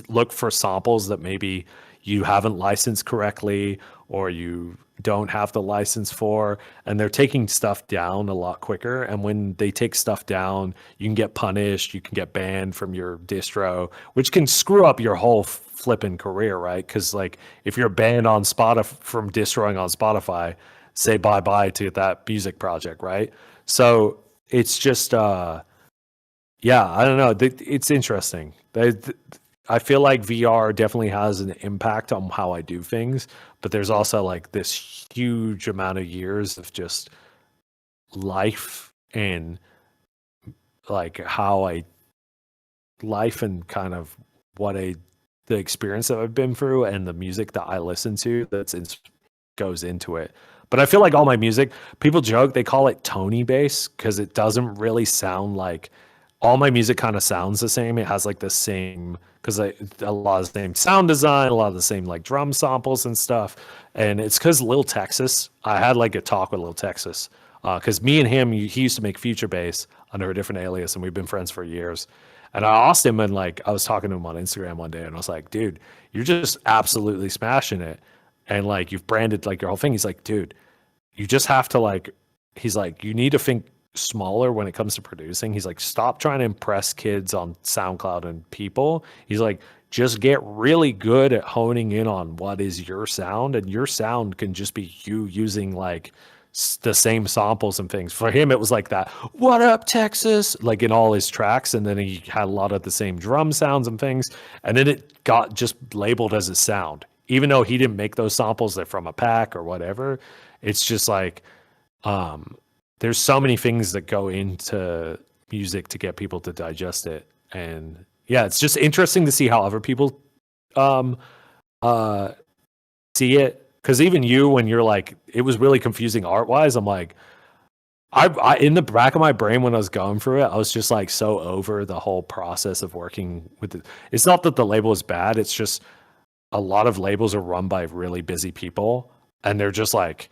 look for samples that maybe you haven't licensed correctly or you don't have the license for, and they're taking stuff down a lot quicker. And when they take stuff down, you can get punished, you can get banned from your distro, which can screw up your whole flipping career, right? Because like if you're banned on Spotify from distroing on Spotify, say bye-bye to that music project, right? So it's just yeah, I don't know, it's interesting. I feel like VR definitely has an impact on how I do things, but there's also like this huge amount of years of just life and like life and kind of the experience that I've been through and the music that I listen to goes into it. But I feel like all my music, people joke, they call it Tony bass because it doesn't really sound like, all my music kind of sounds the same. It has like the same, because a lot of the same sound design, a lot of the same like drum samples and stuff. And it's because Lil Texas, I had like a talk with Lil Texas, because me and him, he used to make Future Bass under a different alias, and we've been friends for years. And I asked him, and like I was talking to him on Instagram one day, and I was like, dude, you're just absolutely smashing it. And like you've branded like your whole thing. He's like, dude, you just have to like, he's like, you need to think smaller when it comes to producing. He's like, stop trying to impress kids on SoundCloud and people. He's like, just get really good at honing in on what is your sound, and your sound can just be you using like the same samples and things. For him, it was like that, "What up, Texas?" like in all his tracks, and then he had a lot of the same drum sounds and things, and then it got just labeled as a sound, even though he didn't make those samples. They're from a pack or whatever. It's just like there's so many things that go into music to get people to digest it, and yeah, it's just interesting to see how other people see it. Because even you, when you're like, it was really confusing art wise. I'm like, I in the back of my brain when I was going through it, I was just like so over the whole process of working with it. It's not that the label is bad. It's just a lot of labels are run by really busy people, and they're just like,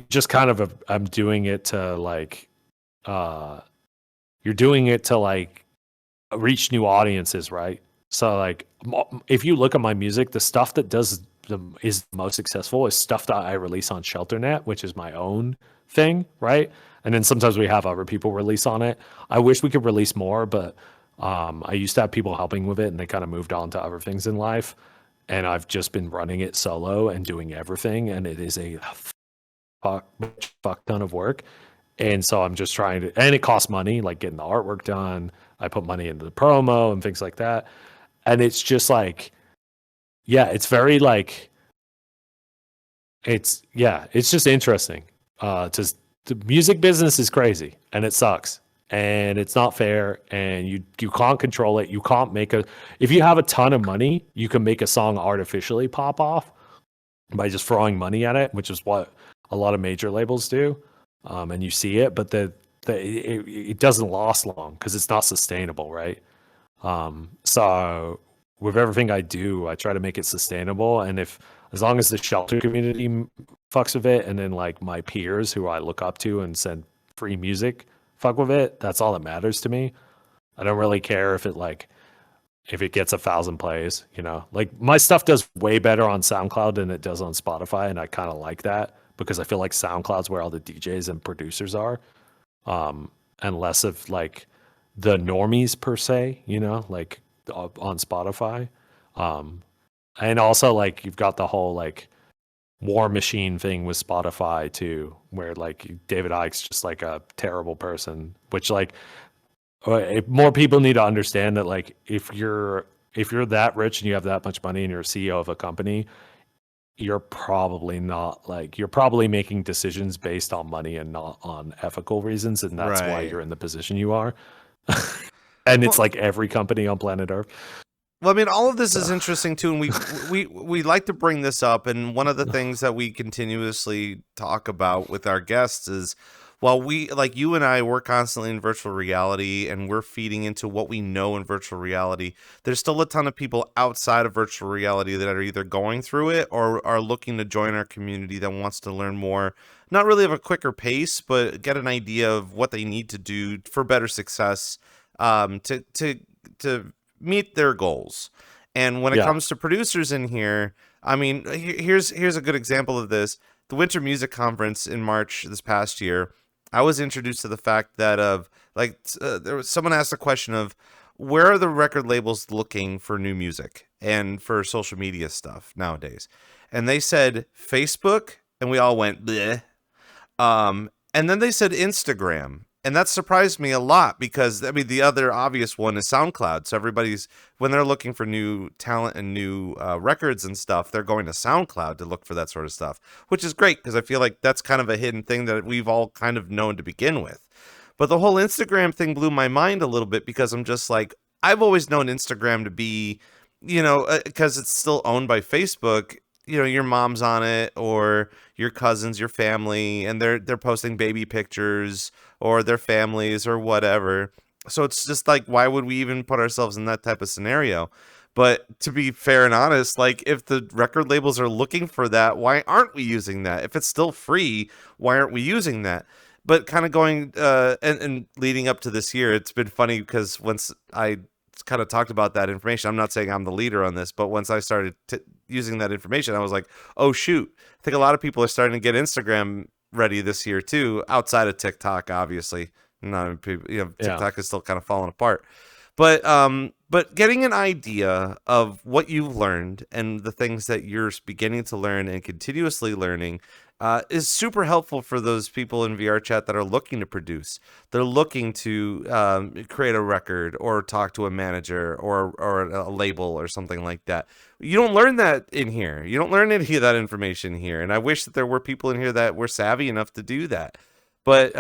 just kind of I'm doing it to like, you're doing it to like reach new audiences, right? So like, if you look at my music, the stuff that is the most successful is stuff that I release on ShelterNet, which is my own thing, right? And then sometimes we have other people release on it. I wish we could release more, but I used to have people helping with it, and they kind of moved on to other things in life. And I've just been running it solo and doing everything, and it is a fuck ton of work. And so I'm just trying to, and it costs money, like getting the artwork done. I put money into the promo and things like that. And it's just like, yeah, it's very like, it's just interesting. The music business is crazy, and it sucks, and it's not fair, and you can't control it. You can't if you have a ton of money, you can make a song artificially pop off by just throwing money at it, which is what a lot of major labels do. And you see it, but it doesn't last long because it's not sustainable, right? So with everything I do, I try to make it sustainable, and as long as the shelter community fucks with it, and then like my peers who I look up to and send free music fuck with it, that's all that matters to me. I don't really care if it gets 1,000 plays, you know. Like my stuff does way better on SoundCloud than it does on Spotify, and I kind of like that because I feel like SoundCloud's where all the DJs and producers are, and less of like the normies per se, you know, like on Spotify. And also like you've got the whole like war machine thing with Spotify too, where like David Icke's just like a terrible person, which like more people need to understand that like if you're that rich and you have that much money and you're a CEO of a company, you're probably making decisions based on money and not on ethical reasons, and that's why you're in the position you are. And it's like every company on planet Earth. Well, I mean, all of this is interesting too, and we like to bring this up. And one of the things that we continuously talk about with our guests is, while we, like you and I, we're constantly in virtual reality, and we're feeding into what we know in virtual reality, there's still a ton of people outside of virtual reality that are either going through it or are looking to join our community that wants to learn more, not really of a quicker pace, but get an idea of what they need to do for better success, to meet their goals. And when it comes to producers in here, I mean, here's a good example of this. The Winter Music Conference in March this past year, I was introduced to the fact that there was someone asked a question of, where are the record labels looking for new music and for social media stuff nowadays? And they said Facebook, and we all went bleh. And then they said Instagram. And that surprised me a lot because, I mean, the other obvious one is SoundCloud. So when they're looking for new talent and new records and stuff, they're going to SoundCloud to look for that sort of stuff, which is great because I feel like that's kind of a hidden thing that we've all kind of known to begin with. But the whole Instagram thing blew my mind a little bit because I'm just like, I've always known Instagram to be, you know, because it's still owned by Facebook. You know, your mom's on it, or your cousins, your family, and they're posting baby pictures or their families or whatever. So it's just like, why would we even put ourselves in that type of scenario? But to be fair and honest, like if the record labels are looking for that, why aren't we using that? If it's still free, why aren't we using that? But kind of going and leading up to this year, it's been funny because once I kind of talked about that information, I'm not saying I'm the leader on this, but once I started using that information, I was like, oh shoot, I think a lot of people are starting to get Instagram ready this year too, outside of TikTok, obviously. TikTok is still kind of falling apart. But getting an idea of what you've learned and the things that you're beginning to learn and continuously learning is super helpful for those people in VRChat that are looking to produce. They're looking to create a record or talk to a manager or a label or something like that. You don't learn that in here. You don't learn any of that information here. And I wish that there were people in here that were savvy enough to do that. But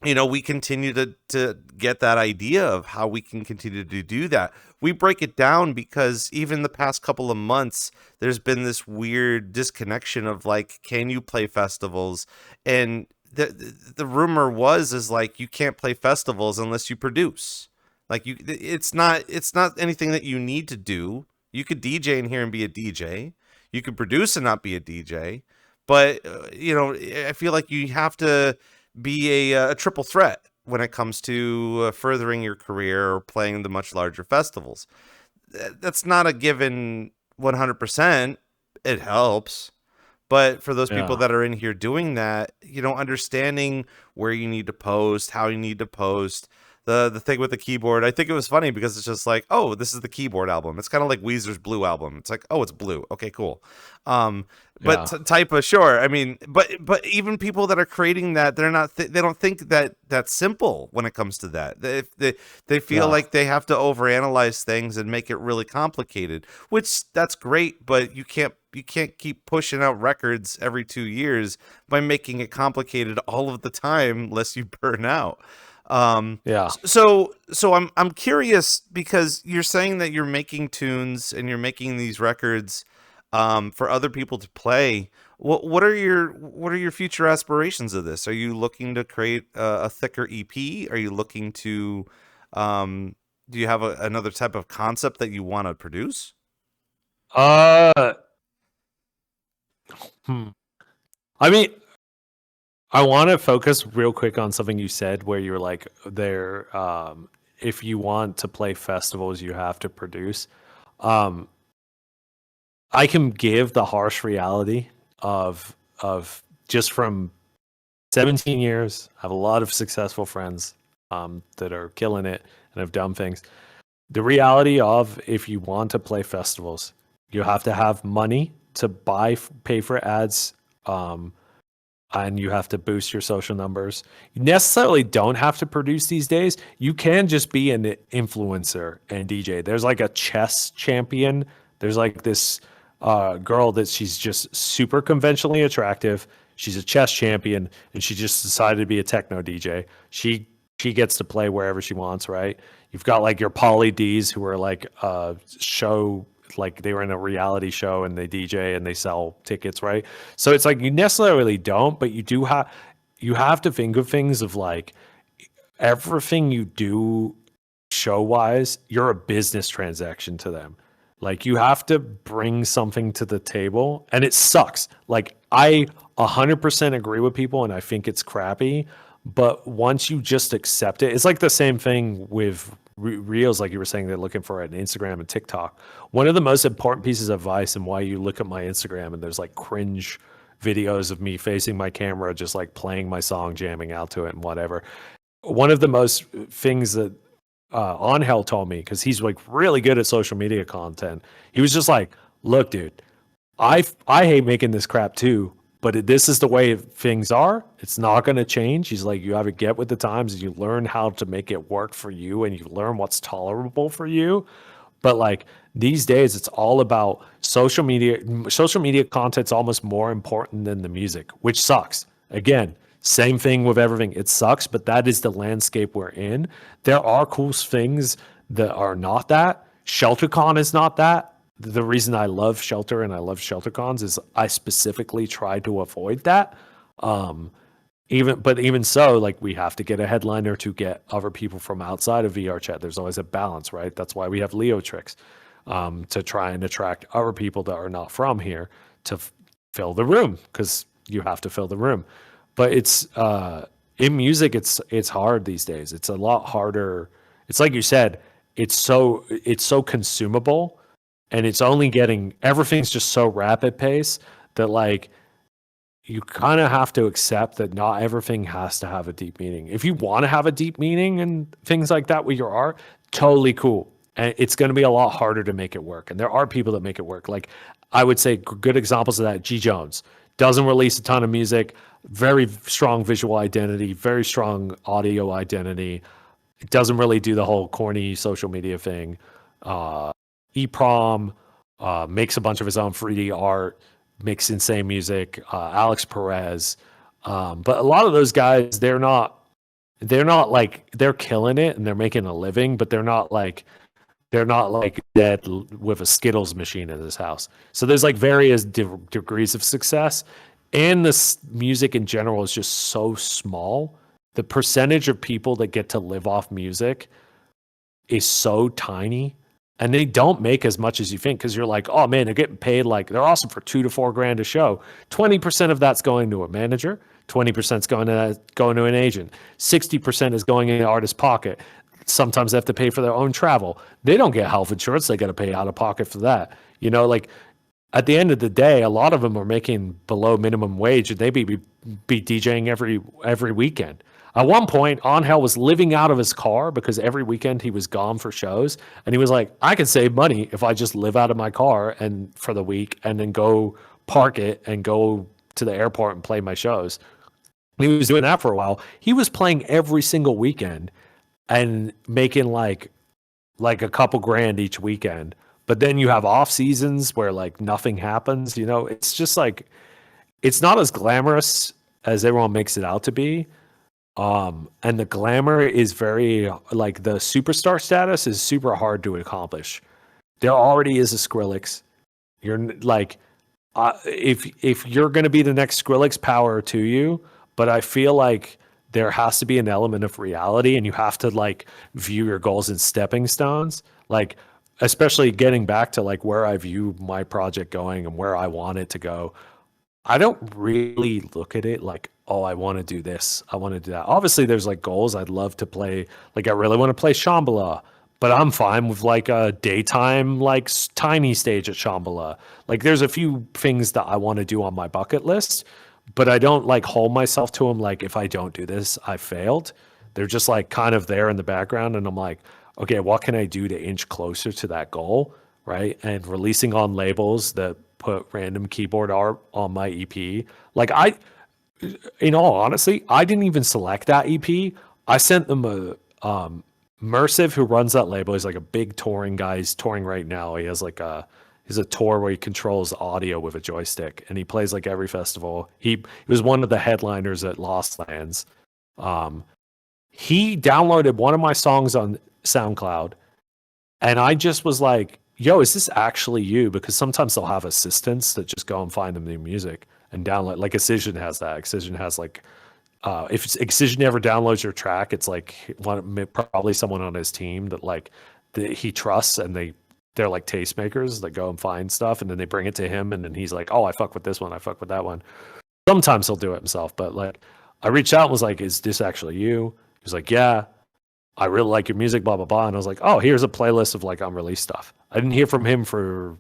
we continue to get that idea of how we can continue to do that. We break it down because even the past couple of months, there's been this weird disconnection of like, can you play festivals? And the rumor is like, you can't play festivals unless you produce. Like it's not anything that you need to do. You could DJ in here and be a DJ. You could produce and not be a DJ. But I feel like you have to be a triple threat when it comes to furthering your career or playing the much larger festivals. That's not a given 100%. It helps. But for those people that are in here doing that, understanding where you need to post, how you need to post, the thing with the keyboard, I think it was funny because it's just like, oh, this is the keyboard album. It's kind of like Weezer's Blue album. It's like, oh, it's blue. Okay, cool. But TYPA, sure. I mean, but even people that are creating that, they don't think that that's simple when it comes to that. They feel like they have to overanalyze things and make it really complicated, which that's great, but you can't keep pushing out records every 2 years by making it complicated all of the time, lest you burn out. So I'm curious because you're saying that you're making tunes and you're making these records for other people to play. What are your future aspirations of this? Are you looking to create a thicker EP? Are you looking to do you have another type of concept that you want to produce? I mean, I want to focus real quick on something you said where you're like, if you want to play festivals, you have to produce. I can give the harsh reality of just from 17 years. I have a lot of successful friends that are killing it and have done things. The reality of if you want to play festivals, you have to have money to pay for ads, and you have to boost your social numbers. You necessarily don't have to produce these days. You can just be an influencer and DJ. There's like a chess champion. There's like this girl that she's just super conventionally attractive. She's a chess champion, and she just decided to be a techno DJ. She gets to play wherever she wants, right? You've got like your Polly D's who are like show, like they were in a reality show and they DJ and they sell tickets, right? So it's like you necessarily don't, but you have to think of things of like everything you do show wise, you're a business transaction to them. Like you have to bring something to the table, and it sucks. Like I 100% agree with people and I think it's crappy, but once you just accept it, it's like the same thing with Reels, like you were saying, they're looking for an Instagram and TikTok. One of the most important pieces of advice, and why you look at my Instagram and there's like cringe videos of me facing my camera, just like playing my song, jamming out to it and whatever. One of the most things that Angel told me, because he's like really good at social media content, he was just like, look, dude, I hate making this crap too, but this is the way things are. It's not going to change. He's like, you have to get with the times and you learn how to make it work for you and you learn what's tolerable for you. But like these days, it's all about social media. Social media content's almost more important than the music, which sucks. Again, same thing with everything. It sucks, but that is the landscape we're in. There are cool things that are not that. ShelterCon is not that. The reason I love Shelter and I love ShelterCons is I specifically try to avoid that. Even so, like we have to get a headliner to get other people from outside of VRChat. There's always a balance, right? That's why we have Leo Tricks, to try and attract other people that are not from here to fill the room, because you have to fill the room. But it's in music, it's hard these days. It's a lot harder. It's like you said, it's so consumable. And it's only everything's just so rapid pace that like you kind of have to accept that not everything has to have a deep meaning. If you want to have a deep meaning and things like that with your art, totally cool. And it's going to be a lot harder to make it work. And there are people that make it work. Like I would say good examples of that, G Jones doesn't release a ton of music, very strong visual identity, very strong audio identity. It doesn't really do the whole corny social media thing. EPROM makes a bunch of his own 3D art, makes insane music. Alex Perez, but a lot of those guys, they're not like they're killing it and they're making a living, but they're not like dead with a Skittles machine in his house. So there's like various degrees of success, and this music in general is just so small. The percentage of people that get to live off music is so tiny, and they don't make as much as you think, because you're like, oh man, they're getting paid, like they're awesome for $2 to $4 grand a show. 20% of that's going to a manager, 20% is going to an agent, 60% is going in the artist's pocket. Sometimes they have to pay for their own travel. They don't get health insurance. They got to pay out of pocket for that. You know, like at the end of the day, a lot of them are making below minimum wage, and they be DJing every weekend. At one point, Angel was living out of his car because every weekend he was gone for shows. And he was like, I can save money if I just live out of my car and for the week and then go park it and go to the airport and play my shows. He was doing that for a while. He was playing every single weekend and making like a couple grand each weekend. But then you have off seasons where like nothing happens. You know, it's just like, it's not as glamorous as everyone makes it out to be. And the glamour is very, like, the superstar status is super hard to accomplish. There already is a Skrillex. You're like, if you're going to be the next Skrillex, power to you. But I feel like there has to be an element of reality, and you have to like view your goals as stepping stones. Like, especially getting back to like where I view my project going and where I want it to go. I don't really look at it like, oh, I want to do this, I want to do that. Obviously, there's like goals. I'd love to play, like I really want to play Shambhala, but I'm fine with like a daytime, like tiny stage at Shambhala. Like there's a few things that I want to do on my bucket list, but I don't like hold myself to them. Like if I don't do this, I failed. They're just like kind of there in the background. And I'm like, okay, what can I do to inch closer to that goal? Right. And releasing on labels that put random keyboard art on my EP. Like in all honesty, I didn't even select that EP. I sent them a Mersive, who runs that label. He's like a big touring guy. He's touring right now. He has like he's a tour where he controls audio with a joystick, and he plays like every festival. He was one of the headliners at Lost Lands. He downloaded one of my songs on SoundCloud, and I just was like, yo, is this actually you? Because sometimes they'll have assistants that just go and find them new music and download. Like Excision has that. Excision has like, if Excision ever downloads your track, it's like probably someone on his team that like he trusts, and they're like tastemakers that go and find stuff, and then they bring it to him, and then he's like, oh, I fuck with this one, I fuck with that one. Sometimes he'll do it himself, but like I reached out and was like, is this actually you? He was like, yeah, I really like your music, blah, blah, blah. And I was like, oh, here's a playlist of like unreleased stuff. I didn't hear from him for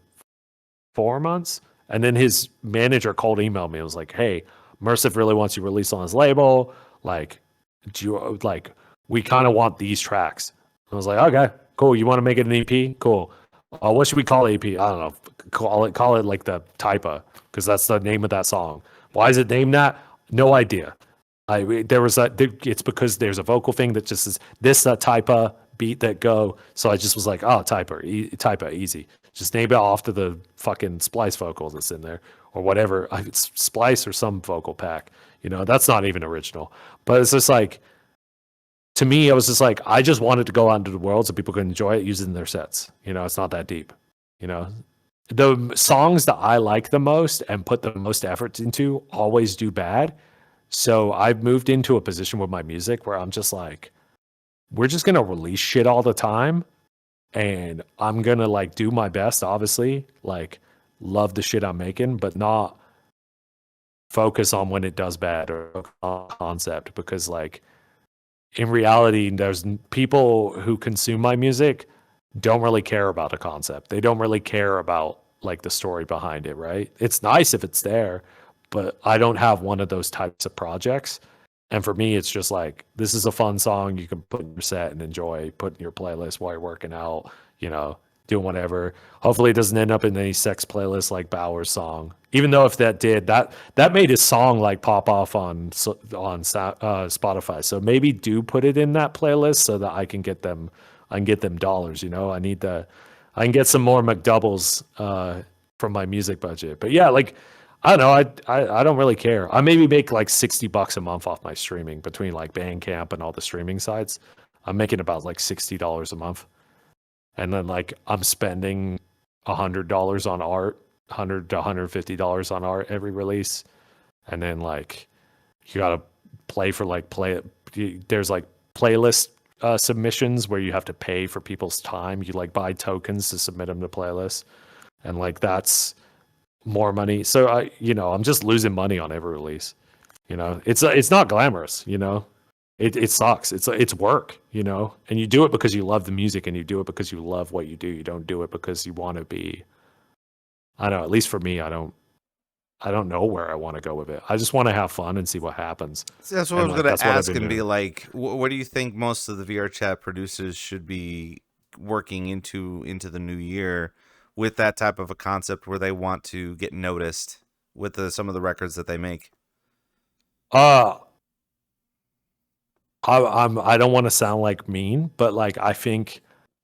4 months. And then his manager cold emailed me. It was like, hey, Mersive really wants you released on his label. Like, do you like, we kind of want these tracks. I was like, okay, cool. You want to make it an EP? Cool. What should we call the EP? I don't know. Call it like the TYPA, because that's the name of that song. Why is it named that? No idea. It's because there's a vocal thing that just is this TYPA beat that go. So I just was like, oh, TYPA, easy. Just name it off to the fucking Splice vocal that's in there, or whatever. It's Splice or some vocal pack. You know, that's not even original. But it's just like, to me, I was just like, I just wanted to go out into the world so people could enjoy it using their sets. You know, it's not that deep. You know, the songs that I like the most and put the most effort into always do bad. So I've moved into a position with my music where I'm just like, we're just going to release shit all the time. And I'm going to like do my best, obviously, like love the shit I'm making, but not focus on when it does bad or on concept. Because like in reality, there's people who consume my music don't really care about a concept. They don't really care about like the story behind it, right? It's nice if it's there, but I don't have one of those types of projects. And for me, it's just like, this is a fun song you can put in your set and enjoy, put in your playlist while you're working out, doing whatever. Hopefully it doesn't end up in any sex playlist like Bauer's song. Even though if that did, that made his song like pop off on Spotify. So maybe do put it in that playlist so that I can get them dollars. I can get some more McDoubles from my music budget. But yeah, like, I don't know. I don't really care. I maybe make like $60 a month off my streaming between like Bandcamp and all the streaming sites. I'm making about like $60 a month. And then like I'm spending $100 on art, $100 to $150 on art every release. And then like you gotta there's like playlist submissions where you have to pay for people's time. You like buy tokens to submit them to playlists. And like that's more money. So I'm just losing money on every release. It's not glamorous, It sucks. It's work, and you do it because you love the music and you do it because you love what you do. You don't do it because you want to be, I don't know, at least for me, I don't know where I want to go with it. I just want to have fun and see what happens. That's what I was going to ask and be like, what do you think most of the VRChat producers should be working into the new year with that type of a concept where they want to get noticed with some of the records that they make? I don't want to sound like mean, but like I think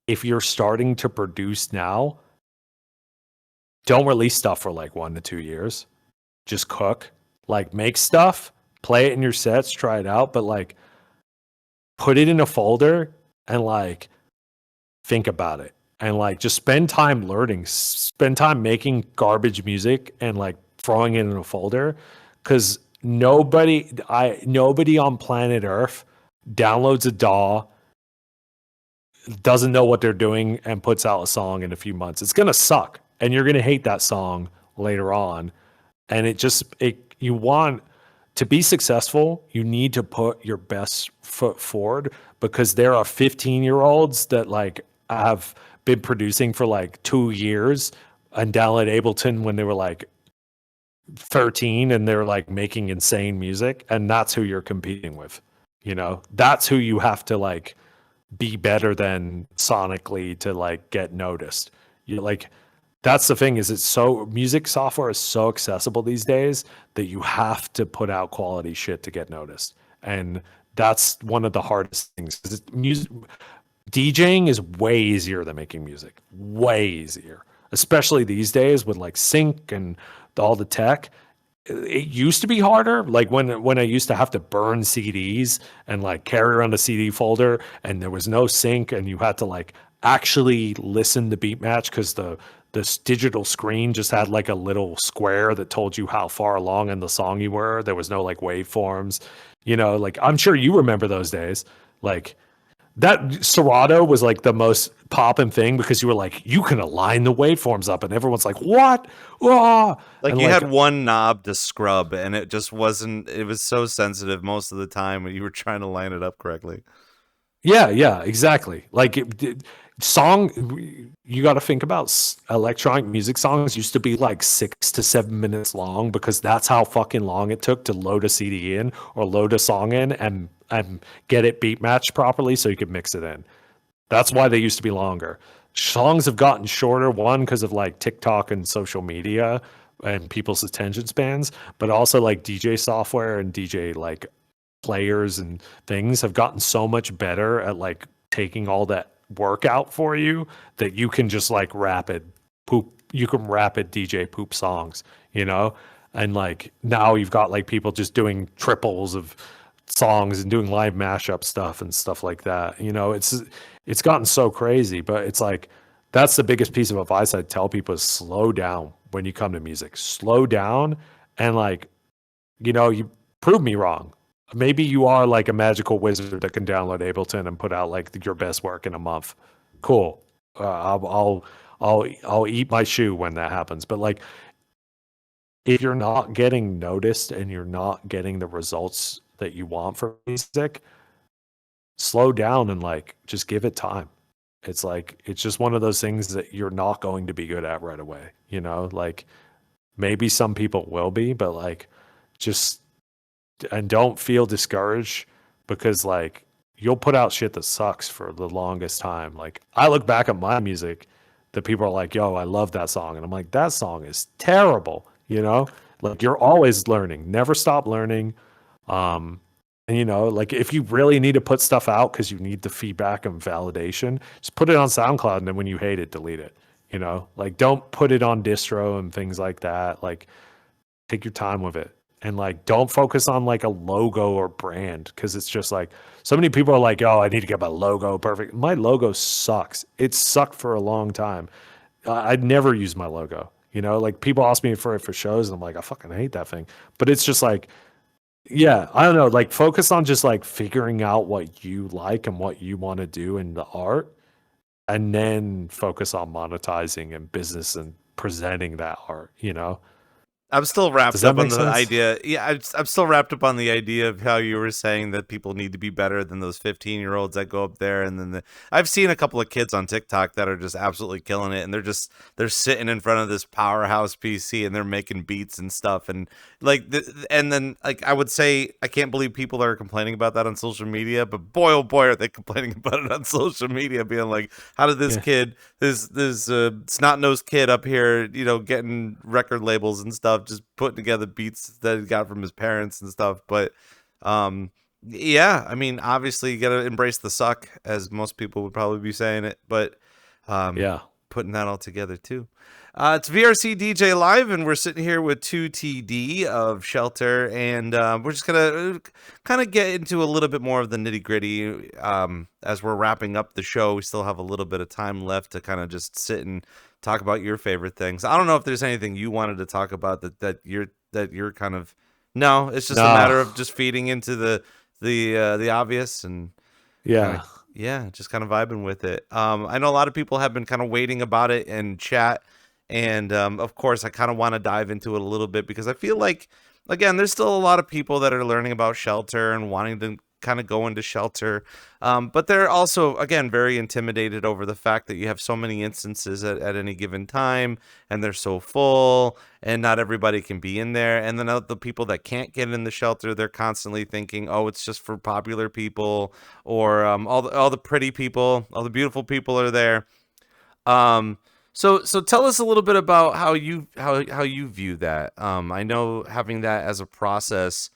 if you're starting to produce now, don't release stuff for like 1 to 2 years. Just cook, like make stuff, play it in your sets, try it out, but like put it in a folder and like think about it. And like just spend time learning, spend time making garbage music and like throwing it in a folder, because nobody on planet Earth downloads a DAW, doesn't know what they're doing, and puts out a song in a few months. It's gonna suck, and you're gonna hate that song later on. And you want to be successful, you need to put your best foot forward, because there are 15-year-olds that like have been producing for like 2 years and downloaded Ableton when they were like 13 and they're like making insane music, and that's who you're competing with. That's who you have to like be better than sonically to like get noticed. That's the thing, is music software is so accessible these days that you have to put out quality shit to get noticed. And that's one of the hardest things. DJing is way easier than making music. Way easier. Especially these days with like sync and all the tech. It used to be harder, like when I used to have to burn CDs and like carry around a CD folder and there was no sync and you had to like actually listen to beat match because this digital screen just had like a little square that told you how far along in the song you were. There was no like waveforms, like I'm sure you remember those days. Like that Serato was like the most poppin' thing because you were like, you can align the waveforms up, and everyone's like, what? Ah! Like and you had one knob to scrub, and it just wasn't. It was so sensitive most of the time when you were trying to line it up correctly. Yeah, exactly. Like you got to think about electronic music songs used to be like 6 to 7 minutes long because that's how fucking long it took to load a CD in or load a song in and get it beat matched properly so you could mix it in. That's why they used to be longer. Songs have gotten shorter, one because of like TikTok and social media and people's attention spans, but also like DJ software and DJ like players and things have gotten so much better at like taking all that work out for you that you can just like rapid DJ poop songs, and like now you've got like people just doing triples of songs and doing live mashup stuff and stuff like that. It's gotten so crazy, but it's like that's the biggest piece of advice I tell people is slow down when you come to music. Slow down and like, you prove me wrong. Maybe you are like a magical wizard that can download Ableton and put out like your best work in a month. Cool. I'll eat my shoe when that happens. But like, if you're not getting noticed and you're not getting the results that you want for music, slow down and like just give it time. It's like it's just one of those things that you're not going to be good at right away. Like maybe some people will be, but like just and don't feel discouraged because like you'll put out shit that sucks for the longest time. Like I look back at my music that people are like, yo, I love that song. And I'm like, that song is terrible. You know, like you're always learning, never stop learning. And you know, like if you really need to put stuff out because you need the feedback and validation, just put it on SoundCloud. And then when you hate it, delete it. You know, like don't put it on distro and things like that. Like take your time with it. And like don't focus on like a logo or brand because it's just like so many people are like, oh, I need to get my logo perfect. My logo sucks. It sucked for a long time. I'd never use my logo. You know, like people ask me for it for shows and I'm like, I fucking hate that thing. But it's just like, yeah, I don't know, like focus on just like figuring out what you like and what you want to do in the art and then focus on monetizing and business and presenting that art, you know? I'm still wrapped Does that up on make the sense? idea. Yeah, I'm still wrapped up on the idea of how you were saying that people need to be better than those 15-year-olds that go up there. And then I've seen a couple of kids on TikTok that are just absolutely killing it. And they're sitting in front of this powerhouse PC and they're making beats and stuff. And like, and then like, I would say, I can't believe people are complaining about that on social media, but boy, oh boy, are they complaining about it on social media, being like, how did this kid, this snot-nosed kid up here, you know, getting record labels and stuff, just putting together beats that he got from his parents and stuff. But yeah, I mean, obviously you gotta embrace the suck, as most people would probably be saying it, but Yeah. putting that all together too. It's VRCDJ Live, and we're sitting here with 2TD of Shelter, and we're just gonna kind of get into a little bit more of the nitty gritty as we're wrapping up the show. We still have a little bit of time left to kind of just sit and talk about your favorite things. I don't know if there's anything you wanted to talk about that you're kind of no. It's just a matter of just feeding into the obvious and Yeah. just kind of vibing with it. I know a lot of people have been kind of waiting about it in chat. And of course, I kind of want to dive into it a little bit because I feel like, again, there's still a lot of people that are learning about Shelter and wanting to kind of go into Shelter. But they're also, again, very intimidated over the fact that you have so many instances at any given time and they're so full and not everybody can be in there. And then the people that can't get in the Shelter, they're constantly thinking, oh, it's just for popular people or all the pretty people, all the beautiful people are there. So tell us a little bit about how you view that. I know having that as a process,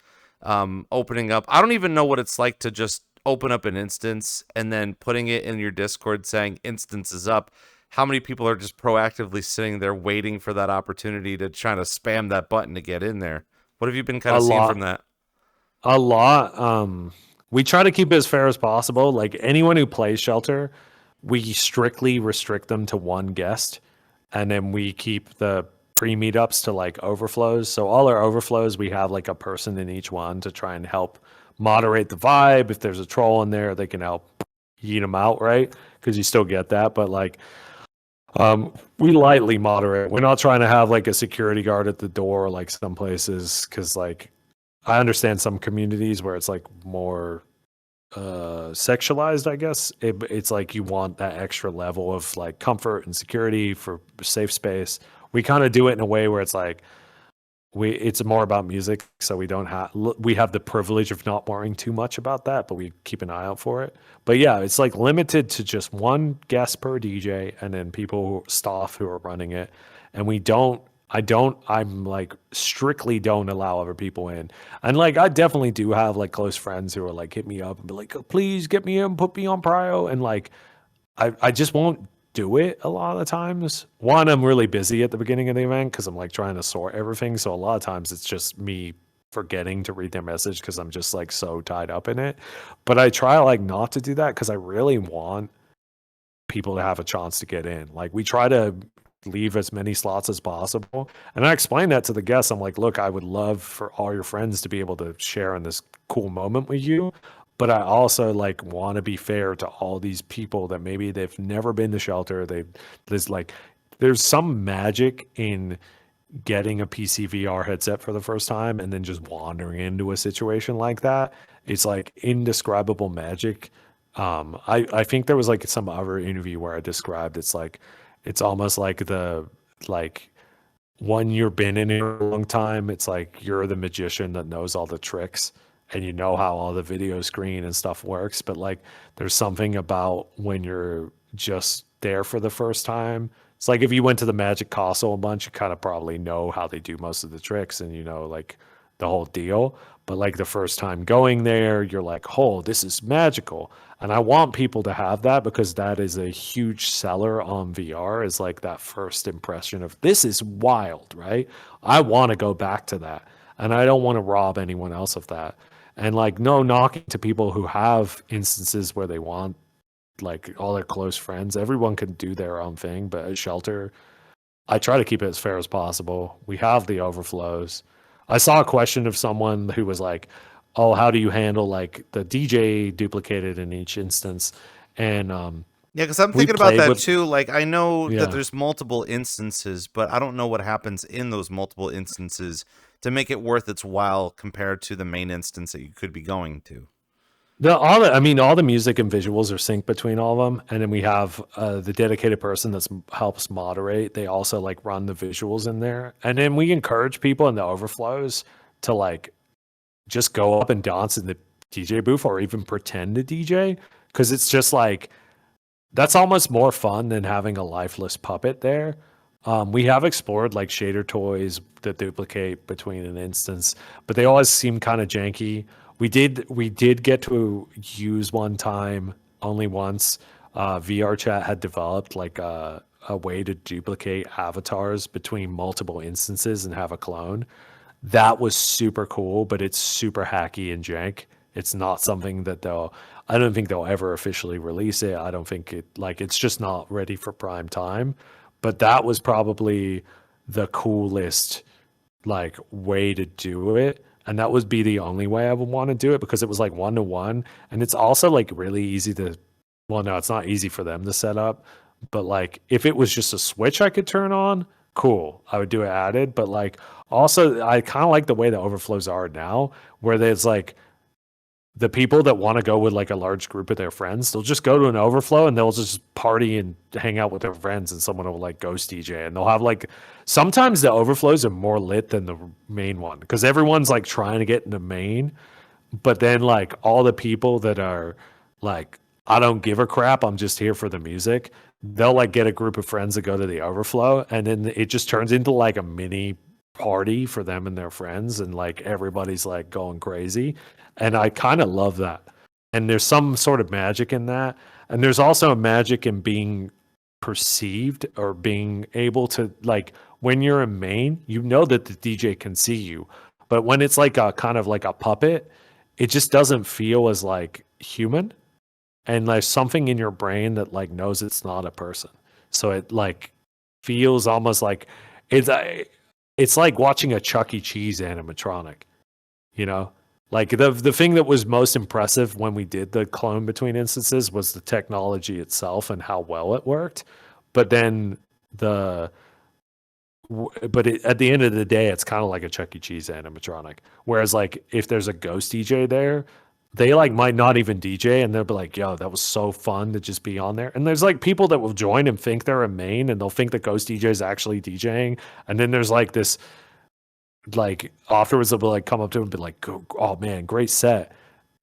opening up. I don't even know what it's like to just open up an instance and then putting it in your Discord saying instance is up. How many people are just proactively sitting there waiting for that opportunity to try to spam that button to get in there? What have you been kind of seeing from that? A lot. We try to keep it as fair as possible. Like anyone who plays Shelter, we strictly restrict them to one guest, and then we keep the pre-meetups to like overflows. So all our overflows, we have like a person in each one to try and help moderate the vibe. If there's a troll in there, they can help yeet them out, right? Because you still get that, but like we lightly moderate. We're not trying to have like a security guard at the door like some places, because like I understand some communities where it's like more sexualized, I guess. It's like you want that extra level of like comfort and security for safe space. We kind of do it in a way where it's like it's more about music, so we have the privilege of not worrying too much about that, but we keep an eye out for it. But yeah, it's like limited to just one guest per DJ and then staff who are running it. And I'm like strictly don't allow other people in. And like I definitely do have like close friends who are like hit me up and be like, oh, please get me in, put me on prio. And like I just won't do it a lot of the times. One, I'm really busy at the beginning of the event because I'm like trying to sort everything. So a lot of times it's just me forgetting to read their message because I'm just like so tied up in it. But I try like not to do that because I really want people to have a chance to get in. Like we try to leave as many slots as possible. And I explained that to the guests. I'm like, look, I would love for all your friends to be able to share in this cool moment with you. But I also like want to be fair to all these people that maybe they've never been to Shelter. There's some magic in getting a PC VR headset for the first time and then just wandering into a situation like that. It's like indescribable magic. I think there was like some other interview where I described it's almost like when you've been in here a long time, it's like you're the magician that knows all the tricks and you know how all the video screen and stuff works. But like, there's something about when you're just there for the first time. It's like if you went to the Magic Castle a bunch, you kind of probably know how they do most of the tricks and you know, like the whole deal. But like the first time going there, you're like, oh, this is magical. And I want people to have that because that is a huge seller on VR, is like that first impression of this is wild, right? I want to go back to that. And I don't want to rob anyone else of that. And like, no knocking to people who have instances where they want like all their close friends. Everyone can do their own thing. But at Shelter, I try to keep it as fair as possible. We have the overflows. I saw a question of someone who was like, "Oh, how do you handle like the DJ duplicated in each instance?" And Yeah, because I'm we thinking about played that with too. Like, I know that yeah. there's multiple instances, but I don't know what happens in those multiple instances to make it worth its while compared to the main instance that you could be going to. All the music and visuals are synced between all of them, and then we have the dedicated person that helps moderate. They also like run the visuals in there, and then we encourage people in the overflows to like just go up and dance in the DJ booth or even pretend to DJ, because it's just like that's almost more fun than having a lifeless puppet there. We have explored like shader toys that duplicate between an instance, but they always seem kind of janky. We did get to use one time, only once. VRChat had developed like a way to duplicate avatars between multiple instances and have a clone. That was super cool, but it's super hacky and jank. It's not something that I don't think they'll ever officially release it. I don't think it's just not ready for prime time. But that was probably the coolest like way to do it. And that would be the only way I would want to do it because it was like 1-to-1. And it's also like really easy to, well, no, it's not easy for them to set up. But like if it was just a switch I could turn on, cool. I would do it added. But like also, I kind of like the way the overflows are now, where there's like the people that want to go with like a large group of their friends, they'll just go to an overflow and they'll just party and hang out with their friends, and someone will like ghost DJ, and they'll have like sometimes the overflows are more lit than the main one because everyone's like trying to get in the main, but then like all the people that are like, I don't give a crap, I'm just here for the music, they'll like get a group of friends that go to the overflow, and then it just turns into like a mini party for them and their friends, and like everybody's like going crazy. And I kind of love that. And there's some sort of magic in that. And there's also a magic in being perceived or being able to, like, when you're in main, you know that the DJ can see you. But when it's like a kind of like a puppet, it just doesn't feel as like human. And there's something in your brain that like knows it's not a person. So it like feels almost like it's like watching a Chuck E. Cheese animatronic, you know? Like the thing that was most impressive when we did the clone between instances was the technology itself and how well it worked. But then at the end of the day, it's kind of like a Chuck E. Cheese animatronic. Whereas like if there's a ghost DJ there, they like might not even DJ, and they'll be like, yo, that was so fun to just be on there. And there's like people that will join and think they're a main, and they'll think the ghost DJ is actually DJing. And then there's like this, like afterwards they'll be like come up to him and be like, oh man, great set.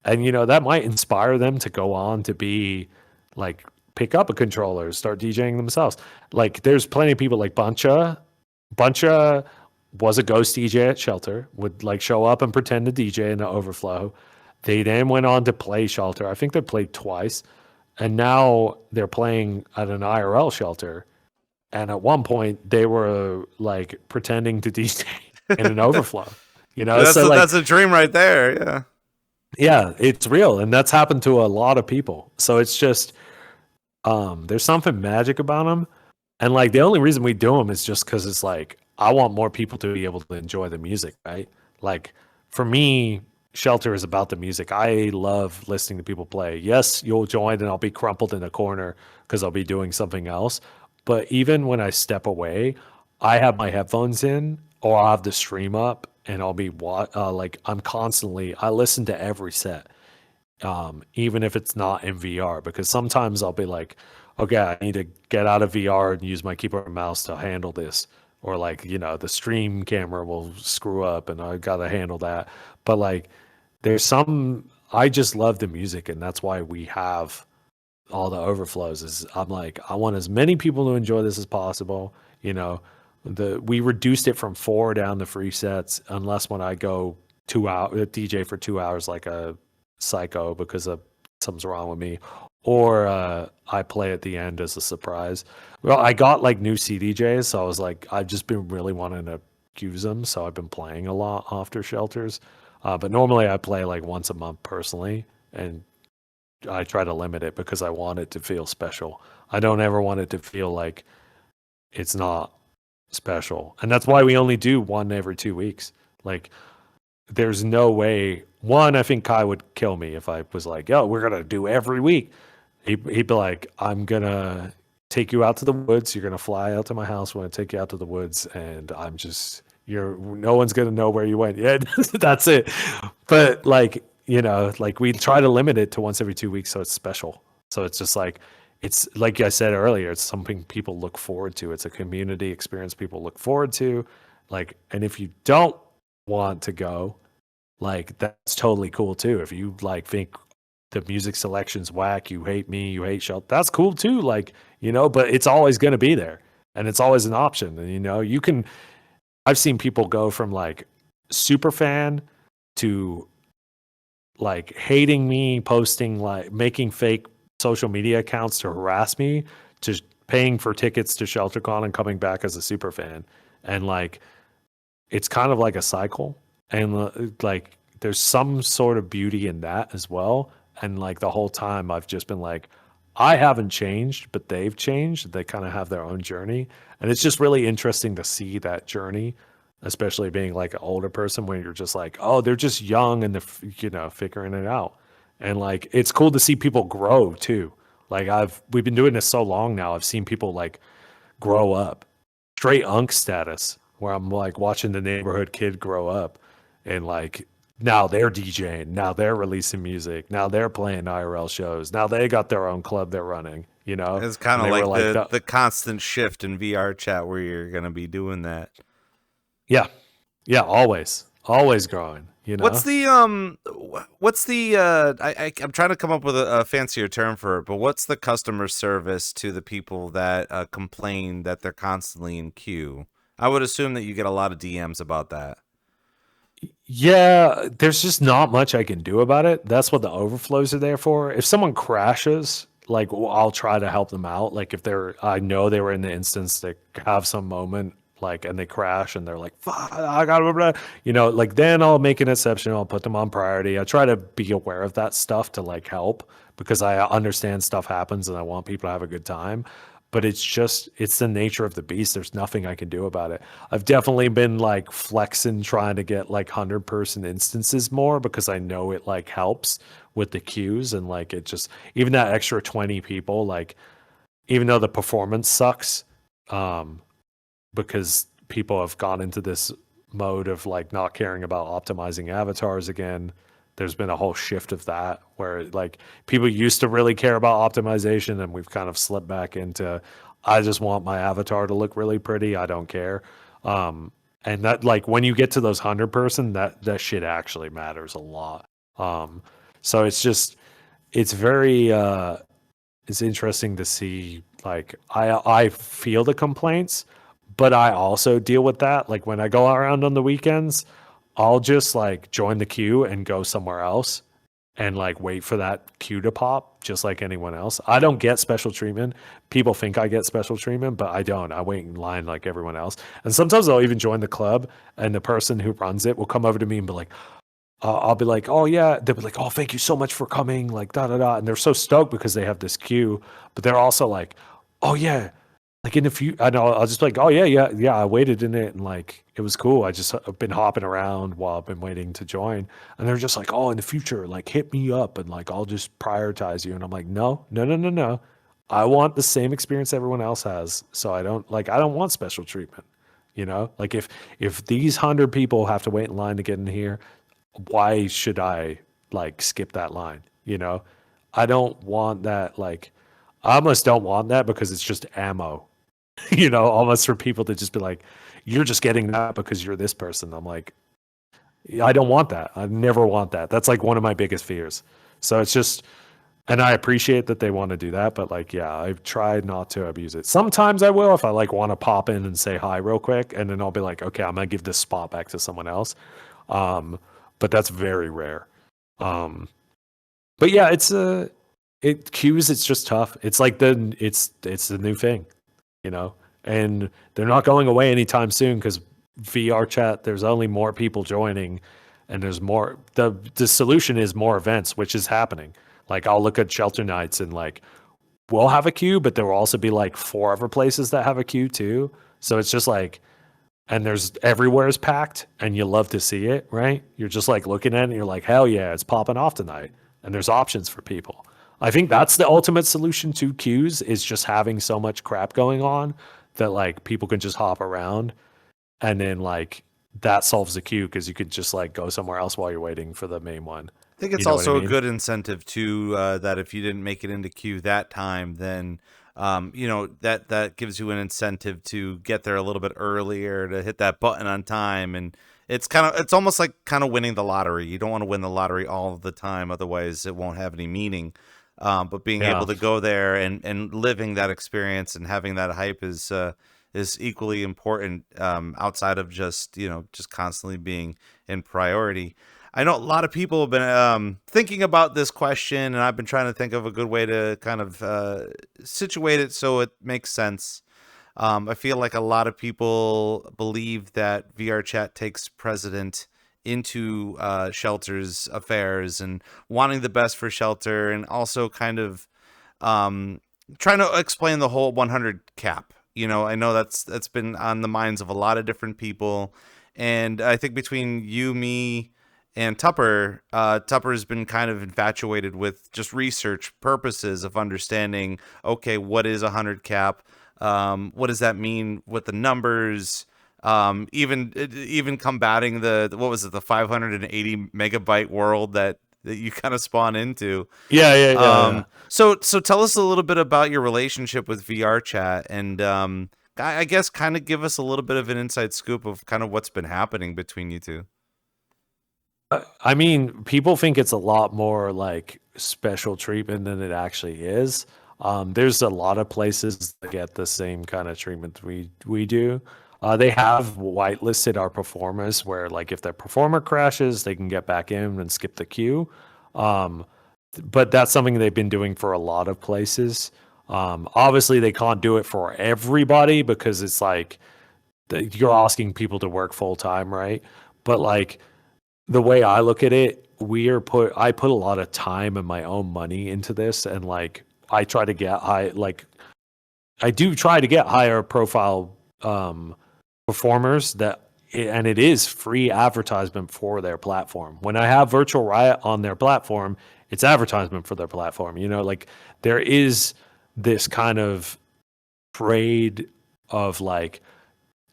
And you know, that might inspire them to go on to be like pick up a controller, start DJing themselves. Like there's plenty of people like Buncha was a ghost DJ at Shelter, would like show up and pretend to DJ in the overflow. They then went on to play Shelter. I think they played twice, and now they're playing at an IRL Shelter. And at one point they were like pretending to DJ in an overflow, you know. That's a dream right there. Yeah, it's real, and that's happened to a lot of people. So it's just there's something magic about them, and like the only reason we do them is just because it's like I want more people to be able to enjoy the music, right? Like for me, Shelter is about the music. I love listening to people play. Yes, you'll join and I'll be crumpled in a corner because I'll be doing something else. But even when I step away, I have my headphones in or I'll have the stream up and I'll be like I listen to every set, even if it's not in VR, because sometimes I'll be like, okay, I need to get out of VR and use my keyboard and mouse to handle this. or like, you know, the stream camera will screw up and I got to handle that. But like, there's some, I just love the music, and that's why we have all the overflows. Is I'm like, I want as many people to enjoy this as possible. You know, we reduced it from 4 down to 3 sets, unless when I go 2 hour DJ for 2 hours like a psycho because of something's wrong with me, or I play at the end as a surprise. Well, I got like new CDJs, so I was like, I've just been really wanting to use them, so I've been playing a lot after Shelters. But normally I play like once a month personally, and I try to limit it because I want it to feel special. I don't ever want it to feel like it's not special. And that's why we only do one every 2 weeks. Like, there's no way. One, I think Kai would kill me if I was like, "Yo, we're gonna do every week." He'd be like, "I'm gonna take you out to the woods. You're gonna fly out to my house. We're gonna take you out to the woods, and I'm just no one's gonna know where you went." Yeah, that's it. But like, you know, like we try to limit it to once every 2 weeks, so it's special. So it's just like, it's like I said earlier, it's something people look forward to. It's a community experience people look forward to. Like, and if you don't want to go, like, that's totally cool too. If you like think the music selection's whack, you hate me, you hate Shelter, that's cool too. Like, you know, but it's always going to be there, and it's always an option. And you know, you can. I've seen people go from like super fan to like hating me, posting, like making fake social media accounts to harass me, to paying for tickets to ShelterCon and coming back as a super fan. And like, it's kind of like a cycle. And like, there's some sort of beauty in that as well. And like the whole time I've just been like, I haven't changed, but they've changed. They kind of have their own journey. And it's just really interesting to see that journey, especially being like an older person, when you're just like, oh, they're just young and they're, you know, figuring it out. And like, it's cool to see people grow too. Like we've been doing this so long now. I've seen people like grow up, straight unk status, where I'm like watching the neighborhood kid grow up, and like, now they're DJing, now they're releasing music, now they're playing IRL shows, now they got their own club they're running, you know? It's kind of like the constant shift in VR chat where you're going to be doing that. Yeah. Yeah, always growing, you know? What's the I'm trying to come up with a fancier term for it, but what's the customer service to the people that complain that they're constantly in queue? I would assume that you get a lot of DMs about that. Yeah, there's just not much I can do about it. That's what the overflows are there for. If someone crashes, like, I'll try to help them out. Like, if I know they were in the instance, they have some moment, like, and they crash and they're like, fuck, I got, you know, like, then I'll make an exception. I'll put them on priority. I try to be aware of that stuff to like help, because I understand stuff happens and I want people to have a good time. But it's the nature of the beast. There's nothing I can do about it. I've definitely been like flexing, trying to get like 100-person instances more, because I know it like helps with the queues, and like, it just, even that extra 20 people, like, even though the performance sucks, because people have gone into this mode of like not caring about optimizing avatars again. There's been a whole shift of that, where like people used to really care about optimization, and we've kind of slipped back into, I just want my avatar to look really pretty, I don't care. And that, like, when you get to those 100-person, that shit actually matters a lot. So it's very it's interesting to see. Like, I feel the complaints, but I also deal with that. Like, when I go around on the weekends, I'll just like join the queue and go somewhere else and like wait for that queue to pop, just like anyone else. I don't get special treatment. People think I get special treatment, but I don't. I wait in line like everyone else. And sometimes I'll even join the club, and the person who runs it will come over to me and be like, I'll be like, oh yeah. They'll be like, oh, thank you so much for coming, like da da da. And they're so stoked because they have this queue, but they're also like, oh yeah, like in a few, I know, I'll just be like, oh yeah, I waited in it and like it was cool. I've been hopping around while I've been waiting to join, and they're just like, oh, in the future, like hit me up and like I'll just prioritize you. And I'm like, no. I want the same experience everyone else has, so I don't want special treatment. You know, like if these 100 people have to wait in line to get in here, why should I like skip that line? You know, I don't want that. Like, I almost don't want that, because it's just ammo. Almost for people to just be like, you're just getting that because you're this person. I'm like, I don't want that. I never want that. That's like one of my biggest fears. So it's just, and I appreciate that they want to do that, but like, yeah, I've tried not to abuse it. Sometimes I will if I like want to pop in and say hi real quick, and then I'll be like, okay, I'm gonna give this spot back to someone else. But that's very rare. But yeah, queues. It's just tough. It's like it's the new thing, and they're not going away anytime soon because VR chat. There's only more people joining, and there's more. The solution is more events, which is happening. Like I'll look at Shelter Nights and like we'll have a queue, but there will also be like 4 other places that have a queue too. So it's just like, and there's everywhere is packed, and you love to see it, right? You're just like looking at it, and you're like, hell yeah, it's popping off tonight, and there's options for people. I think that's the ultimate solution to queues is just having so much crap going on that like people can just hop around, and then like that solves the queue because you could just like go somewhere else while you're waiting for the main one. I think it's also a good incentive too, that if you didn't make it into queue that time, then that gives you an incentive to get there a little bit earlier, to hit that button on time. And it's almost like kind of winning the lottery. You don't want to win the lottery all the time, otherwise it won't have any meaning. But being able to go there and living that experience and having that hype is equally important, outside of just constantly being in priority. I know a lot of people have been thinking about this question, and I've been trying to think of a good way to kind of situate it so it makes sense. I feel like a lot of people believe that VRChat takes precedent into Shelter's affairs and wanting the best for Shelter, and also kind of trying to explain the whole 100 cap. I know that's been on the minds of a lot of different people, and I think between you, me, and Tupper has been kind of infatuated with just research purposes of understanding, okay, what is 100 cap? What does that mean with the numbers? Even combating the 580 megabyte world that you kind of spawn into. Yeah. So tell us a little bit about your relationship with VRChat, and I guess kind of give us a little bit of an inside scoop of kind of what's been happening between you two. I mean, people think it's a lot more like special treatment than it actually is. There's a lot of places that get the same kind of treatment we do. They have whitelisted our performers where, like, if their performer crashes, they can get back in and skip the queue. But that's something they've been doing for a lot of places. Obviously, they can't do it for everybody because it's like you're asking people to work full time, right? But like, the way I look at it, I put a lot of time and my own money into this, and like I try to get higher profile performers and it is free advertisement for their platform. When I have Virtual Riot on their platform, it's advertisement for their platform. Like there is this kind of trade of like,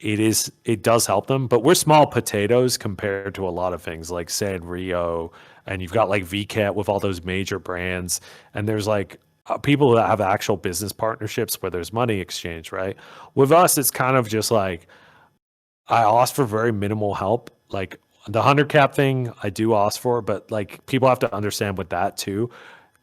it does help them, but we're small potatoes compared to a lot of things like Sanrio, and you've got like VCat with all those major brands, and there's like people that have actual business partnerships where there's money exchange, right? With us, it's kind of just like I ask for very minimal help. Like the 100 cap thing, I do ask for, but like people have to understand with that too.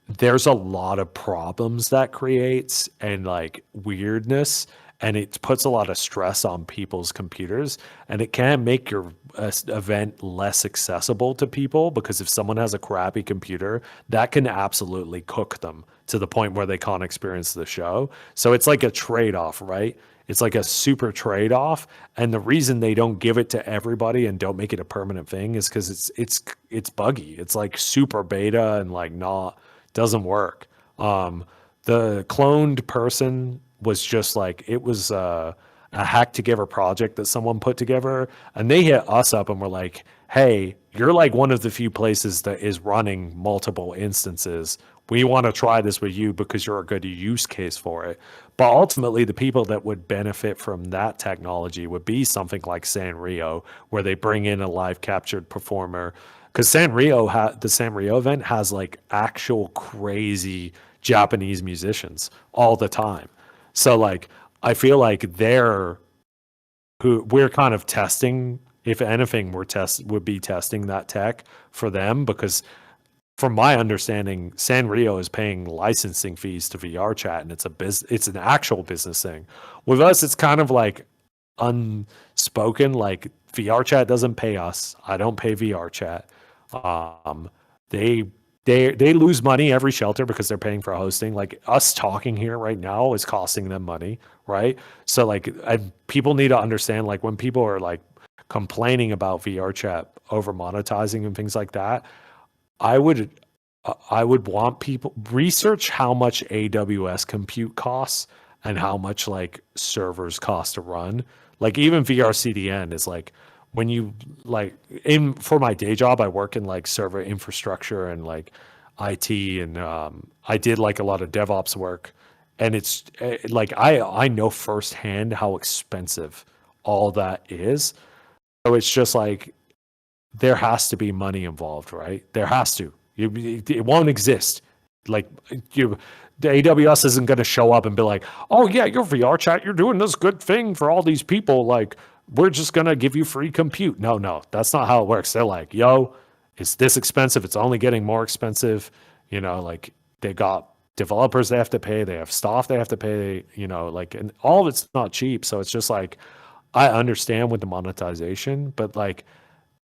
There's a lot of problems that creates and like weirdness, and it puts a lot of stress on people's computers, and it can make your event less accessible to people, because if someone has a crappy computer, that can absolutely cook them to the point where they can't experience the show. So it's like a trade-off, right? It's like a super trade-off, and the reason they don't give it to everybody and don't make it a permanent thing is because it's buggy. It's like super beta and like doesn't work. The cloned person was just like, it was a hack together project that someone put together, and they hit us up and were like, hey, you're like one of the few places that is running multiple instances. We want to try this with you because you're a good use case for it. But ultimately, the people that would benefit from that technology would be something like Sanrio, where they bring in a live captured performer. Because the Sanrio event has like actual crazy Japanese musicians all the time. So like, I feel like we're kind of testing. If anything, would be testing that tech for them, because from my understanding, Sanrio is paying licensing fees to VRChat, and it's an actual business thing. With us, it's kind of like unspoken. Like VRChat doesn't pay us. I don't pay VRChat. They lose money every shelter because they're paying for hosting. Like us talking here right now is costing them money, right? So like, people need to understand, like when people are like complaining about VRChat over monetizing and things like that, I would want people research how much AWS compute costs and how much like servers cost to run. Like even VRCDN is like, when you like for my day job, I work in like server infrastructure and like IT, and I did like a lot of DevOps work, and it's like I know firsthand how expensive all that is. So it's just like there has to be money involved, right? There has to. It won't exist. Like the AWS isn't going to show up and be like, "Oh yeah, your VRChat, you're doing this good thing for all these people. Like we're just going to give you free compute." No, that's not how it works. They're like, "Yo, it's this expensive. It's only getting more expensive." You know, like they got developers they have to pay. They have staff they have to pay. You know, like, and all of it's not cheap. So it's just like, I understand with the monetization, but like,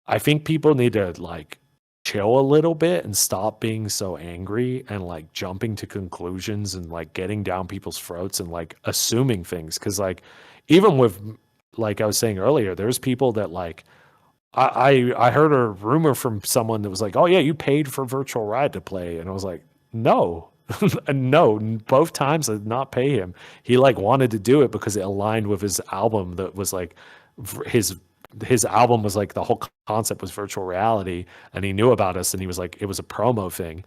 I think people need to like chill a little bit and stop being so angry and like jumping to conclusions and like getting down people's throats and like assuming things. Cause like, even with, like I was saying earlier, there's people that like, I heard a rumor from someone that was like, "Oh yeah, you paid for Virtual Ride to play," and I was like, "No, no." Both times I did not pay him. He like wanted to do it because it aligned with his album. That was like his album was like the whole concept was virtual reality, and he knew about us, and he was like, it was a promo thing,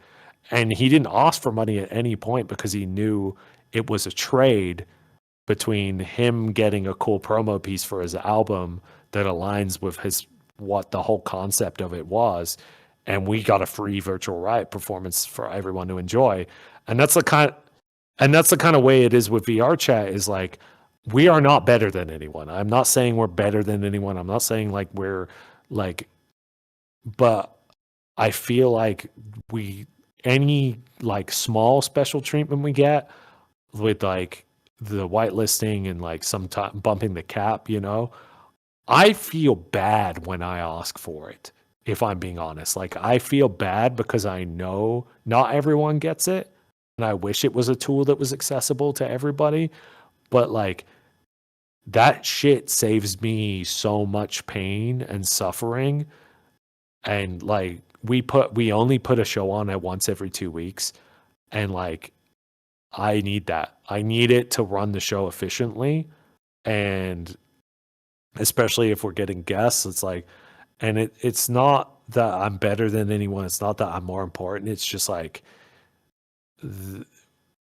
and he didn't ask for money at any point because he knew it was a trade between him getting a cool promo piece for his album that aligns with what the whole concept of it was, and we got a free virtual riot performance for everyone to enjoy. And that's the kind of way it is with VRChat, is like, we are not better than anyone. I'm not saying we're better than anyone. I'm not saying like we're like, but I feel like any like small special treatment we get with like the whitelisting and like sometimes bumping the cap, you know, I feel bad when I ask for it, if I'm being honest. Like, I feel bad because I know not everyone gets it, and I wish it was a tool that was accessible to everybody. But like, that shit saves me so much pain and suffering. And like, we only put a show on at once every 2 weeks, and like, I need that. I need it to run the show efficiently, and especially if we're getting guests, it's like, and it's not that I'm better than anyone. It's not that I'm more important. It's just like,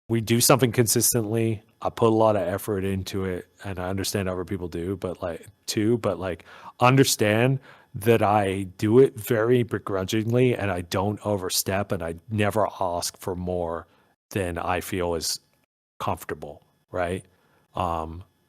we do something consistently. I put a lot of effort into it, and I understand other people do, but like understand that I do it very begrudgingly, and I don't overstep, and I never ask for more than I feel is comfortable, right?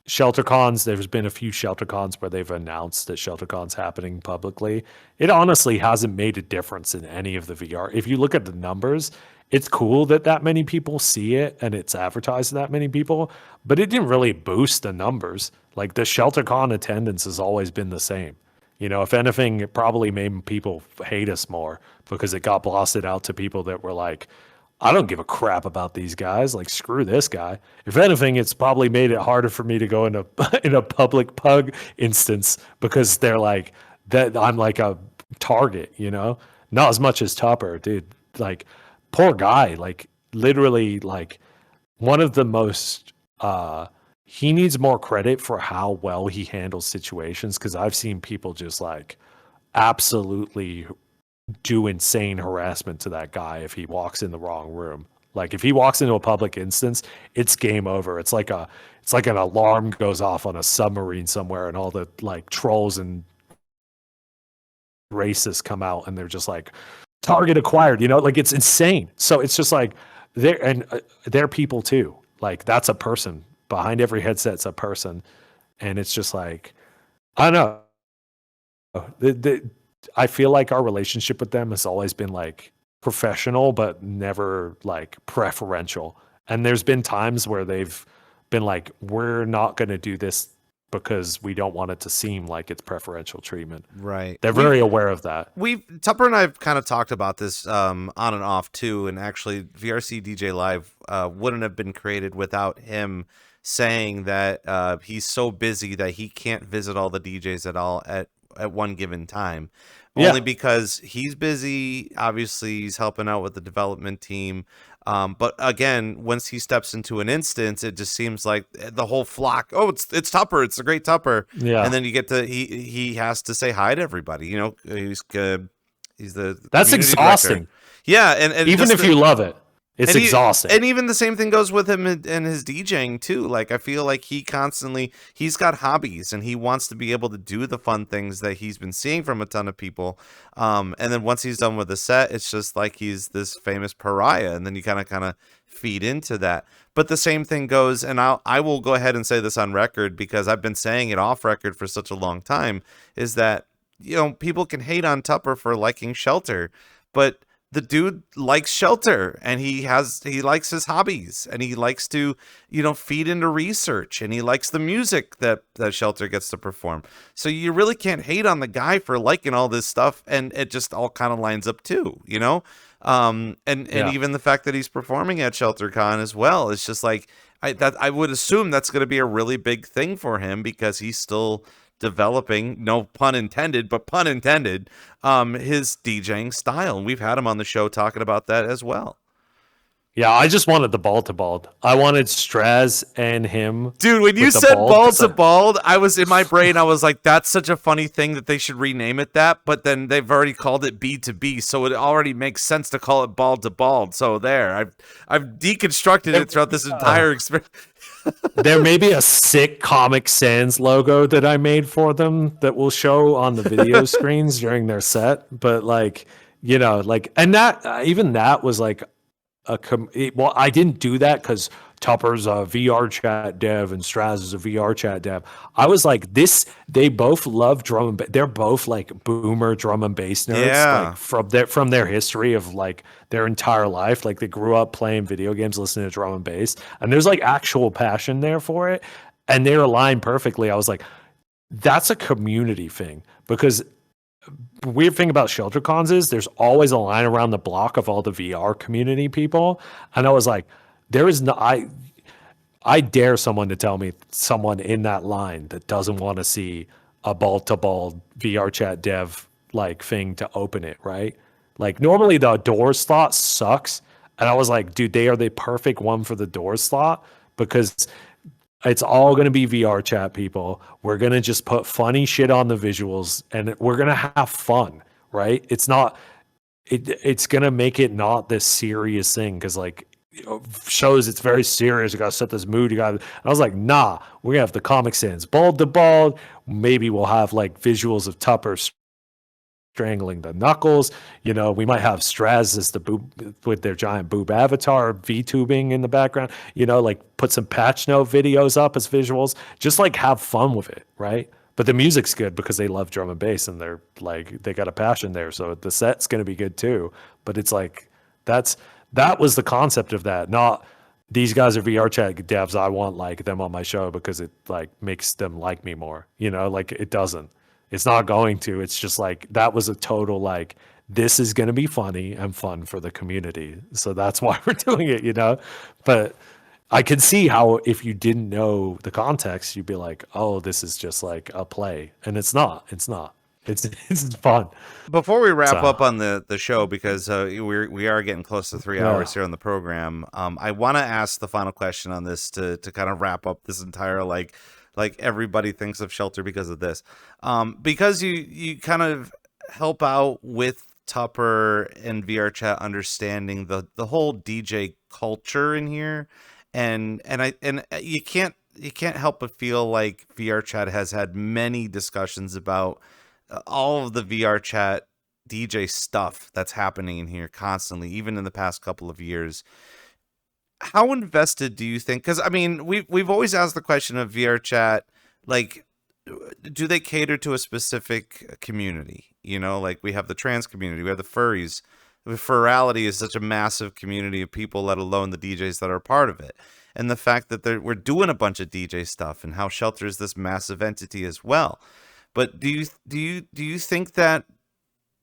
ShelterCons, there's been a few ShelterCons where they've announced that ShelterCon's happening publicly. It honestly hasn't made a difference in any of the VR. If you look at the numbers, it's cool that many people see it and it's advertised to that many people, but it didn't really boost the numbers. Like, the ShelterCon attendance has always been the same. You know, if anything, it probably made people hate us more because it got blasted out to people that were like, I don't give a crap about these guys. Like, screw this guy. If anything, it's probably made it harder for me to go in a public pug instance because they're like, that I'm like a target, you know? Not as much as Tupper, dude. Like, poor guy. Like, literally, like, one of the most he needs more credit for how well he handles situations, because I've seen people just like absolutely do insane harassment to that guy if he walks in the wrong room. Like, if he walks into a public instance, it's game over. It's like an alarm goes off on a submarine somewhere, and all the like trolls and racists come out, and they're just like, target acquired, you know? Like, it's insane. So it's just like, they're people too. Like, that's a person behind every headset's a person, and it's just like, I don't know. I feel like our relationship with them has always been like professional, but never like preferential. And there's been times where they've been like, we're not going to do this because we don't want it to seem like it's preferential treatment. Right. They're very aware of that. Tupper and I have kind of talked about this on and off too, and actually VRCDJLIVE wouldn't have been created without him saying that he's so busy that he can't visit all the DJs at all at one given time. Only because he's busy. Obviously, he's helping out with the development team. But again, once he steps into an instance, it just seems like the whole flock. Oh, it's Tupper. It's the great Tupper. Yeah. And then you get to he has to say hi to everybody. You know, he's the that's community exhausting. director. Yeah, and even if you love it. It's exhausting. And even the same thing goes with him and his DJing too. Like, I feel like he's got hobbies and he wants to be able to do the fun things that he's been seeing from a ton of people. And then once he's done with the set, it's just like he's this famous pariah. And then you kind of feed into that. But the same thing goes, and I will go ahead and say this on record because I've been saying it off record for such a long time, is that, you know, people can hate on Tupper for liking Shelter, but the dude likes Shelter and he likes his hobbies and he likes to, you know, feed into research and he likes the music that Shelter gets to perform. So you really can't hate on the guy for liking all this stuff, and it just all kind of lines up too, you know? And even the fact that he's performing at ShelterCon as well, it's just like I would assume that's going to be a really big thing for him because he's still developing, no pun intended, but pun intended, his DJing style. And we've had him on the show talking about that as well. Yeah, I just wanted the bald to bald. I wanted Straz and him. Dude, when you said bald to bald, I was in my brain, I was like, that's such a funny thing that they should rename it that, but then they've already called it B to B, so it already makes sense to call it bald to bald. So there, I've deconstructed it throughout this entire experience. There may be a sick Comic Sans logo that I made for them that will show on the video screens during their set, but like, you know, like, and that even that was like well, I didn't do that because Tupper's a VRChat dev and Straz is a VRChat dev. I was like, they both love drum and bass. They're both like boomer drum and bass nerds, like from their history of like their entire life. Like they grew up playing video games, listening to drum and bass, and there's like actual passion there for it, and they're aligned perfectly. I was like, that's a community thing, because the weird thing about ShelterCons is there's always a line around the block of all the VR community people. And I was like, there is no, I dare someone to tell me someone in that line that doesn't want to see a bald to bald VRChat dev like thing to open it, right? Like normally the door slot sucks. And I was like, dude, they are the perfect one for the door slot because it's all going to be VRChat people. We're going to just put funny shit on the visuals and we're going to have fun, right? It's going to make it not this serious thing because like shows it's very serious. You got to set this mood. I was like, nah, we're going to have the Comic Sans bald to bald. Maybe we'll have like visuals of Tupper strangling the knuckles. You know, we might have Straz as the boob with their giant boob avatar, VTubing in the background, you know, like put some patch note videos up as visuals, just like have fun with it, right? But the music's good because they love drum and bass and they're like, they got a passion there. So the set's going to be good too. But it's like, that was the concept of that. Not these guys are VRChat devs. I want like them on my show because it like makes them like me more, you know, like it doesn't. It's not going to. It's just like that was a total like this is going to be funny and fun for the community. So that's why we're doing it, you know. But I could see how if you didn't know the context, you'd be like, "Oh, this is just like a play," and it's not. It's not. It's fun. Before we wrap up on the show, because we are getting close to 3 hours here on the program, I want to ask the final question on this to kind of wrap up this entire like everybody thinks of Shelter because of this, because you kind of help out with Tupper and VRChat understanding the whole DJ culture in here, and you can't help but feel like VRChat has had many discussions about all of the VRChat DJ stuff that's happening in here constantly, even in the past couple of years. how invested do you think? Because I mean, we've always asked the question of VRChat, like, do they cater to a specific community? You know, like we have the trans community, we have the furries. The Furality is such a massive community of people, let alone the DJs that are part of it. And the fact that we're doing a bunch of DJ stuff, and how Shelter is this massive entity as well. But do you think that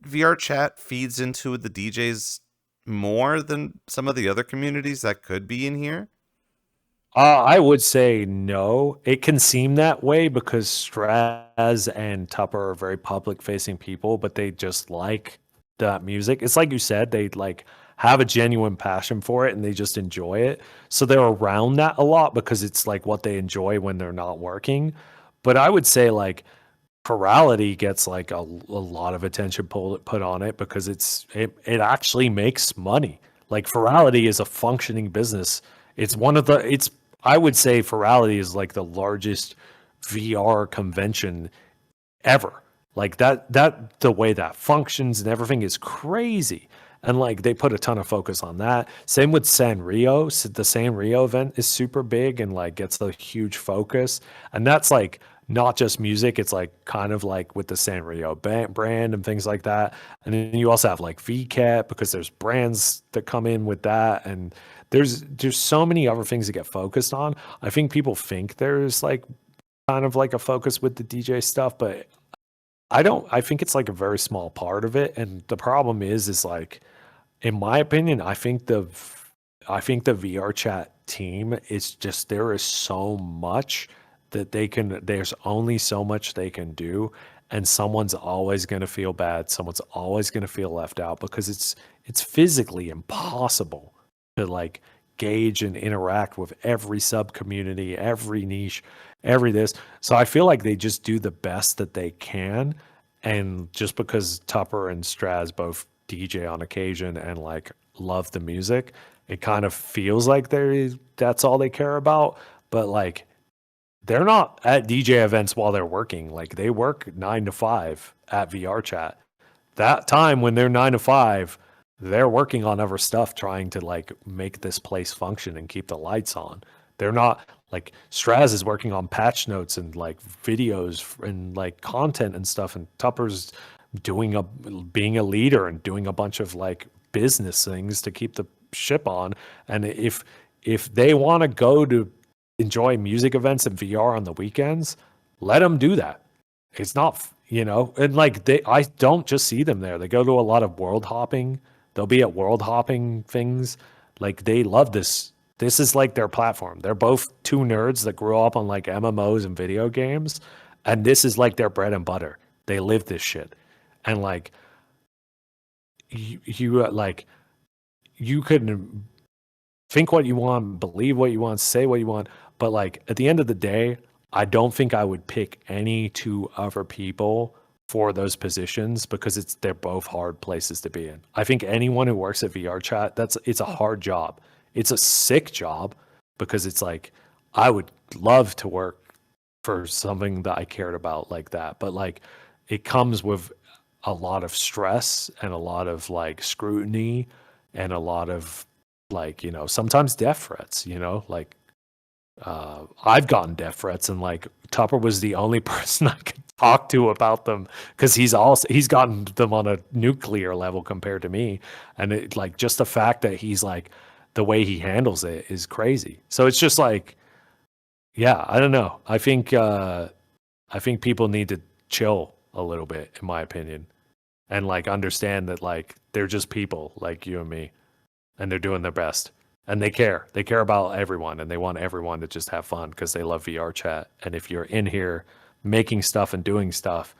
VRChat feeds into the DJs more than some of the other communities that could be in here? I would say no. It can seem that way because Straz and Tupper are very public facing people, but they just like that music. It's like you said, they like have a genuine passion for it and they just enjoy it. So they're around that a lot because it's like what they enjoy when they're not working. But I would say like Chorality gets like a lot of attention put on it because it actually makes money. Like Chorality is a functioning business. It's one of the I would say Chorality is like the largest VR convention ever. Like that the way that functions and everything is crazy. And like they put a ton of focus on that. Same with Sanrio. The Sanrio event is super big and like gets a huge focus. And that's like not just music, it's like kind of like with the Sanrio brand and things like that. And then you also have like VCat because there's brands that come in with that, and there's so many other things that get focused on. I think people think there's like kind of like a focus with the DJ stuff, but I think it's like a very small part of it. And the problem is like, in my opinion, I think the VRChat team is just, there is so much that there's only so much they can do, and someone's always going to feel bad. Someone's always going to feel left out because it's physically impossible to like gauge and interact with every sub community, every niche, every this. So I feel like they just do the best that they can. And just because Tupper and Straz both DJ on occasion and like love the music, it kind of feels like that's all they care about. But like, they're not at DJ events while they're working. Like they work 9 to 5 at VRChat. That time when they're 9 to 5, they're working on other stuff, trying to like make this place function and keep the lights on. They're not like, Straz is working on patch notes and like videos and like content and stuff, and Tupper's being a leader and doing a bunch of like business things to keep the ship on. And if they want to go to enjoy music events and VR on the weekends, let them do that. It's not, and like I don't just see them there. They go to a lot of world hopping. They'll be at world hopping things. Like they love this. This is like their platform. They're both two nerds that grew up on like MMOs and video games, and this is like their bread and butter. They live this shit. And like you could think what you want, believe what you want, say what you want, but like at the end of the day, I don't think I would pick any two other people for those positions because they're both hard places to be in. I think anyone who works at VRChat, it's a hard job. It's a sick job because it's like, I would love to work for something that I cared about like that, but like it comes with a lot of stress and a lot of like scrutiny and a lot of like, sometimes death threats, like I've gotten death threats, and like Tupper was the only person I could talk to about them because he's gotten them on a nuclear level compared to me. And it like, just the fact that he's like, the way he handles it is crazy. So it's just like, yeah, I don't know. I think people need to chill a little bit, in my opinion, and like understand that like they're just people like you and me, and they're doing their best, and they care about everyone, and they want everyone to just have fun because they love VRChat. And if you're in here making stuff and doing stuff,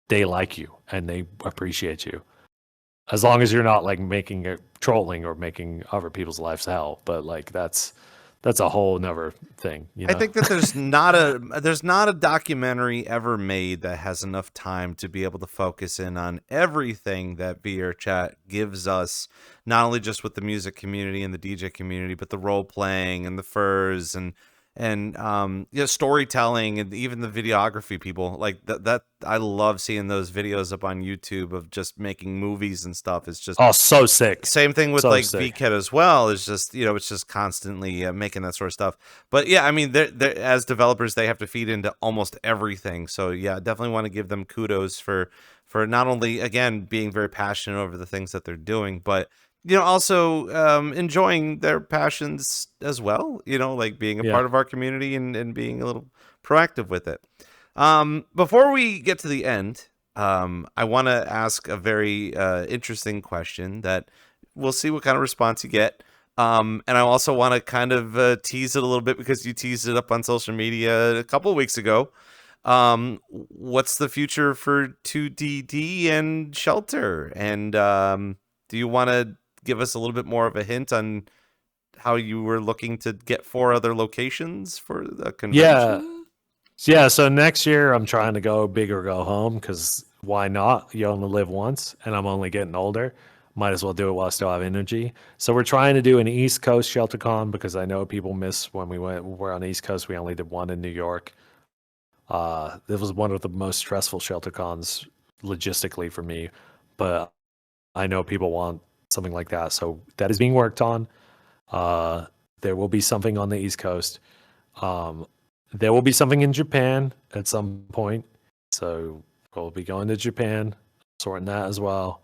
they like you and they appreciate you, as long as you're not like making it trolling or making other people's lives hell. But like that's a whole nother thing. I think that there's not a documentary ever made that has enough time to be able to focus in on everything that VRChat gives us, not only just with the music community and the DJ community, but the role playing and the furs and storytelling, and even the videography people like that. I love seeing those videos up on YouTube of just making movies and stuff. It's just so sick. Same thing with So like sick. VCat as well. It's just it's just constantly making that sort of stuff. But yeah, I mean, they're as developers, they have to feed into almost everything. So yeah, definitely want to give them kudos for not only again being very passionate over the things that they're doing, but also enjoying their passions as well, like being a part of our community and being a little proactive with it. Before we get to the end, I want to ask a very interesting question that we'll see what kind of response you get. And I also want to kind of tease it a little bit because you teased it up on social media a couple of weeks ago. What's the future for 2DD and Shelter? And do you want to give us a little bit more of a hint on how you were looking to get 4 other locations for the convention? Yeah, so next year I'm trying to go big or go home, because why not? You only live once, and I'm only getting older. Might as well do it while I still have energy. So we're trying to do an East Coast ShelterCon, because I know people miss when we're on the East Coast. We only did one in New York. It was one of the most stressful ShelterCons logistically for me, but I know people want something like that. So that is being worked on. There will be something on the East Coast. There will be something in Japan at some point. So we'll be going to Japan, sorting that as well.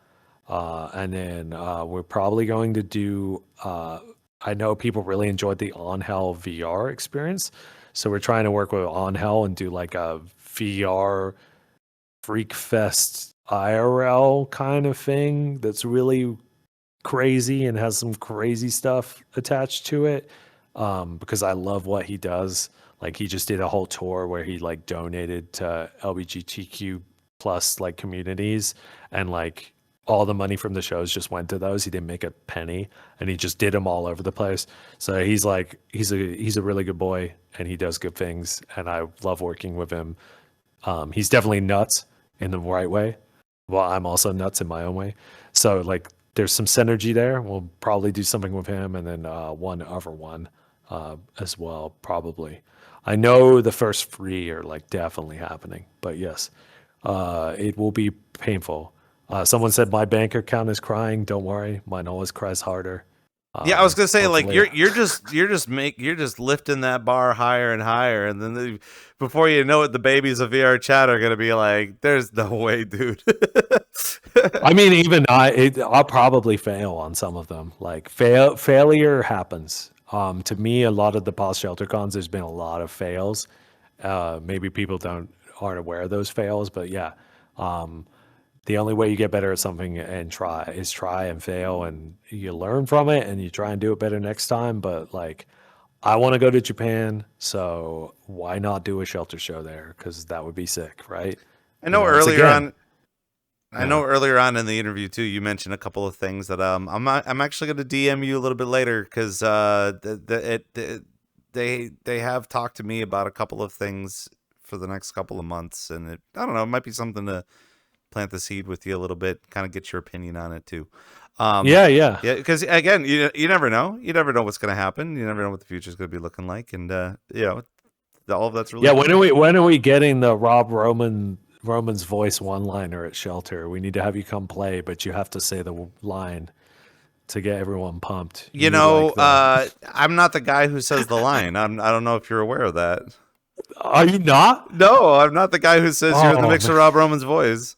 And then we're probably going to do, I know people really enjoyed the On Hell VR experience. So we're trying to work with On Hell and do like a VR Freak Fest IRL kind of thing that's really crazy and has some crazy stuff attached to it. Because I love what he does. Like, he just did a whole tour where he like donated to LGBTQ plus like communities, and like all the money from the shows just went to those. He didn't make a penny, and he just did them all over the place. So he's a really good boy, and he does good things, and I love working with him. He's definitely nuts in the right way. Well, I'm also nuts in my own way. So like there's some synergy there. We'll probably do something with him, and then one other one as well, probably. I know the first 3 are like definitely happening, but yes, it will be painful. Someone said my bank account is crying. Don't worry, mine always cries harder. Yeah, I was gonna say, hopefully- like you're just lifting that bar higher and higher, and then before you know it, the babies of VRChat are gonna be like, "There's no way, dude." I mean, even I'll probably fail on some of them. Like failure happens. To me, a lot of the past ShelterCons, there's been a lot of fails. Maybe people aren't aware of those fails, but yeah. The only way you get better at something and try and fail, and you learn from it and you try and do it better next time. But like, I want to go to Japan, so why not do a Shelter show there? Because that would be sick, right? I know earlier on in the interview too, you mentioned a couple of things that I'm actually going to DM you a little bit later, because they have talked to me about a couple of things for the next couple of months, and I don't know, it might be something to plant the seed with you a little bit, kind of get your opinion on it too. Yeah, because again, you never know what's going to happen. You never know what the future is going to be looking like, and all of that's really when are we getting the Roman's voice one-liner at Shelter? We need to have you come play, but you have to say the line to get everyone pumped. I'm not the guy who says the line. I don't know if you're aware of that. Are you not? No, I'm not the guy who says you're in the mix of Rob Roman's voice.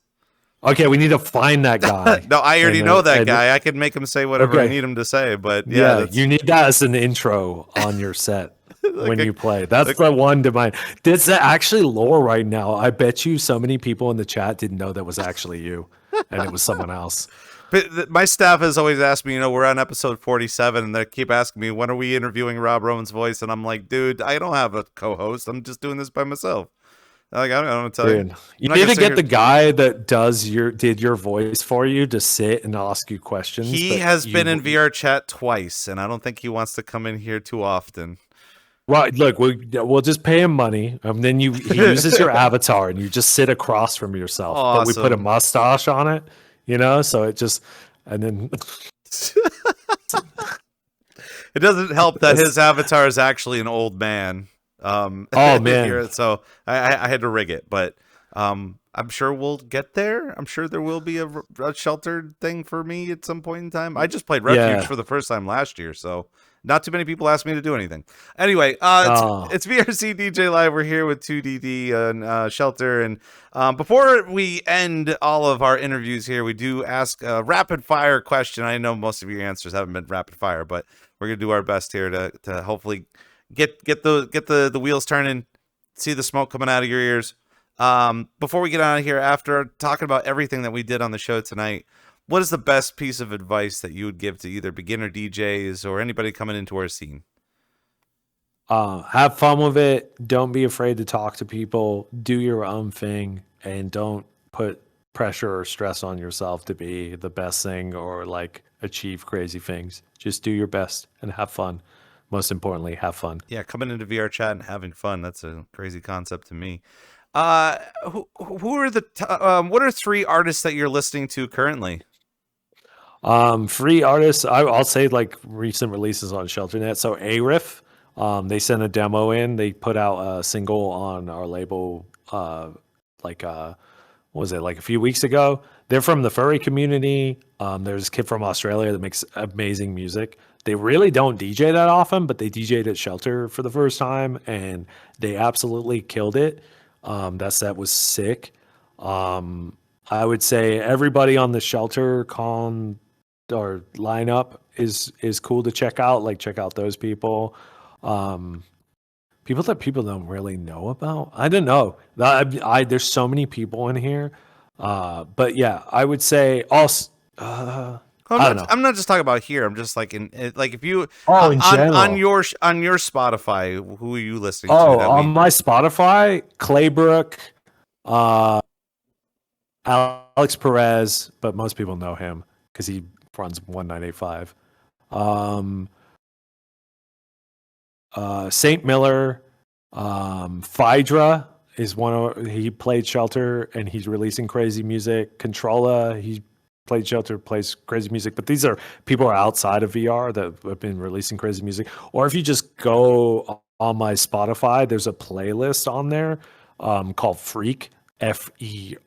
Okay, we need to find that guy. No, I already know that guy. I can make him say whatever I need him to say, but yeah, you need that as an intro on your set when you play. That's the one to mind. That's actually lore right now. I bet you so many people in the chat didn't know that was actually you, and it was someone else. But my staff has always asked me, we're on episode 47, and they keep asking me, when are we interviewing Rob Roman's voice? And I'm like, dude, I don't have a co-host. I'm just doing this by myself. Like, I don't know what to tell you. You need to get the guy that did your voice for you to sit and ask you questions. He has been in VRChat twice, and I don't think he wants to come in here too often. Right. Look, we'll just pay him money, and then he uses your avatar, and you just sit across from yourself. Awesome. But we put a mustache on it, so it just, and then it doesn't help that his avatar is actually an old man. Oh man, here, so I had to rig it, but I'm sure we'll get there. I'm sure there will be a sheltered thing for me at some point in time. I just played Refuge yeah. for the first time last year, so not too many people asked me to do anything. Anyway, Oh, it's VRC DJ Live. We're here with 2DD and Shelter, and before we end all of our interviews here, we do ask a rapid fire question. I know most of your answers haven't been rapid fire, but we're gonna do our best here to hopefully get the wheels turning, see the smoke coming out of your ears. Before we get out of here, after talking about everything that we did on the show tonight, what is the best piece of advice that you would give to either beginner DJs or anybody coming into our scene? have fun with it. Don't be afraid to talk to people. Do your own thing, and don't put pressure or stress on yourself to be the best thing or like achieve crazy things. Just do your best and have fun. Most importantly, have fun. Yeah, coming into VRChat and having fun. That's a crazy concept to me. Who are what are 3 artists that you're listening to currently? Free artists, I'll say like recent releases on ShelterNet. So Arif, they sent a demo in. They put out a single on our label, like what was it, like a few weeks ago. They're from the furry community. There's a kid from Australia that makes amazing music. They really don't DJ that often, but they DJ'd at Shelter for the first time, and they absolutely killed it. That set was sick. I would say everybody on the ShelterCon or lineup is cool to check out. Like check out those people. People that people don't really know about. I don't know. There's so many people in here. But yeah, I would say also. I don't know. I'm not just talking about here. I'm just like like if you In general. on your Spotify, who are you listening to? On my Spotify, Claybrook, Alex Perez, but most people know him because he runs 1985. Saint Miller, Phaedra is he played Shelter and he's releasing crazy music. Controlla, he played Shelter, plays crazy music, but these are people who are outside of VR that have been releasing crazy music. Or if you just go on my Spotify, there's a playlist on there called Freak, FERQ.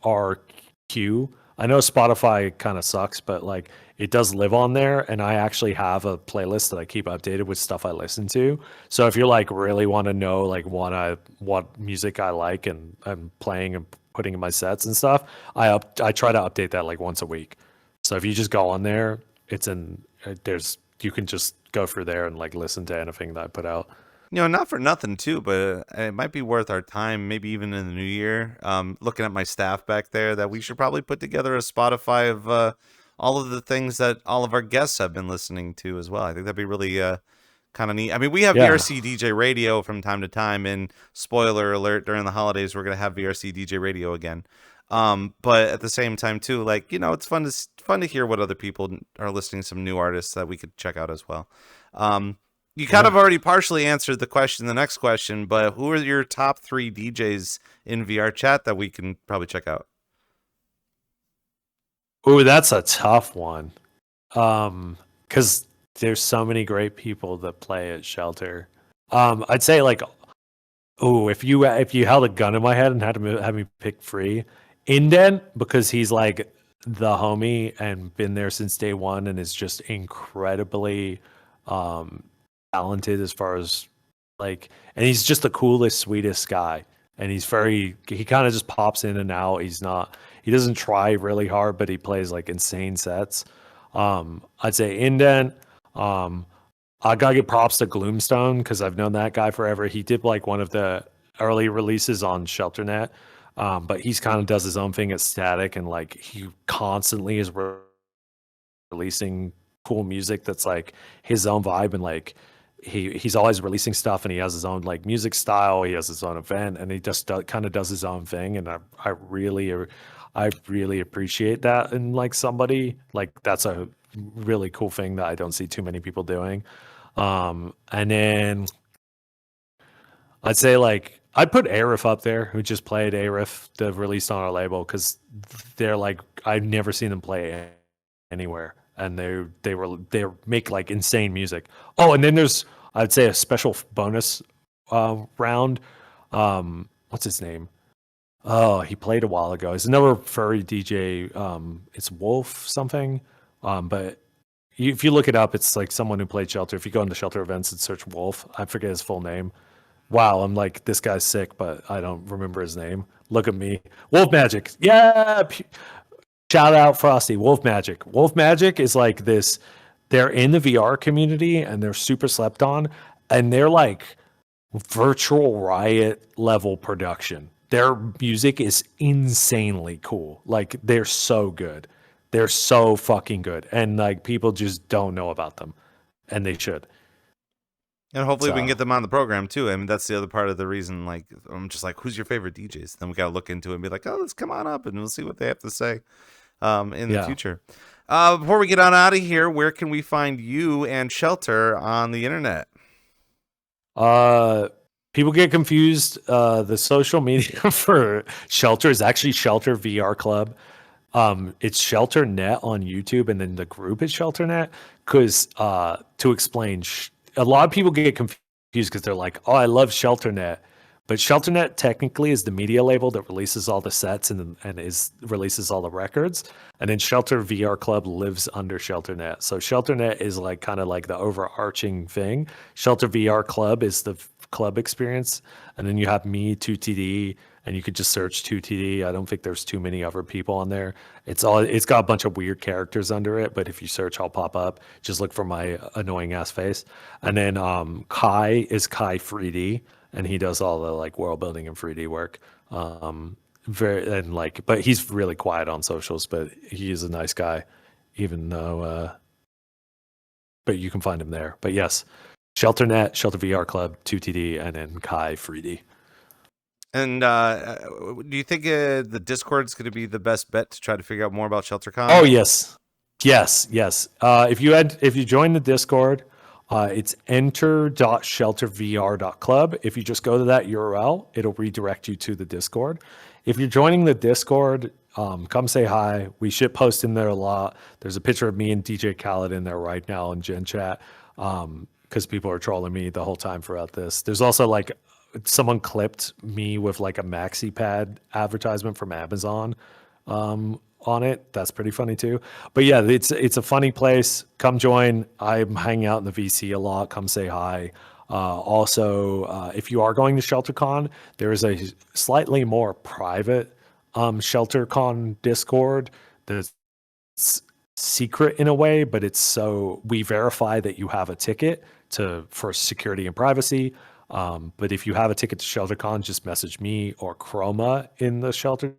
I know Spotify kind of sucks, but like it does live on there, and I actually have a playlist that I keep updated with stuff I listen to. So if you like really want to know like what music I like and I'm playing and putting in my sets and stuff, I try to update that like once a week. So if you just go on there, you can just go through there and like listen to anything that I put out. Not for nothing too, but it might be worth our time, maybe even in the new year. Looking at my staff back there, that we should probably put together a Spotify of all of the things that all of our guests have been listening to as well. I think that'd be really kind of neat. I mean, we have VRC DJ Radio from time to time, and spoiler alert, during the holidays, we're going to have VRC DJ Radio again. But at the same time too, like, it's fun to hear what other people are listening to, some new artists that we could check out as well. You kind of already partially answered the next question, but who are your top 3 DJs in VRChat that we can probably check out? Oh, that's a tough one. Because there's so many great people that play at Shelter. I'd say like, if you held a gun in my head and had to have me pick 3, Indent, because he's like the homie and been there since day one and is just incredibly talented as far as like, and he's just the coolest, sweetest guy. And he kind of just pops in and out. He doesn't try really hard, but he plays like insane sets. I'd say Indent. I gotta give props to Gloomstone because I've known that guy forever. He did like one of the early releases on ShelterNet, but he's kind of does his own thing at Static, and like he constantly is releasing cool music that's like his own vibe, and like he's always releasing stuff, and he has his own like music style. He has his own event, and he just kind of does his own thing, and I really appreciate that in like somebody. Like that's a really cool thing that I don't see too many people doing. And then I'd say like I'd put Arif up there, who just played Arif, the released on our label, because they're like I've never seen them play anywhere, and they make like insane music. Oh, and then there's I'd say a special bonus round. What's his name? Oh, he played a while ago. He's another furry DJ. It's Wolf something. But if you look it up, it's like someone who played Shelter. If you go into Shelter events and search Wolf, I forget his full name. Wow, I'm like, this guy's sick, but I don't remember his name. Look at me. Wolf Magic. Yeah. Shout out Frosty. Wolf Magic. Wolf Magic is like this. They're in the VR community and they're super slept on. And they're like virtual riot level production. Their music is insanely cool. Like they're so good. They're so fucking good. And like people just don't know about them. And they should. And hopefully we can get them on the program too. I mean, that's the other part of the reason, like, I'm just like, who's your favorite DJs? Then we got to look into it and be like, oh, let's come on up and we'll see what they have to say in the future. Before we get on out of here, where can we find you and Shelter on the internet? People get confused. The social media for Shelter is actually Shelter VR Club. It's ShelterNet on YouTube, and then the group is ShelterNet. Because to explain, a lot of people get confused because they're like, "Oh, I love ShelterNet," but ShelterNet technically is the media label that releases all the sets and releases all the records, and then Shelter VR Club lives under ShelterNet. So ShelterNet is like kind of like the overarching thing. Shelter VR Club is the club experience, and then you have me, 2TD, and you could just search 2TD. I don't think there's too many other people on there. It's got a bunch of weird characters under it, but if you search, I'll pop up. Just look for my annoying ass face. And then Kai is Kai 3D, and he does all the like world building and 3D work. But he's really quiet on socials, but he is a nice guy, even though. But you can find him there. But yes, ShelterNet, Shelter VR Club, 2TD, and then Kai 3D. And do you think the Discord is going to be the best bet to try to figure out more about ShelterCon? Oh yes. If you join the Discord, it's enter.sheltervr.club. If you just go to that URL, it'll redirect you to the Discord. If you're joining the Discord, come say hi. We shit post in there a lot. There's a picture of me and DJ Khaled in there right now in Gen Chat because people are trolling me the whole time throughout this. There's also like someone clipped me with like a maxi pad advertisement from Amazon on it. That's pretty funny too. But yeah, it's a funny place. Come join. I'm hanging out in the VC a lot. Come say hi. Also, if you are going to ShelterCon, there is a slightly more private ShelterCon Discord that's secret in a way, but we verify that you have a ticket for security and privacy. But if you have a ticket to ShelterCon, just message me or Chroma in the Shelter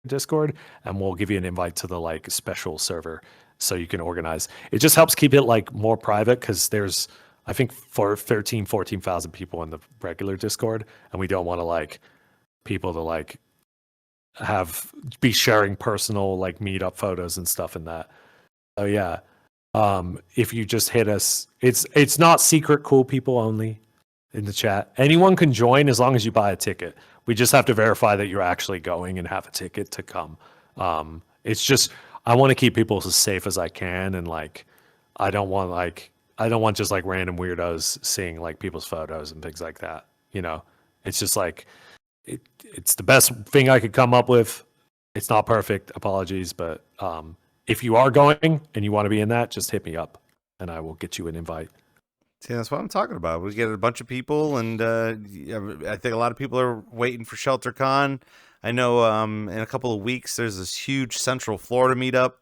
Discord, and we'll give you an invite to the like special server so you can organize. It just helps keep it like more private because there's, I think, 14,000 people in the regular Discord, and we don't want to like people to like be sharing personal like meetup photos and stuff in that. So yeah, if you just hit us, it's not secret, cool people only. In the chat, anyone can join as long as you buy a ticket. We just have to verify that you're actually going and have a ticket to come. It's just I want to keep people as safe as I can, and like I don't want just like random weirdos seeing like people's photos and things like that. You know, it's just like it's the best thing I could come up with. It's not perfect, apologies, but if you are going and you want to be in that, just hit me up and I will get you an invite. See, that's what I'm talking about. We get a bunch of people, and I think a lot of people are waiting for ShelterCon. I know in a couple of weeks there's this huge Central Florida meetup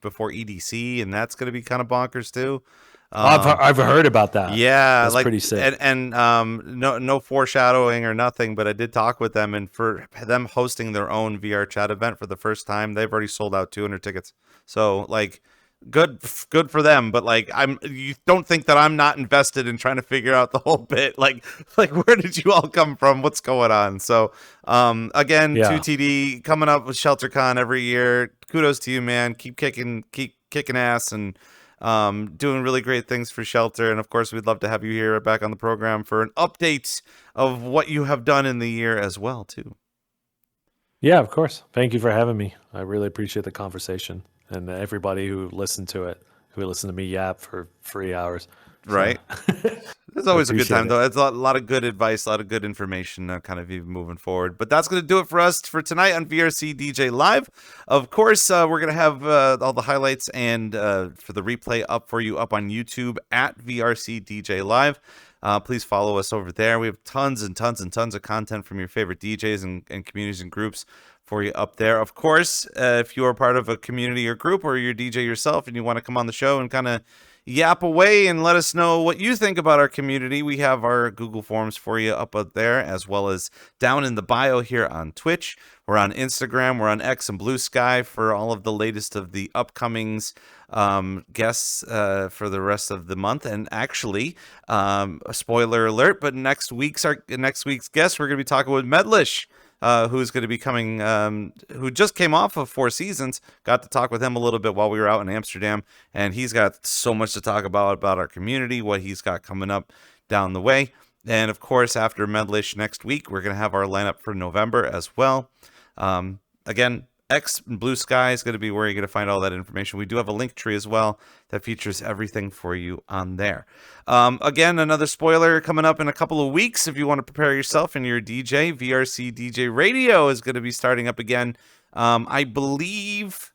before EDC, and that's going to be kind of bonkers too. I've heard about that. Yeah, that's like pretty sick. And no foreshadowing or nothing, but I did talk with them, and for them hosting their own VRChat event for the first time, they've already sold out 200 tickets. So like. Good for them, but like you don't think that I'm not invested in trying to figure out the whole bit, like where did you all come from, what's going on? So again, 2TD coming up with ShelterCon every year. Kudos to you, man. Keep kicking ass and doing really great things for Shelter, and of course we'd love to have you here back on the program for an update of what you have done in the year as well too. Yeah, of course. Thank you for having me. I really appreciate the conversation. And everybody who listened to me yap for 3 hours. Right. So. It's always a good time, Appreciate though. It's a lot of good advice, a lot of good information, kind of even moving forward. But that's going to do it for us for tonight on VRC DJ Live. Of course, we're going to have all the highlights and for the replay up for you up on YouTube at VRC DJ Live. Please follow us over there. We have tons and tons and tons of content from your favorite DJs and communities and groups for you up there. Of course, if you are part of a community or group or you're a DJ yourself and you want to come on the show and kind of yap away and let us know what you think about our community, we have our Google Forms for you up there, as well as down in the bio here on Twitch. We're on Instagram, we're on X and Blue Sky for all of the latest of the upcomings, guests for the rest of the month. And actually, a spoiler alert, but next week's guest, we're going to be talking with Medlish, who's going to be coming, who just came off of 4 Seasons. Got to talk with him a little bit while we were out in Amsterdam, and he's got so much to talk about our community, what he's got coming up down the way. And of course, after Medlish next week, we're going to have our lineup for November as well. Again, X and Blue Sky is going to be where you're going to find all that information. We do have a link tree as well that features everything for you on there. Again, another spoiler coming up in a couple of weeks. If you want to prepare yourself and you're a DJ, VRC DJ Radio is going to be starting up again. I believe,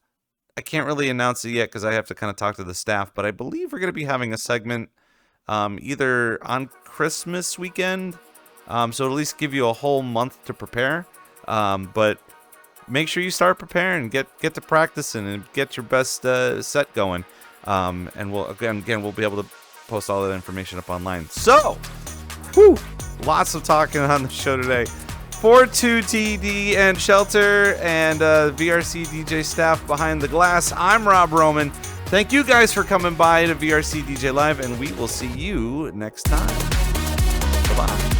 I can't really announce it yet because I have to kind of talk to the staff, but I believe we're going to be having a segment either on Christmas weekend, so at least give you a whole month to prepare. But make sure you start preparing, get to practicing, and get your best set going. And we'll be able to post all that information up online. So, lots of talking on the show today. For 2TD and Shelter and VRC DJ staff behind the glass, I'm Rob Roman. Thank you guys for coming by to VRC DJ Live, and we will see you next time. Bye-bye.